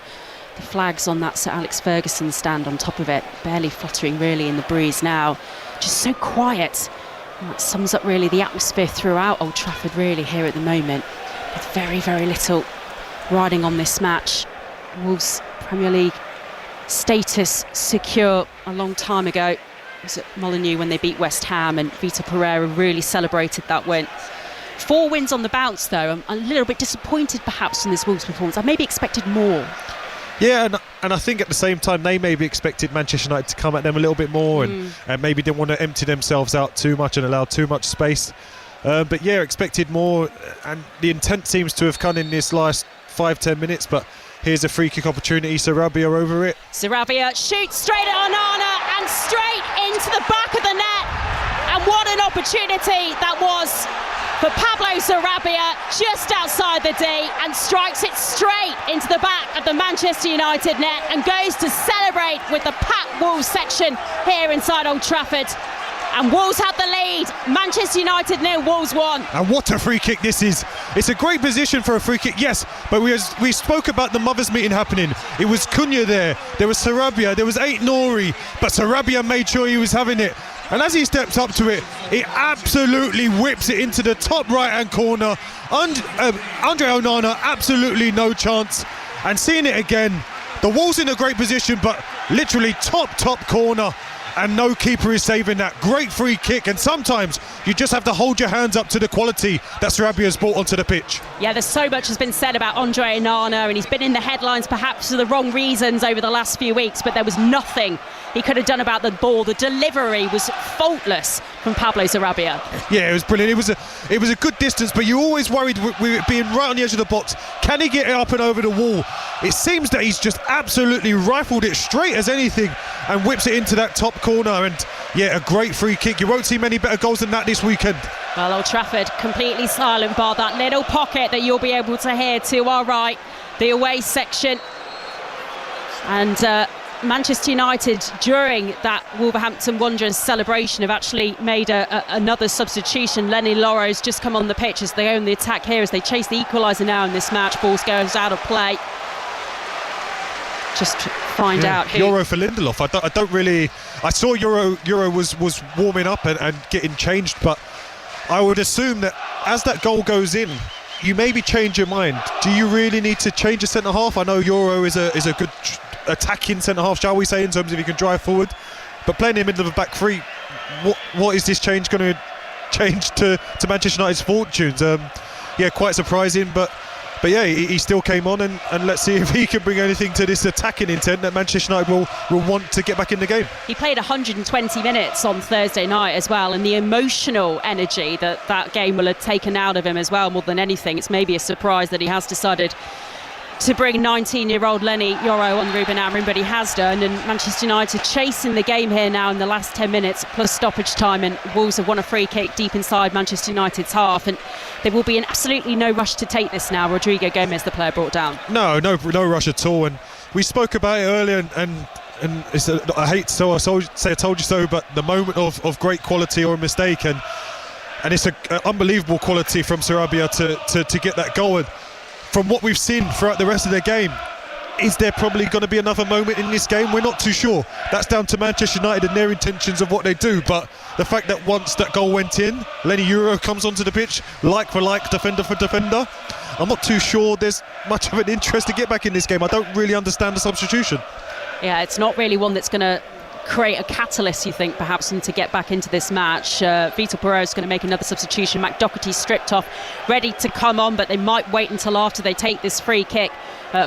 The flags on that Sir Alex Ferguson stand on top of it, barely fluttering really in the breeze now. Just so quiet. And that sums up really the atmosphere throughout Old Trafford really here at the moment, with very, very little riding on this match. Wolves Premier League status secure a long time ago. It was at Molineux when they beat West Ham, and Vitor Pereira really celebrated that win. 4 wins on the bounce though. I'm a little bit disappointed perhaps in this Wolves performance. I maybe expected more. Yeah, and I think at the same time they maybe expected Manchester United to come at them a little bit more and maybe didn't want to empty themselves out too much and allow too much space. But yeah, expected more, and the intent seems to have come in this last 5-10 minutes. But here's a free kick opportunity. Sarabia over it. Sarabia shoots straight at Onana and straight into the back of the net. And what an opportunity that was for Pablo Sarabia, just outside the D, and strikes it straight into the back of the Manchester United net and goes to celebrate with the packed Wolves section here inside Old Trafford. And Wolves had the lead. Manchester United 0, Wolves 1. And what a free kick this is. It's a great position for a free kick, yes, but we spoke about the mothers' meeting happening. It was Cunha there was Sarabia, there was Aït-Nouri, but Sarabia made sure he was having it. And as he steps up to it, he absolutely whips it into the top right-hand corner. Andre Onana, absolutely no chance. And seeing it again, the Wolves in a great position, but literally top corner. And no keeper is saving that. Great free kick, and sometimes you just have to hold your hands up to the quality that Sarabia has brought onto the pitch. Yeah, there's so much has been said about Andre Onana, and he's been in the headlines perhaps for the wrong reasons over the last few weeks, but there was nothing he could have done about the ball. The delivery was faultless from Pablo Sarabia. Yeah, it was brilliant. It was a good distance, but you always worried with it being right on the edge of the box. Can he get it up and over the wall? It seems that he's just absolutely rifled it straight as anything and whips it into that top corner. And yeah, a great free kick. You won't see many better goals than that this weekend. Well, Old Trafford completely silent bar that little pocket that you'll be able to hear to our right, the away section. And Manchester United, during that Wolverhampton Wanderers celebration, have actually made another substitution. Lenny Loro's just come on the pitch as they own the attack here, as they chase the equaliser now in this match. Ball goes out of play. Just find out who. Euro for Lindelof. I don't really. I saw Euro was warming up and getting changed, but I would assume that as that goal goes in, you maybe change your mind. Do you really need to change a centre half? I know Euro is a good attacking centre half, shall we say, in terms of he can drive forward, but playing in the middle of a back three, what is this change going to change to Manchester United's fortunes? Yeah, quite surprising, but yeah, he still came on, and let's see if he can bring anything to this attacking intent that Manchester United will want to get back in the game. He played 120 minutes on Thursday night as well, and the emotional energy that game will have taken out of him as well, more than anything. It's maybe a surprise that he has decided to bring 19-year-old Lenny Yoro on Ruben Amorim, but he has done. And Manchester United chasing the game here now in the last 10 minutes plus stoppage time, and Wolves have won a free kick deep inside Manchester United's half, and there will be absolutely no rush to take this now. Rodrigo Gomez, the player brought down. No rush at all, and we spoke about it earlier, and it's I hate to say I told you so, but the moment of great quality or a mistake, and it's an unbelievable quality from Sarabia to get that goal. And from what we've seen throughout the rest of the game, is there probably going to be another moment in this game? We're not too sure. That's down to Manchester United and their intentions of what they do. But the fact that once that goal went in, Lenny Yoro comes onto the pitch, like for like, defender for defender, I'm not too sure there's much of an interest to get back in this game. I don't really understand the substitution. Yeah, it's not really one that's going to create a catalyst, you think, perhaps, and to get back into this match. Vitor Pereira is going to make another substitution. Matt Doherty stripped off, ready to come on, but they might wait until after they take this free kick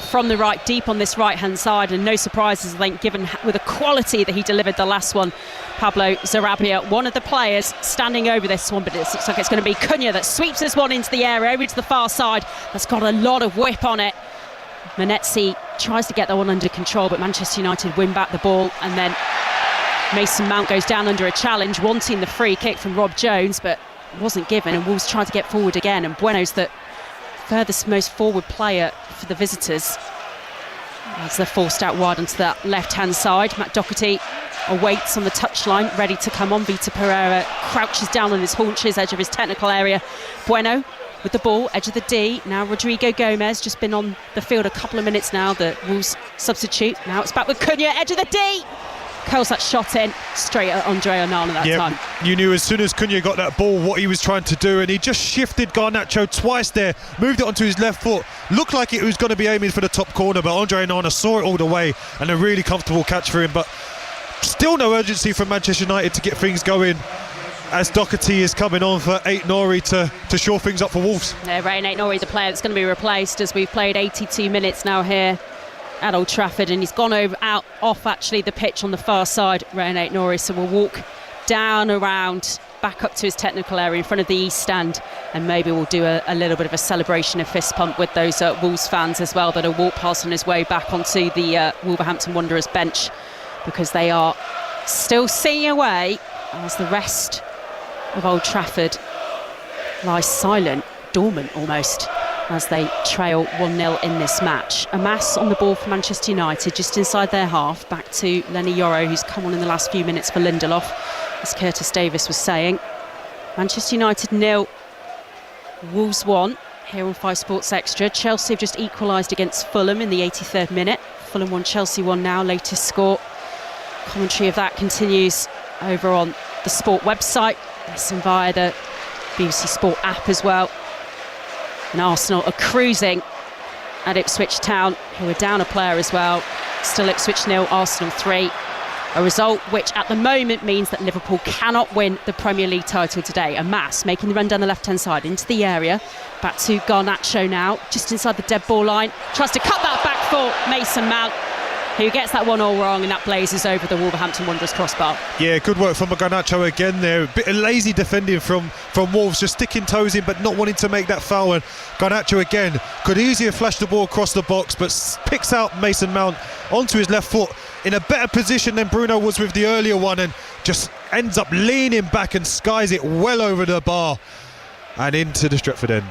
from the right, deep on this right-hand side, and no surprises, I think, given with the quality that he delivered the last one. Pablo Sarabia, one of the players standing over this one, but it looks like it's going to be Cunha that sweeps this one into the air, over to the far side. That's got a lot of whip on it. Manetzi tries to get that one under control, but Manchester United win back the ball, and then Mason Mount goes down under a challenge, wanting the free kick from Rob Jones, but wasn't given, and Wolves tried to get forward again, and Bueno's the furthest most forward player for the visitors as they're forced out wide onto that left-hand side. Matt Doherty awaits on the touchline, ready to come on. Vitor Pereira crouches down on his haunches, edge of his technical area. Bueno with the ball, edge of the D. Now Rodrigo Gomez, just been on the field a couple of minutes now, the Wolves substitute. Now it's back with Cunha, edge of the D. Curls that shot in straight at Andre Onana that time. You knew as soon as Cunha got that ball what he was trying to do, and he just shifted Garnacho twice there, moved it onto his left foot, looked like it was going to be aiming for the top corner, but Andre Onana saw it all the way, and a really comfortable catch for him. But still no urgency from Manchester United to get things going, as Doherty is coming on for Ait-Nouri to shore things up for Wolves. Yeah, Ryan Ait-Nouri, the player that's going to be replaced, as we've played 82 minutes now here at Old Trafford, and he's gone off actually the pitch on the far side, Ryan Ait-Nouri, so we'll walk down around back up to his technical area in front of the East Stand, and maybe we'll do a little bit of a celebration, a fist pump with those Wolves fans as well that are walk past on his way back onto the Wolverhampton Wanderers bench, because they are still singing away as the rest of Old Trafford lies silent, dormant almost, as they trail 1-0 in this match. Amas on the ball for Manchester United, just inside their half, back to Lenny Yoro, who's come on in the last few minutes for Lindelof, as Curtis Davis was saying. Manchester United 0, Wolves 1, here on 5 Sports Extra. Chelsea have just equalised against Fulham in the 83rd minute. Fulham 1, Chelsea 1 now, latest score. Commentary of that continues over on the Sport website. Listen via the BBC Sport app as well. And Arsenal are cruising at Ipswich Town, who are down a player as well. Still Ipswich 0, Arsenal 3. A result which at the moment means that Liverpool cannot win the Premier League title today. Amas making the run down the left-hand side into the area. Back to Garnacho now, just inside the dead ball line. Tries to cut that back for Mason Mount, who gets that one all wrong, and that blazes over the Wolverhampton Wanderers crossbar. Yeah, good work from Garnacho again there. A bit of lazy defending from Wolves, just sticking toes in but not wanting to make that foul. And Garnacho again could easily have flashed the ball across the box, but picks out Mason Mount onto his left foot in a better position than Bruno was with the earlier one, and just ends up leaning back and skies it well over the bar and into the Stretford end.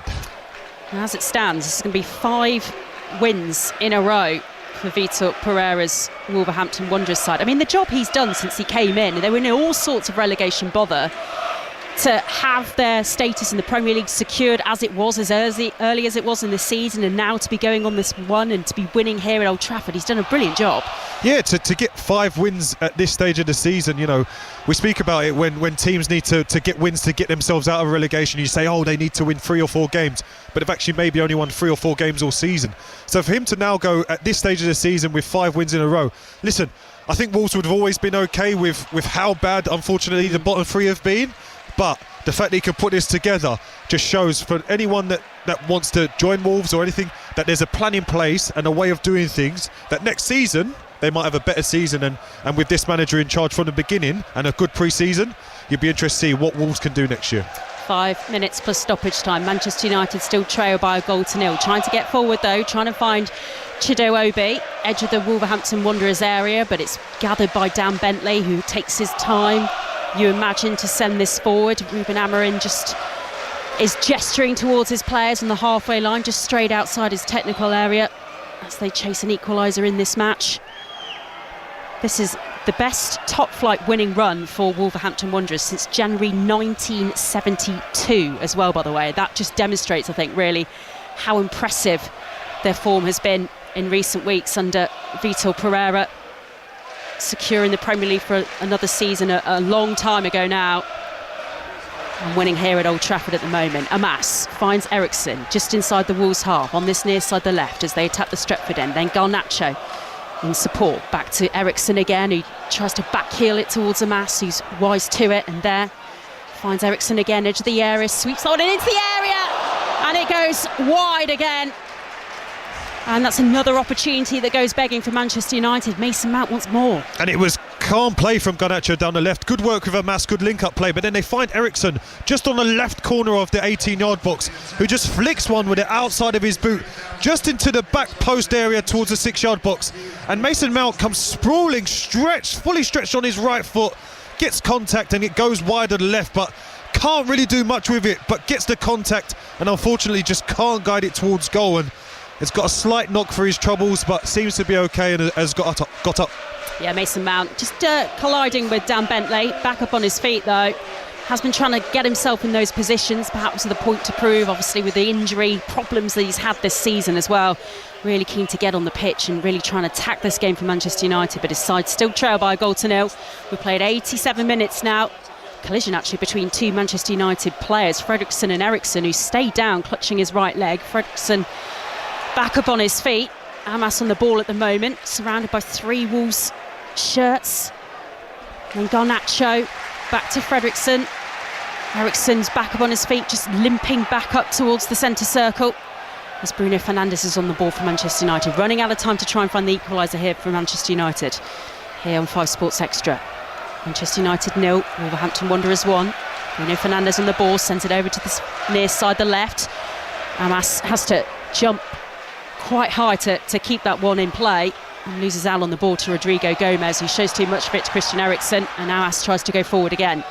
And as it stands, this is going to be 5 wins in a row for Vitor Pereira's Wolverhampton Wanderers side. I mean, the job he's done since he came in, they were in all sorts of relegation bother, to have their status in the Premier League secured as it was, as early as it was in the season, and now to be going on this one and to be winning here at Old Trafford. He's done a brilliant job. Yeah, to get 5 wins at this stage of the season, you know, we speak about it when teams need to get wins to get themselves out of relegation. You say, oh, they need to win 3 or 4 games, but they've actually maybe only won 3 or 4 games all season. So for him to now go at this stage of the season with 5 wins in a row, listen, I think Wolves would have always been okay with how bad, unfortunately, the bottom 3 have been. But the fact that he can put this together just shows for anyone that wants to join Wolves or anything, that there's a plan in place and a way of doing things, that next season they might have a better season, and with this manager in charge from the beginning and a good pre-season, you'd be interested to see what Wolves can do next year. 5 minutes plus stoppage time. Manchester United still trail by a goal to nil. Trying to get forward though, trying to find Chido Obi, edge of the Wolverhampton Wanderers area, but it's gathered by Dan Bentley, who takes his time, you imagine, to send this forward. Ruben Amorim just is gesturing towards his players on the halfway line, just straight outside his technical area, as they chase an equaliser in this match. This is the best top-flight winning run for Wolverhampton Wanderers since January 1972 as well, by the way. That just demonstrates, I think, really how impressive their form has been in recent weeks under Vitor Pereira, securing the Premier League for another season a long time ago now, and winning here at Old Trafford at the moment. Amas finds Eriksson just inside the Wolves half on this near side the left as they attack the Stretford end. Then Garnacho in support. Back to Eriksson again, who tries to backheel it towards Amas, who's wise to it, and there finds Eriksson again, edge of the area, sweeps on into the area, and it goes wide again. And that's another opportunity that goes begging for Manchester United. Mason Mount wants more. And it was calm play from Garnacho down the left. Good work with Amas, good link-up play. But then they find Eriksson just on the left corner of the 18-yard box, who just flicks one with it outside of his boot, just into the back post area towards the 6-yard box. And Mason Mount comes sprawling, fully stretched on his right foot, gets contact, and it goes wide to the left, but can't really do much with it, but gets the contact, and unfortunately just can't guide it towards goal. And it's got a slight knock for his troubles, but seems to be okay and has got up. Yeah, Mason Mount just colliding with Dan Bentley. Back up on his feet, though. Has been trying to get himself in those positions, perhaps with a point to prove, obviously with the injury problems that he's had this season as well. Really keen to get on the pitch and really trying to attack this game for Manchester United, but his side still trail by a goal to nil. We've played 87 minutes now. Collision actually between two Manchester United players, Fredriksson and Eriksson, who stayed down clutching his right leg. Fredriksson back up on his feet. Amas on the ball at the moment, surrounded by 3 Wolves shirts. And Garnacho back to Fredriksson. Eriksson's back up on his feet, just limping back up towards the centre circle. As Bruno Fernandes is on the ball for Manchester United, running out of time to try and find the equaliser here for Manchester United. Here on 5 Sports Extra. Manchester United 0, Wolverhampton Wanderers 1. Bruno Fernandes on the ball, sent it over to the near side, the left. Amas has to jump quite high to keep that one in play, and loses out on the ball to Rodrigo Gomez, who shows too much fit to Christian Eriksen, and now Amas tries to go forward again.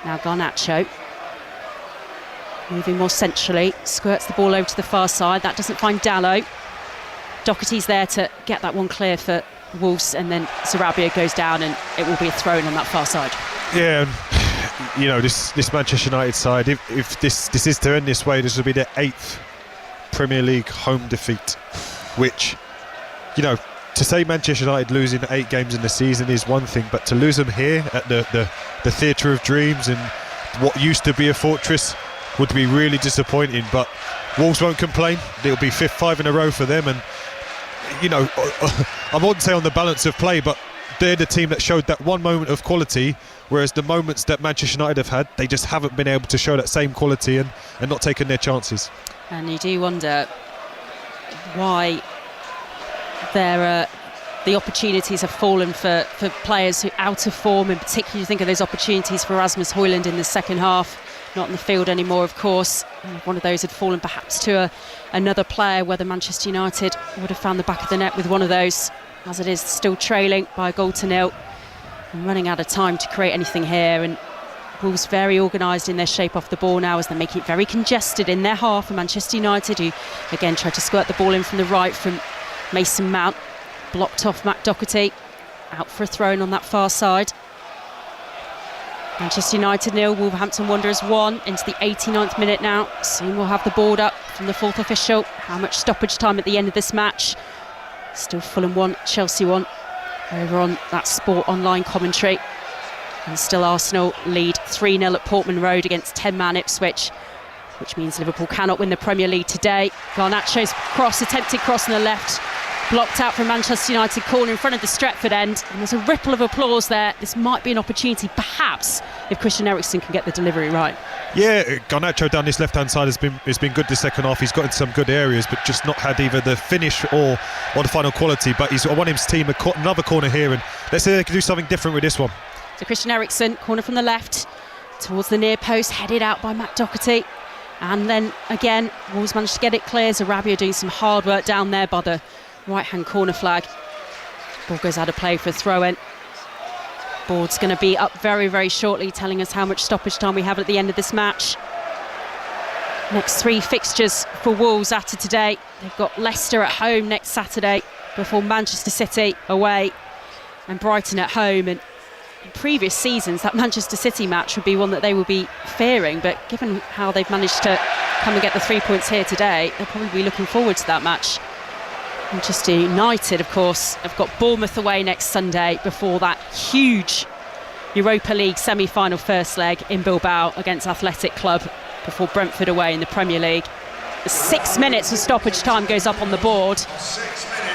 Now Garnacho moving more centrally, squirts the ball over to the far side. That doesn't find Dalot. Doherty's there to get that one clear for Wolves, and then Sarabia goes down, and it will be a throw-in on that far side. Yeah, you know, this Manchester United side, if this is to end this way, this will be their 8th Premier League home defeat, which, you know, to say Manchester United losing 8 games in the season is one thing, but to lose them here at the Theatre of Dreams and what used to be a fortress would be really disappointing. But Wolves won't complain. It'll be 5 in a row for them, and you know, I wouldn't say on the balance of play, but they're the team that showed that one moment of quality, whereas the moments that Manchester United have had, they just haven't been able to show that same quality and not taken their chances. And you do wonder why the opportunities have fallen for players who out of form. In particular, you think of those opportunities for Rasmus Højlund in the second half, not in the field anymore, of course. And if one of those had fallen perhaps to another player, whether Manchester United would have found the back of the net with one of those. As it is, still trailing by a goal to nil and running out of time to create anything here. And Wolves very organised in their shape off the ball now, as they're making it very congested in their half. And Manchester United, who again tried to squirt the ball in from the right from Mason Mount, blocked off Matt Doherty, out for a throw-in on that far side. Manchester United 0, Wolverhampton Wanderers 1, into the 89th minute now. Soon we'll have the board up from the 4th official. How much stoppage time at the end of this match? Still Fulham 1, Chelsea 1, over on that Sport Online commentary. And still Arsenal lead 3-0 at Portman Road against 10-man Ipswich, which means Liverpool cannot win the Premier League today. Garnacho's attempted cross on the left, blocked out from Manchester United corner in front of the Stretford end, and there's a ripple of applause there. This might be an opportunity, perhaps, if Christian Eriksen can get the delivery right. Yeah, Garnacho down this left-hand side has been good this second half. He's got in some good areas, but just not had either the finish or the final quality. But he's won his team another corner here, and let's see if they can do something different with this one. So Christian Eriksen, corner from the left, towards the near post, headed out by Matt Doherty. And then again, Wolves managed to get it clear. Sarabia doing some hard work down there by the right-hand corner flag. Ball goes out of play for a throw-in. Board's going to be up very, very shortly, telling us how much stoppage time we have at the end of this match. Next 3 fixtures for Wolves after today. They've got Leicester at home next Saturday, before Manchester City away and Brighton at home. And in previous seasons, that Manchester City match would be one that they will be fearing, but given how they've managed to come and get the 3 points here today, they'll probably be looking forward to that match. Manchester United, of course, have got Bournemouth away next Sunday before that huge Europa League semi-final first leg in Bilbao against Athletic Club, before Brentford away in the Premier League. 6 minutes of stoppage time goes up on the board.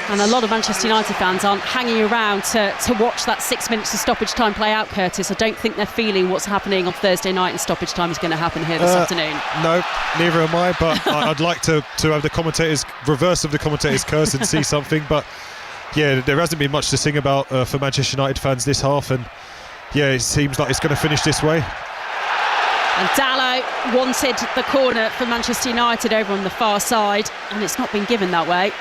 And a lot of Manchester United fans aren't hanging around to watch that 6 minutes of stoppage time play out, Curtis. I don't think they're feeling what's happening on Thursday night in stoppage time is going to happen here this afternoon. No, neither am I, but I'd like to have the commentators, reverse of the commentators' curse and see something. But yeah, there hasn't been much to sing about for Manchester United fans this half, and yeah, it seems like it's going to finish this way. And Dalot wanted the corner for Manchester United over on the far side, and it's not been given that way.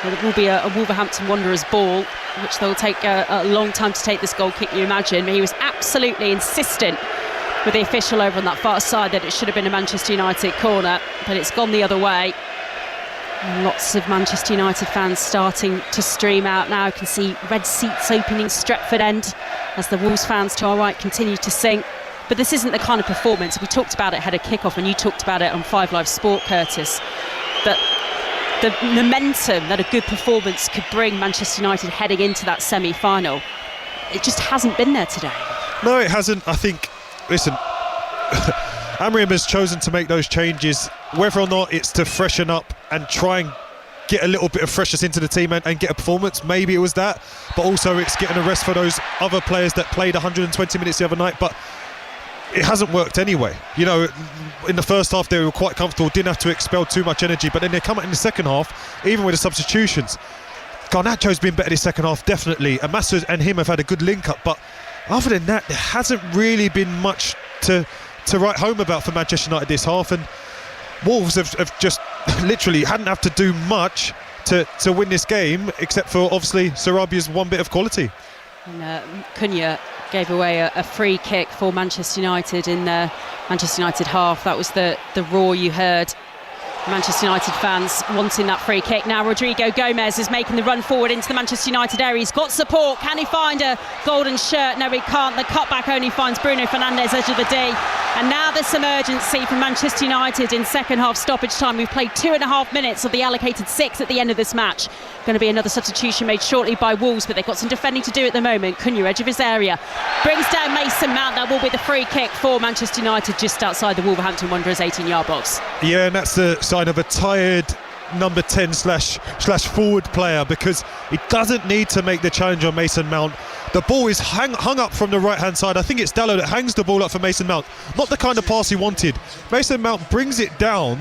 It will be a Wolverhampton Wanderers ball, which they'll take a long time to take this goal kick, you imagine. But he was absolutely insistent with the official over on that far side that it should have been a Manchester United corner, but it's gone the other way. And lots of Manchester United fans starting to stream out now. You can see red seats opening Stretford End as the Wolves fans to our right continue to sing. But this isn't the kind of performance. We talked about it ahead of kick-off, and you talked about it on 5 Live Sport, Curtis, that the momentum that a good performance could bring Manchester United heading into that semi-final, it just hasn't been there today. No, it hasn't. I think, listen, Amorim has chosen to make those changes, whether or not it's to freshen up and try and get a little bit of freshness into the team and get a performance. Maybe it was that, but also it's getting a rest for those other players that played 120 minutes the other night. But it hasn't worked anyway. You know, in the first half they were quite comfortable, didn't have to expel too much energy, but then they come out in the second half, even with the substitutions. Garnacho's been better this second half, definitely. And Massa and him have had a good link up, but other than that, there hasn't really been much to write home about for Manchester United this half. And Wolves have just literally hadn't have to do much to win this game, except for obviously Sarabia's one bit of quality. And Cunha gave away a free kick for Manchester United in the Manchester United half. That was the roar you heard. Manchester United fans wanting that free kick. Now Rodrigo Gomez is making the run forward into the Manchester United area. He's got support. Can he find a golden shirt? No, he can't. The cutback only finds Bruno Fernandes edge of the D. And now there's some urgency from Manchester United in second half stoppage time. We've played 2.5 minutes of the allocated 6 at the end of this match. Going to be another substitution made shortly by Wolves, but they've got some defending to do at the moment. Cunha, edge of his area, brings down Mason Mount. That will be the free kick for Manchester United just outside the Wolverhampton Wanderers 18-yard box. Yeah, and that's the sign of a tired number 10 slash forward player, because he doesn't need to make the challenge on Mason Mount. The ball is hung up from the right hand side. I think it's Dalot that hangs the ball up for Mason Mount. Not the kind of pass he wanted. Mason Mount brings it down,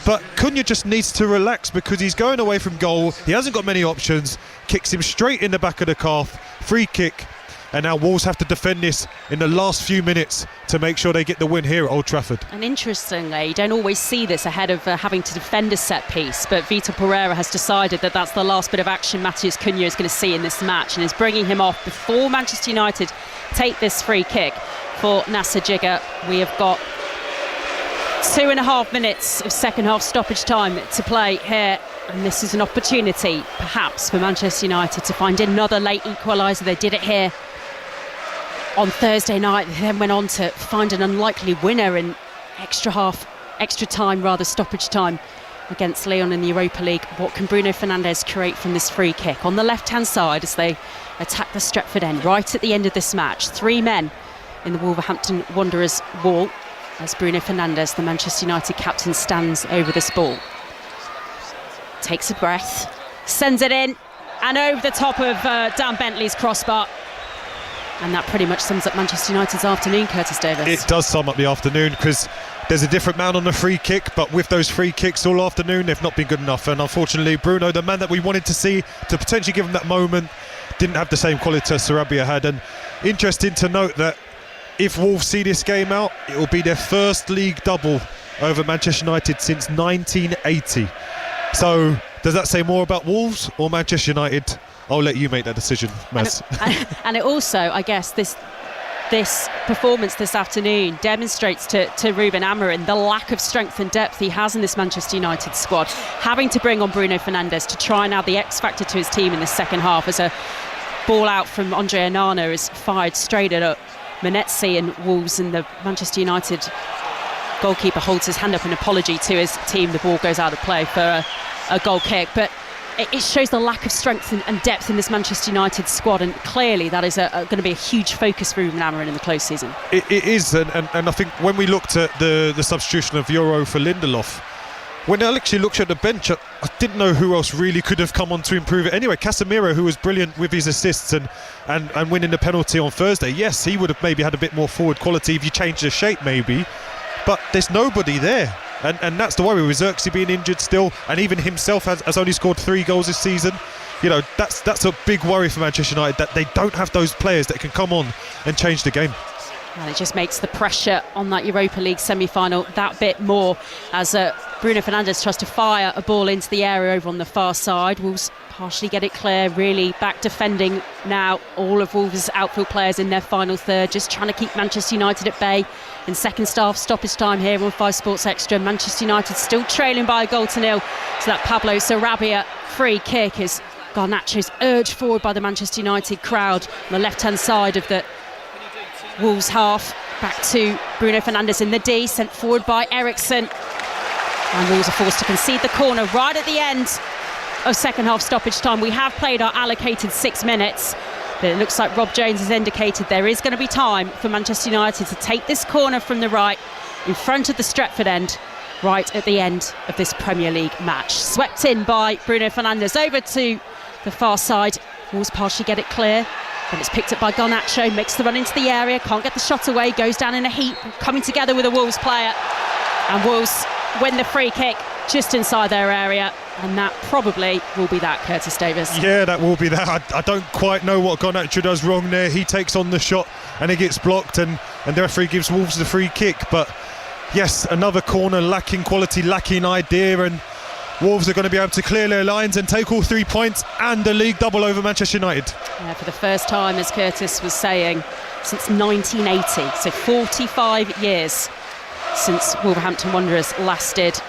but Cunha just needs to relax because he's going away from goal. He hasn't got many options. Kicks him straight in the back of the calf. Free kick. And now Wolves have to defend this in the last few minutes to make sure they get the win here at Old Trafford. And interestingly, you don't always see this ahead of having to defend a set piece, but Vitor Pereira has decided that that's the last bit of action Matheus Cunha is going to see in this match, and is bringing him off before Manchester United take this free kick for Nasser Jigger. We have got 2.5 minutes of second half stoppage time to play here, and this is an opportunity perhaps for Manchester United to find another late equaliser. They did it here on Thursday night. They then went on to find an unlikely winner in extra time, stoppage time against Lyon in the Europa League. What can Bruno Fernandes create from this free kick on the left hand side as they attack the Stretford end right at the end of this match? 3 men in the Wolverhampton Wanderers wall as Bruno Fernandes, the Manchester United captain, stands over this ball, takes a breath, sends it in and over the top of Dan Bentley's crossbar. And that pretty much sums up Manchester United's afternoon, Curtis Davis. It does sum up the afternoon, because there's a different man on the free kick, but with those free kicks all afternoon, they've not been good enough. And unfortunately, Bruno, the man that we wanted to see to potentially give him that moment, didn't have the same quality as Sarabia had. And interesting to note that if Wolves see this game out, it will be their first league double over Manchester United since 1980. So does that say more about Wolves or Manchester United? I'll let you make that decision, Maz. And it also, I guess, this performance this afternoon demonstrates to Ruben Amorim the lack of strength and depth he has in this Manchester United squad. Having to bring on Bruno Fernandes to try and add the X factor to his team in the second half, as a ball out from Andre Onana is fired straight at Menezes and Wolves, and the Manchester United goalkeeper holds his hand up in apology to his team. The ball goes out of play for a goal kick, but it shows the lack of strength and depth in this Manchester United squad, and clearly that is going to be a huge focus for Ruben Amorim in the close season. It is, and I think when we looked at the substitution of Euro for Lindelof, when I actually looked at the bench, I didn't know who else really could have come on to improve it anyway. Casemiro, who was brilliant with his assists and winning the penalty on Thursday, yes, he would have maybe had a bit more forward quality if you changed the shape maybe, but there's nobody there. And that's the worry with Xerxes being injured still, and even himself has only scored 3 goals this season. You know, that's a big worry for Manchester United, that they don't have those players that can come on and change the game. And it just makes the pressure on that Europa League semi-final that bit more as Bruno Fernandes tries to fire a ball into the area over on the far side. Wolves partially get it clear, really back defending now. All of Wolves' outfield players in their final third, just trying to keep Manchester United at bay. In second half stoppage time here on 5 Sports Extra, Manchester United still trailing by a 1-0. So that Pablo Sarabia free kick is Garnacho's urged forward by the Manchester United crowd on the left-hand side of the Wolves half. Back to Bruno Fernandes in the D, sent forward by Eriksson. And Wolves are forced to concede the corner right at the end of second half stoppage time. We have played our allocated 6 minutes, but it looks like Rob Jones has indicated there is going to be time for Manchester United to take this corner from the right in front of the Stretford end, right at the end of this Premier League match. Swept in by Bruno Fernandes over to the far side. Wolves partially get it clear. Then it's picked up by Garnacho, makes the run into the area, can't get the shot away, goes down in a heap, coming together with a Wolves player. And Wolves win the free kick just inside their area. And that probably will be that, Curtis Davis. Yeah, that will be that. I don't quite know what Garnacho does wrong there. He takes on the shot and it gets blocked, and the referee gives Wolves the free kick. But yes, another corner lacking quality, lacking idea, and Wolves are going to be able to clear their lines and take all 3 points and the league double over Manchester United. Yeah, for the first time, as Curtis was saying, since 1980, so 45 years since Wolverhampton Wanderers last did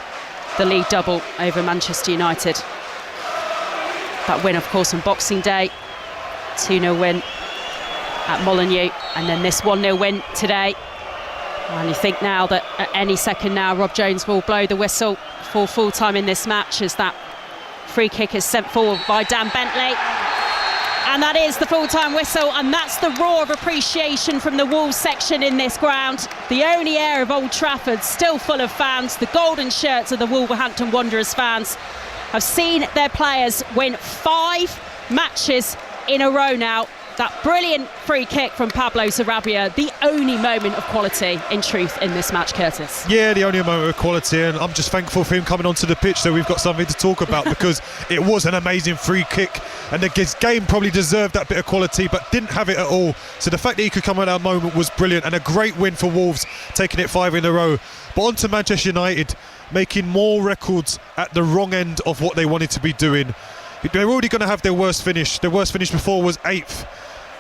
the league double over Manchester United. That win, of course, on Boxing Day, 2-0 win at Molineux, and then this 1-0 win today. And you think now that at any second now Rob Jones will blow the whistle for full time in this match, as that free kick is sent forward by Dan Bentley. And that is the full-time whistle, and that's the roar of appreciation from the Wolves section in this ground. The only area of Old Trafford still full of fans. The golden shirts of the Wolverhampton Wanderers fans have seen their players win 5 matches in a row now. That brilliant free kick from Pablo Sarabia, the only moment of quality, in truth, in this match, Curtis. Yeah, the only moment of quality, and I'm just thankful for him coming onto the pitch so we've got something to talk about, because it was an amazing free kick, and the game probably deserved that bit of quality but didn't have it at all. So the fact that he could come at that moment was brilliant, and a great win for Wolves, taking it 5 in a row. But on to Manchester United, making more records at the wrong end of what they wanted to be doing. They're already going to have their worst finish. Their worst finish before was 8th.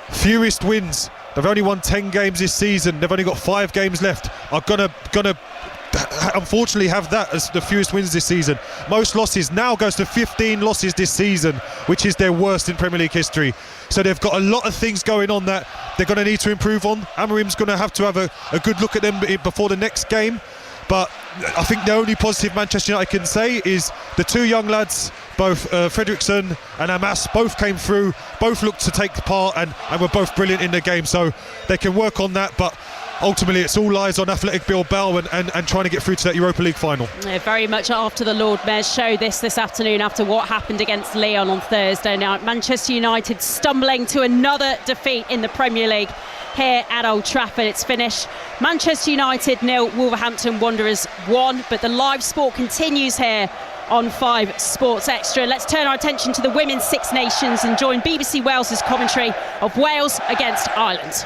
Fewest wins. They've only won 10 games this season. They've only got 5 games left. Are gonna unfortunately have that as the fewest wins this season. Most losses now goes to 15 losses this season, which is their worst in Premier League history. So they've got a lot of things going on that they're going to need to improve on. Amorim's going to have a good look at them before the next game. But I think the only positive Manchester United can say is the 2 young lads, both Fredriksson and Amas, both came through, both looked to take part and were both brilliant in the game. So they can work on that, but ultimately it's all eyes on Athletic Bilbao and trying to get through to that Europa League final. Yeah, very much after the Lord Mayor's show this afternoon, after what happened against Lyon on Thursday night. Manchester United stumbling to another defeat in the Premier League here at Old Trafford. It's finished Manchester United 0, Wolverhampton Wanderers 1, but the live sport continues here on 5 Sports Extra. Let's turn our attention to the Women's Six Nations and join BBC Wales's commentary of Wales against Ireland.